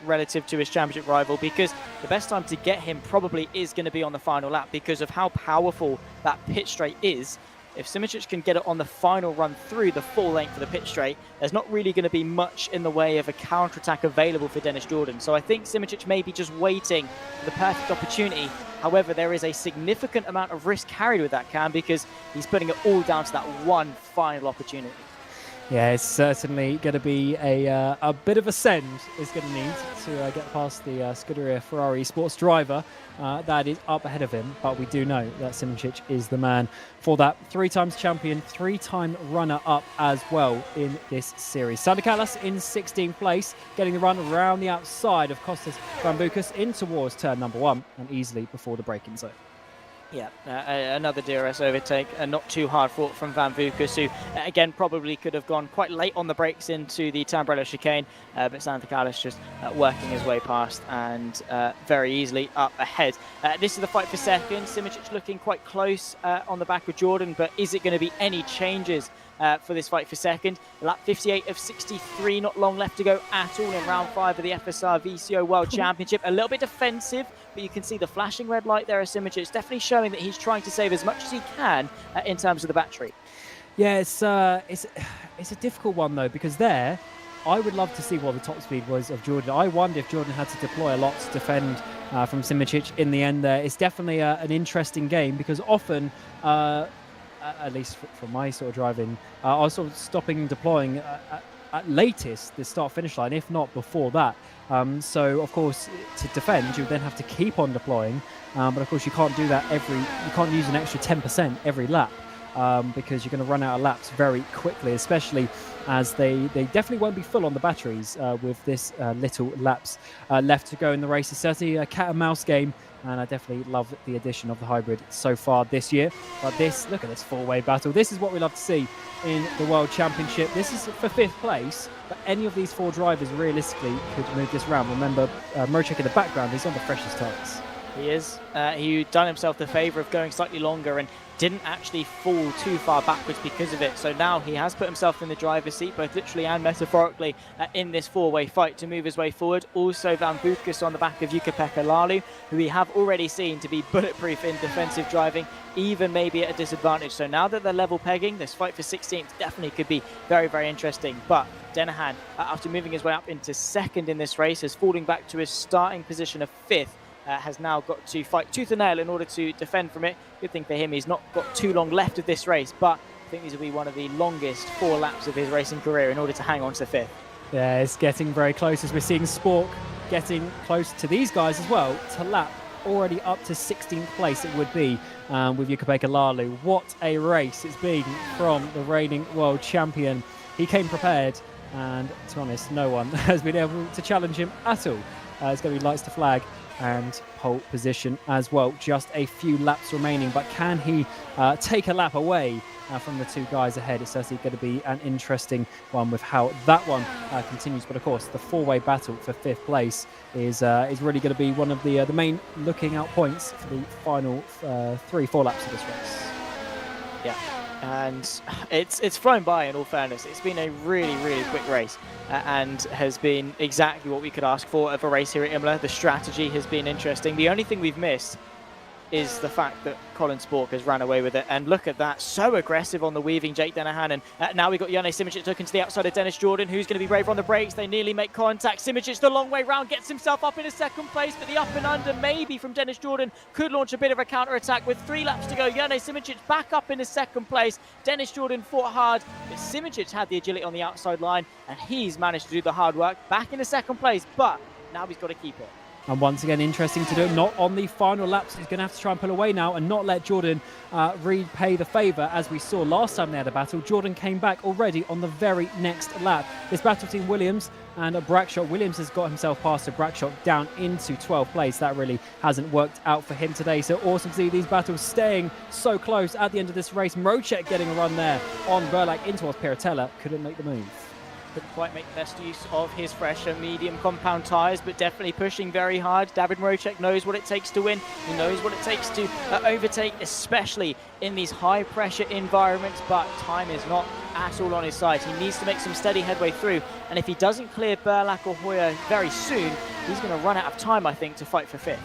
relative to his championship rival, because the best time to get him probably is going to be on the final lap because of how powerful that pit straight is. If Simičić can get it on the final run through the full length of the pit straight, there's not really going to be much in the way of a counter-attack available for Dennis Jordan. So I think Simičić may be just waiting for the perfect opportunity. However, there is a significant amount of risk carried with that, Cam, because he's putting it all down to that one final opportunity. Yeah, it's certainly going to be a bit of a send is going to need to get past the Scuderia Ferrari sports driver that is up ahead of him. But we do know that Simičić is the man for that. 3 times champion, 3-time runner-up as well in this series. Sander Kallas in 16th place, getting the run around the outside of Kostas Vambukas in towards turn number 1 and easily before the braking zone. Yeah, another DRS overtake, not too hard fought from Vambukas, who again probably could have gone quite late on the brakes into the Tamburello chicane, but Sander Kallas just working his way past and very easily up ahead. This is the fight for second. Simičić looking quite close on the back of Jordan, but is it going to be any changes for this fight for second? Lap 58 of 63, not long left to go at all in round 5 of the FSR VCO World Championship. A little bit defensive, but you can see the flashing red light there of Simičić. It's definitely showing that he's trying to save as much as he can in terms of the battery. Yeah, it's a difficult one though, because there I would love to see what the top speed was of Jordan. I wonder if Jordan had to deploy a lot to defend from Simičić in the end there. It's definitely an interesting game, because often at least for my sort of driving, I was sort of stopping and deploying at latest the start-finish line, if not before that. So of course, to defend, you then have to keep on deploying, but of course you can't do that you can't use an extra 10% every lap, because you're going to run out of laps very quickly, especially as they definitely won't be full on the batteries with this little laps left to go in the race. It's certainly a cat and mouse game, and I definitely love the addition of the hybrid so far this year. But look at this 4-way battle. This is what we love to see in the World Championship. This is for 5th place, but any of these 4 drivers realistically could move this round. Remember, Mrocek in the background is on the freshest tyres. He is. He done himself the favour of going slightly longer and didn't actually fall too far backwards because of it. So now he has put himself in the driver's seat, both literally and metaphorically, in this 4-way fight to move his way forward. Also Vambukas on the back of Jukka-Pekka Lalu, who we have already seen to be bulletproof in defensive driving, even maybe at a disadvantage. So now that they're level pegging, this fight for 16th definitely could be very, very interesting. But Denahan, after moving his way up into 2nd in this race, is falling back to his starting position of 5th. Has now got to fight tooth and nail in order to defend from it. Good thing for him, he's not got too long left of this race, but I think these will be one of the longest 4 laps of his racing career in order to hang on to 5th. Yeah, it's getting very close as we're seeing Spork getting close to these guys as well, to lap already up to 16th place it would be with Jukka-Pekka Lalu. What a race it's been from the reigning world champion. He came prepared, and to be honest, no one has been able to challenge him at all. It's going to be lights to flag and pole position as well. Just a few laps remaining, but can he take a lap away from the 2 guys ahead? It's certainly going to be an interesting one with how that one continues. But of course, the 4-way battle for 5th place is really going to be one of the main looking out points for the final 3-4 laps of this race. Yeah. And it's flown by, in all fairness. It's been a really, really quick race and has been exactly what we could ask for of a race here at Imola. The strategy has been interesting. The only thing we've missed is the fact that Colin Spork has ran away with it. And look at that, so aggressive on the weaving Jake Denahan. And now we've got Jone Simičić looking to the outside of Dennis Jordan, who's going to be braver on the brakes. They nearly make contact. Simičić the long way round, gets himself up in a 2nd place, but the up and under maybe from Dennis Jordan could launch a bit of a counter-attack. With 3 laps to go, Jone Simičić back up in a 2nd place. Dennis Jordan fought hard, but Simičić had the agility on the outside line, and he's managed to do the hard work. Back in a 2nd place, but now he's got to keep it. And once again, interesting to do, not on the final laps. He's going to have to try and pull away now and not let Jordan repay the favour. As we saw last time they had a battle, Jordan came back already on the very next lap. This battle between Williams and Brackshot. Williams has got himself past a Brackshot down into 12th place. That really hasn't worked out for him today. So awesome to see these battles staying so close at the end of this race. Mrocek getting a run there on Verlac in towards Piratella. Couldn't make the move. couldn't quite make the best use of his fresher medium compound tyres, but definitely pushing very hard. David Mrocek knows what it takes to win. He knows what it takes to overtake, especially in these high pressure environments, but time is not at all on his side. He needs to make some steady headway through, and if he doesn't clear Burlak or Hoyer very soon, he's going to run out of time, I think, to fight for 5th.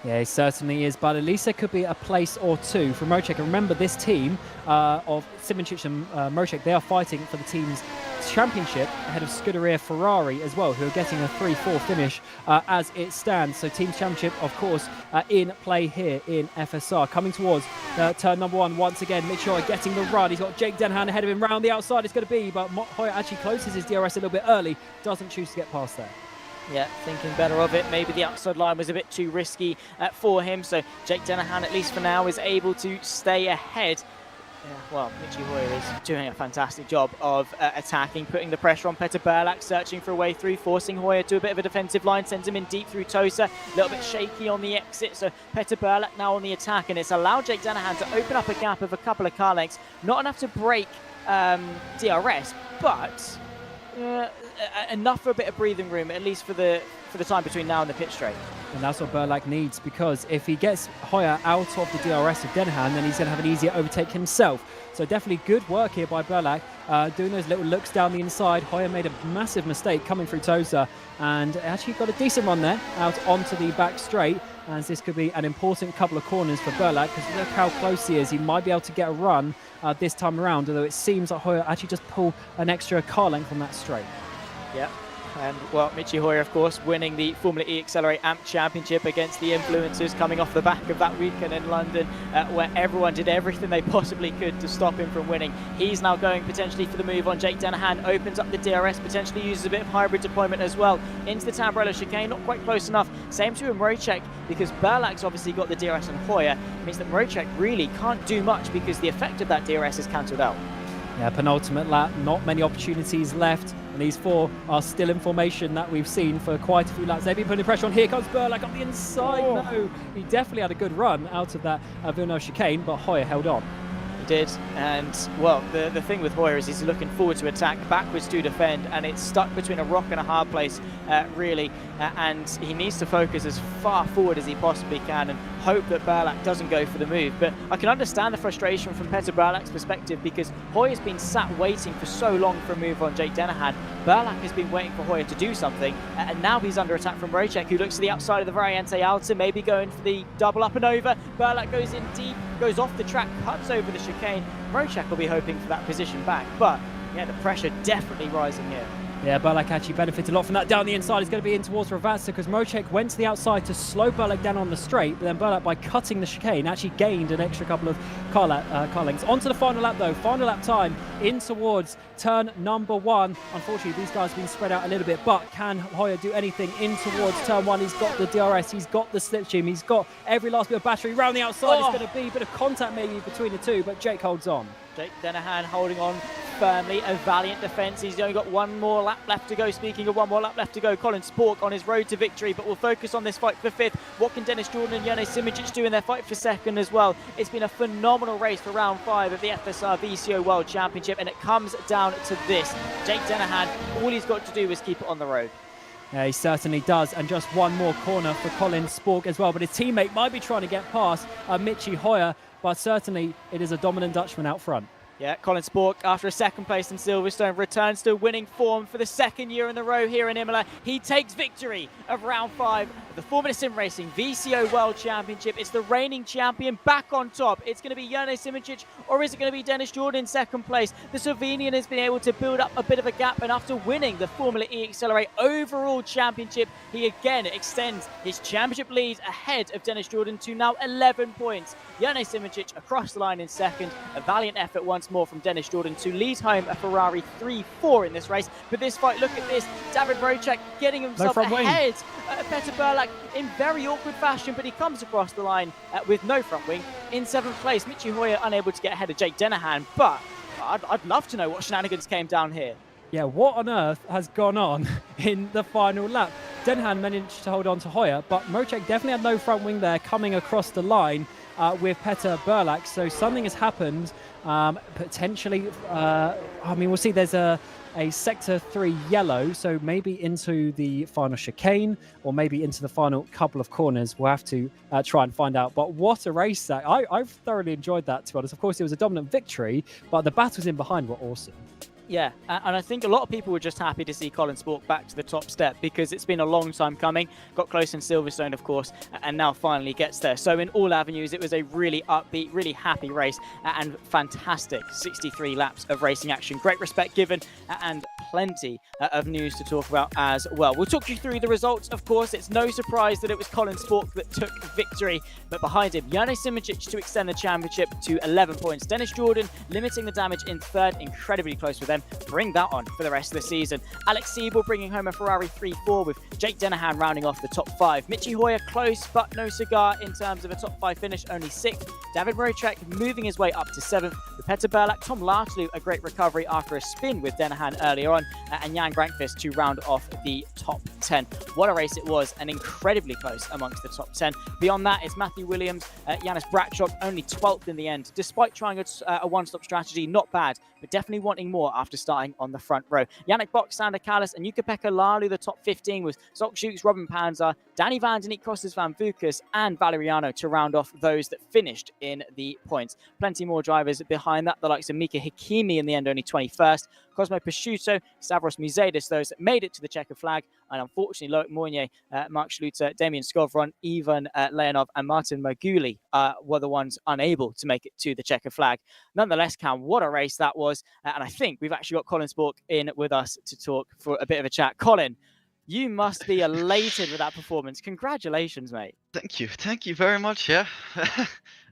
Yeah, he certainly is, but at least there could be a place or two for Mrocek. And remember, this team of Simoncic and Mrocek, they are fighting for the team's championship ahead of Scuderia Ferrari as well, who are getting a 3-4 finish as it stands. So team's championship, of course, in play here in FSR. Coming towards turn number 1 once again. Mitchell Hoyer getting the run. He's got Jake Dennehan ahead of him. Round the outside it's going to be, but Hoyer actually closes his DRS a little bit early. Doesn't choose to get past there. Yeah, thinking better of it. Maybe the outside line was a bit too risky for him. So Jake Dennehan, at least for now, is able to stay ahead. Yeah, well, Mitchie Hoyer is doing a fantastic job of attacking, putting the pressure on Petter Burlak, searching for a way through, forcing Hoyer to a bit of a defensive line, sends him in deep through Tosa, a little bit shaky on the exit, so Petter Burlak now on the attack, and it's allowed Jake Dennehan to open up a gap of a couple of car lengths, not enough to break DRS, but enough for a bit of breathing room, at least for the time between now and the pit straight. And that's what Burlak needs, because if he gets Hoyer out of the DRS of Dennehan, then he's going to have an easier overtake himself. So definitely good work here by Burlak, doing those little looks down the inside. Hoyer made a massive mistake coming through Tosa, and actually got a decent run there out onto the back straight, as this could be an important couple of corners for Burlak, because look how close he is. He might be able to get a run this time around, although it seems like Hoyer actually just pulled an extra car length on that straight. Yeah. And, well, Mitchie Hoyer, of course, winning the Formula E Accelerate AMP Championship against the influencers, coming off the back of that weekend in London, where everyone did everything they possibly could to stop him from winning. He's now going potentially for the move on Jake Dennehan, opens up the DRS, potentially uses a bit of hybrid deployment as well into the Tamburello chicane, not quite close enough. Same to Mrocek, because Burlak's obviously got the DRS on Hoyer. It means that Mrocek really can't do much, because the effect of that DRS is cancelled out. Yeah, penultimate lap, not many opportunities left. And these 4 are still in formation that we've seen for quite a few laps. They've been putting pressure on. Here comes Burlak on the inside. Oh. No, he definitely had a good run out of that Villeneuve chicane, but Hoyer held on. He did, and well, the thing with Hoyer is he's looking forward to attack, backwards to defend, and it's stuck between a rock and a hard place, really, and he needs to focus as far forward as he possibly can and hope that Burlak doesn't go for the move. But I can understand the frustration from Petter Burlak's perspective, because Hoyer's been sat waiting for so long for a move on Jake Dennehan. Burlak has been waiting for Hoyer to do something, and now he's under attack from Mrocek, who looks to the outside of the Variante Alta, maybe going for the double up and over. Burlak goes in deep, goes off the track, cuts over the chicane. Mrocek will be hoping for that position back, but yeah, the pressure definitely rising here. Yeah, Burlak actually benefited a lot from that down the inside. He's going to be in towards rFactor, because Mrocek went to the outside to slow Burlak down on the straight, but then Burlak, by cutting the chicane, actually gained an extra couple of car lengths. On to the final lap though, final lap time in towards turn number 1. Unfortunately, these guys have been spread out a little bit, but can Hoyer do anything in towards turn 1? He's got the DRS, he's got the slipstream, he's got every last bit of battery. Round the outside, It's going to be a bit of contact maybe between the two, but Jake holds on. Jake Dennehan holding on firmly, a valiant defence. He's only got one more lap left to go. Speaking of one more lap left to go, Colin Spork on his road to victory, but we'll focus on this fight for 5th. What can Dennis Jordan and Jone Simoncic do in their fight for 2nd as well? It's been a phenomenal race for round 5 of the FSR VCO World Championship, and it comes down to this. Jake Dennehan, all he's got to do is keep it on the road. Yeah, he certainly does, and just one more corner for Colin Spork as well, but his teammate might be trying to get past Mitchie Hoyer, but certainly it is a dominant Dutchman out front. Yeah, Colin Spork, after a 2nd place in Silverstone, returns to winning form for the 2nd year in a row here in Imola. He takes victory of round 5 of the Formula SimRacing VCO World Championship. It's the reigning champion back on top. It's going to be Jone Simoncic, or is it going to be Dennis Jordan in 2nd place? The Slovenian has been able to build up a bit of a gap, and after winning the Formula E Accelerate overall championship, he again extends his championship lead ahead of Dennis Jordan to now 11 points. Jone Simoncic across the line in 2nd. A valiant effort once more from Dennis Jordan to lead home a Ferrari 3-4 in this race. But this fight, look at this. David Mrocek getting himself ahead. Petter Burlak in very awkward fashion, but he comes across the line with no front wing in 7th place. Mitchie Hoyer unable to get ahead of Jake Dennehan, but I'd love to know what shenanigans came down here. Yeah, what on earth has gone on in the final lap? Dennehan managed to hold on to Hoyer, but Mrocek definitely had no front wing there coming across the line with Petter Burlak. So something has happened Potentially, I mean, we'll see. There's a sector 3 yellow, so maybe into the final chicane or maybe into the final couple of corners. We'll have to try and find out. But what a race that I've thoroughly enjoyed that, to be honest. Of course, it was a dominant victory, but the battles in behind were awesome. Yeah, and I think a lot of people were just happy to see Colin Spork back to the top step because it's been a long time coming. Got close in Silverstone, of course, and now finally gets there. So in all avenues, it was a really upbeat, really happy race and fantastic 63 laps of racing action. Great respect given and plenty of news to talk about as well. We'll talk you through the results, of course. It's no surprise that it was Colin Spork that took victory, but behind him, Jane Simoncic to extend the championship to 11 points. Dennis Jordan limiting the damage in third, incredibly close with them. Bring that on for the rest of the season. Alex Siebel bringing home a Ferrari 3-4 with Jake Dennehan rounding off the top 5. Mitchie Hoyer close but no cigar in terms of a top 5 finish, only 6th. David Rotrek moving his way up to 7th with Petter Berlak. Tom Lartlew a great recovery after a spin with Dennehan earlier on, and Jan Grankvist to round off the top 10. What a race it was, and incredibly close amongst the top 10. Beyond that, it's Matthew Williams, Janis Bratchok only 12th in the end, despite trying a one-stop strategy. Not bad, but definitely wanting more after starting on the front row. Yannick Bock, Sander Kallis and Jukka-Pekka Lalu, the top 15 with Zolczuk, Robin Panzer, Danny Van Den Eek, Kostas Van Vukas and Valeriano to round off those that finished in the points. Plenty more drivers behind that, the likes of Mika Hikimi in the end only 21st, Cosmo Prosciutto, Stavros Muzeidis, those that made it to the checkered flag, and unfortunately Loic Mounier, Mark Schluter, Damien Skovron, Ivan Leonov and Martin Maguli were the ones unable to make it to the checkered flag. Nonetheless, Cam, what a race that was, and I think we've actually got Colin Spork in with us to talk for a bit of a chat. Colin, you must be elated with that performance. Congratulations, mate. Thank you very much. Yeah.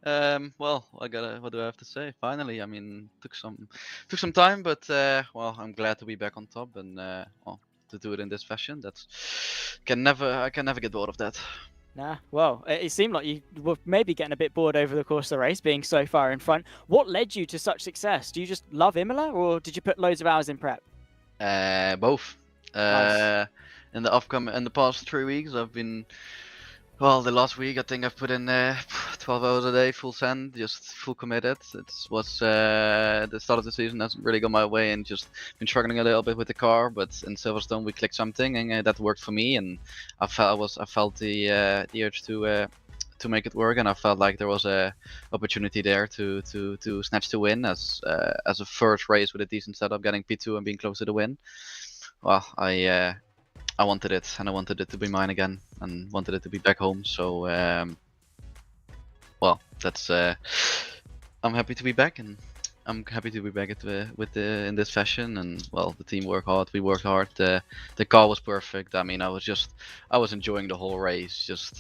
Well, what do I have to say? Finally, I mean, took some time, but well, I'm glad to be back on top and well, to do it in this fashion. I can never get bored of that. Nah, well, it seemed like you were maybe getting a bit bored over the course of the race, being so far in front. What led you to such success? Do you just love Imola, or did you put loads of hours in prep? Both. Nice. In the past 3 weeks, I've been. Well, the last week I think I've put in 12 hours a day, full send, just full committed. It was the start of the season hasn't really gone my way, and just been struggling a little bit with the car. But in Silverstone we clicked something, and that worked for me. And I felt the urge to make it work, and I felt like there was a opportunity there to snatch the win as a first race with a decent setup, getting P2 and being close to the win. Well, I wanted it, and I wanted it to be mine again, and wanted it to be back home. So, well, that's. I'm happy to be back, and I'm happy to be back in this fashion. And well, the team worked hard. We worked hard. The car was perfect. I mean, I was enjoying the whole race. Just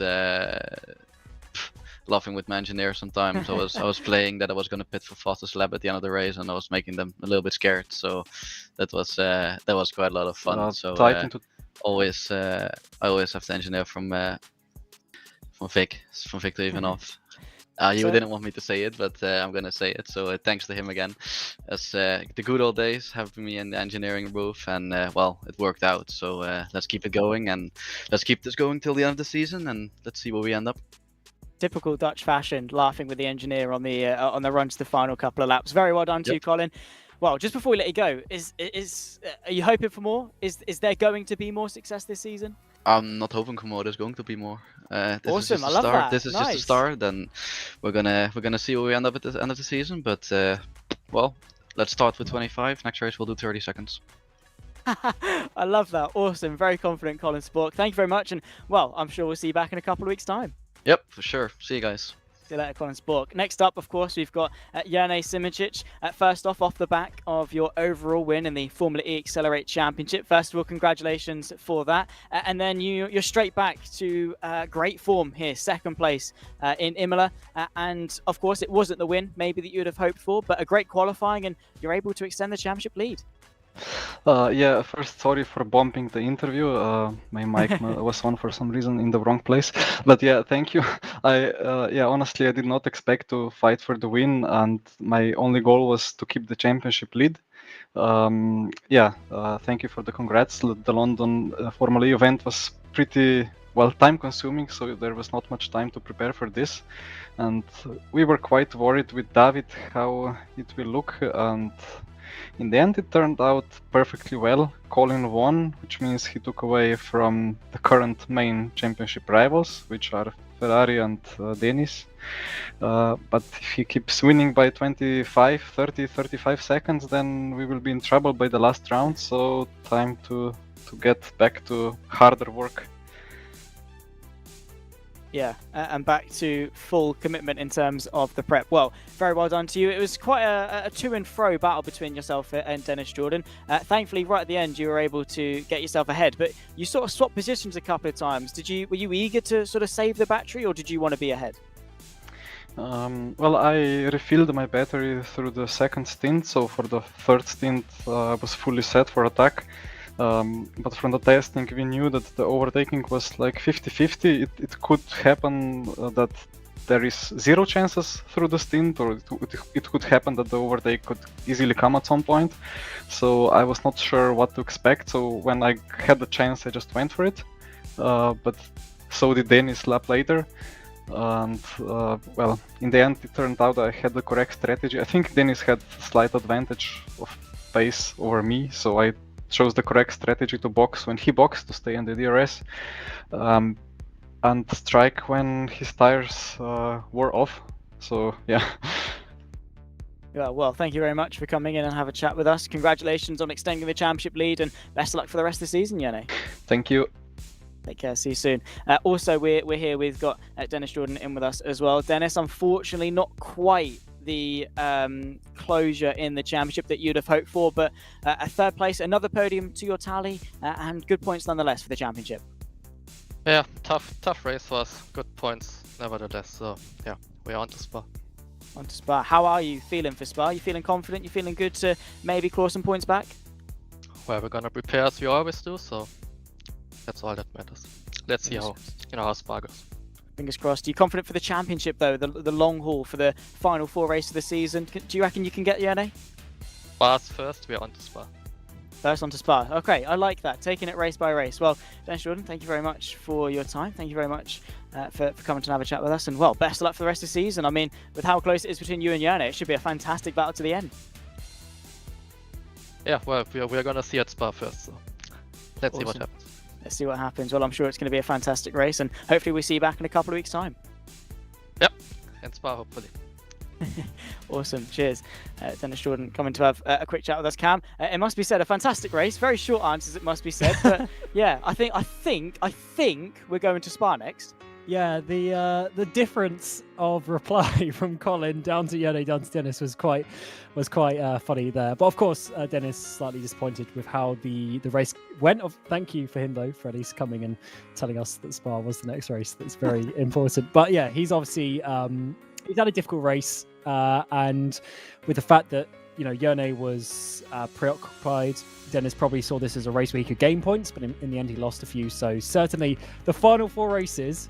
laughing with my engineer sometimes. I was playing that I was gonna pit for fastest lap at the end of the race, and I was making them a little bit scared. So that was quite a lot of fun. So. I always have the engineer from Vic to Ivanov. You didn't want me to say it, but I'm gonna say it. So thanks to him again, as the good old days having me in the engineering booth, and well, it worked out. So let's keep it going, and let's keep this going till the end of the season, and let's see where we end up. Typical Dutch fashion, laughing with the engineer on the run to the final couple of laps. Very well done to you, Colin. Well, just before we let you go, are you hoping for more? Is there going to be more success this season? I'm not hoping for more. There's going to be more. Awesome, I love that. This is just the start, and we're gonna see where we end up at the end of the season. But well, let's start with 25. Next race we'll do 30 seconds. I love that. Awesome, very confident, Colin Spork. Thank you very much, and well, I'm sure we'll see you back in a couple of weeks' time. Yep, for sure. See you guys. See you later, Colin Spork. Next up, of course, we've got Jane Simoncic. First off the back of your overall win in the Formula E Accelerate Championship. First of all, congratulations for that. And then you're straight back to great form here, second place in Imola. And of course, it wasn't the win maybe that you would have hoped for, but a great qualifying, and you're able to extend the championship lead. Yeah, first sorry for bumping the interview. My mic was on for some reason in the wrong place. But yeah, thank you. Yeah, honestly, I did not expect to fight for the win, and my only goal was to keep the championship lead. Yeah, thank you for the congrats. The London Formula E event was pretty well, time consuming, so there was not much time to prepare for this. And we were quite worried with David how it will look, and in the end it turned out perfectly well. Colin won, which means he took away from the current main championship rivals, which are Ferrari and Denis. But if he keeps winning by 25, 30, 35 seconds, then we will be in trouble by the last round, so time to get back to harder work. Yeah, and back to full commitment in terms of the prep. Well, very well done to you. It was quite a to and fro battle between yourself and Dennis Jordan. Thankfully, right at the end, you were able to get yourself ahead, but you sort of swapped positions a couple of times. Were you eager to sort of save the battery, or did you want to be ahead? Well, I refilled my battery through the second stint, so for the third stint I was fully set for attack. But from the testing we knew that the overtaking was like 50-50. It could happen that there is 0 chances through the stint, or it could happen that the overtake could easily come at some point. So I was not sure what to expect, so when I had the chance I just went for it. But so did Dennis lap later. And well, in the end it turned out I had the correct strategy. I think Dennis had a slight advantage of pace over me, so I chose the correct strategy to box when he boxed, to stay in the DRS, and strike when his tires were off. So yeah. Yeah, well, thank you very much for coming in and have a chat with us. Congratulations on extending the championship lead, and best of luck for the rest of the season, Yone. Thank you. Take care, see you soon. Also, we're here, we've got Dennis Jordan in with us as well. Dennis, unfortunately not quite the closure in the championship that you'd have hoped for, but a third place, another podium to your tally, and good points nonetheless for the championship. Yeah, tough race for us. Good points nevertheless. So yeah, we're on to Spa. On to Spa. How are you feeling for Spa? You feeling confident? You feeling good to maybe claw some points back? Well, we're gonna prepare as we always do, so that's all that matters. Let's see how Spa goes. Fingers crossed. Are you confident for the championship though, the long haul for the final 4 races of the season? Do you reckon you can get Yone? Spa's first, we're on to Spa. First on to Spa. Okay, I like that. Taking it race by race. Well, Dennis Jordan, thank you very much for your time. Thank you very much for coming to have a chat with us. And well, best of luck for the rest of the season. I mean, with how close it is between you and Yone, it should be a fantastic battle to the end. Yeah, well, we're gonna see at Spa first, so let's see what happens. Let's see what happens. Well, I'm sure it's going to be a fantastic race, and hopefully we see you back in a couple of weeks' time. Yep, and Spa, hopefully. Awesome. Cheers. Dennis Jordan coming to have a quick chat with us, Cam. It must be said, a fantastic race. Very short answers, it must be said. But yeah, I think we're going to Spa next. Yeah, the difference of reply from Colin down to Yone, down to Dennis was quite funny there. But of course, Dennis slightly disappointed with how the race went. Thank you for him though, for at least coming and telling us that Spa was the next race. That's very important. But yeah, he's obviously he's had a difficult race, and with the fact that Yone was preoccupied, Dennis probably saw this as a race where he could gain points, but in the end he lost a few. So certainly the final 4 races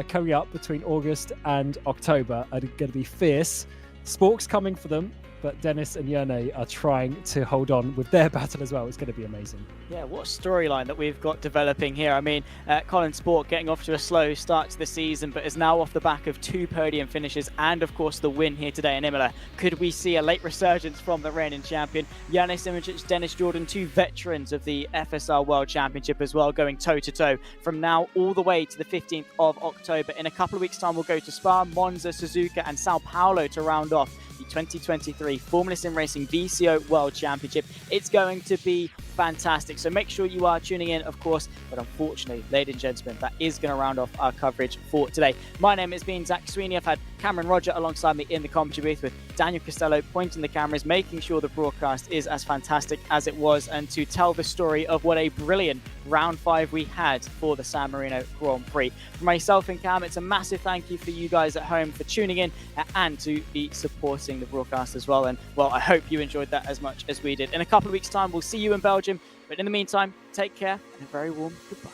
coming up between August and October are going to be fierce. Spork's coming for them, but Dennis and Yone are trying to hold on with their battle as well. It's going to be amazing. Yeah, what a storyline that we've got developing here. I mean, Colin Spork getting off to a slow start to the season, but is now off the back of 2 podium finishes and, of course, the win here today in Imola. Could we see a late resurgence from the reigning champion? Yone Simoncic, Dennis Jordan, 2 veterans of the FSR World Championship as well, going toe-to-toe from now all the way to the 15th of October. In a couple of weeks' time, we'll go to Spa, Monza, Suzuka and Sao Paulo to round off the 2023 Formula Sim Racing VCO World Championship. It's going to be fantastic, so make sure you are tuning in, of course. But unfortunately, ladies and gentlemen, that is going to round off our coverage for today. My name has been Zach Sweeney. I've had Cameron Rodger alongside me in the commentary booth, with Daniel Costello pointing the cameras, making sure the broadcast is as fantastic as it was, and to tell the story of what a brilliant round 5 we had for the San Marino Grand Prix. For myself and Cam, it's a massive thank you for you guys at home for tuning in and to be supporting the broadcast as well. And well, I hope you enjoyed that as much as we did. In a couple of weeks' time, we'll see you in Belgium. But in the meantime, take care and a very warm goodbye.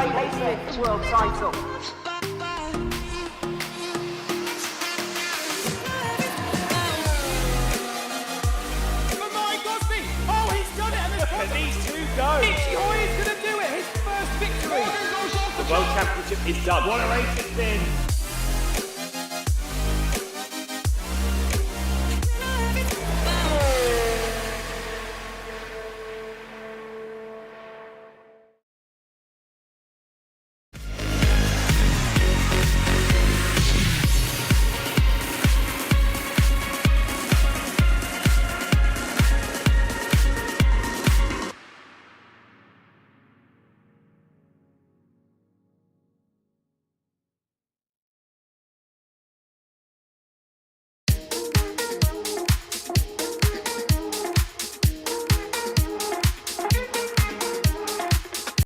break later this world title. But my Gosby! Oh, he's done it! And Look at these two go. Itchy Hoyer's going to do it! His first victory! The World Championship is done. What a race it's been.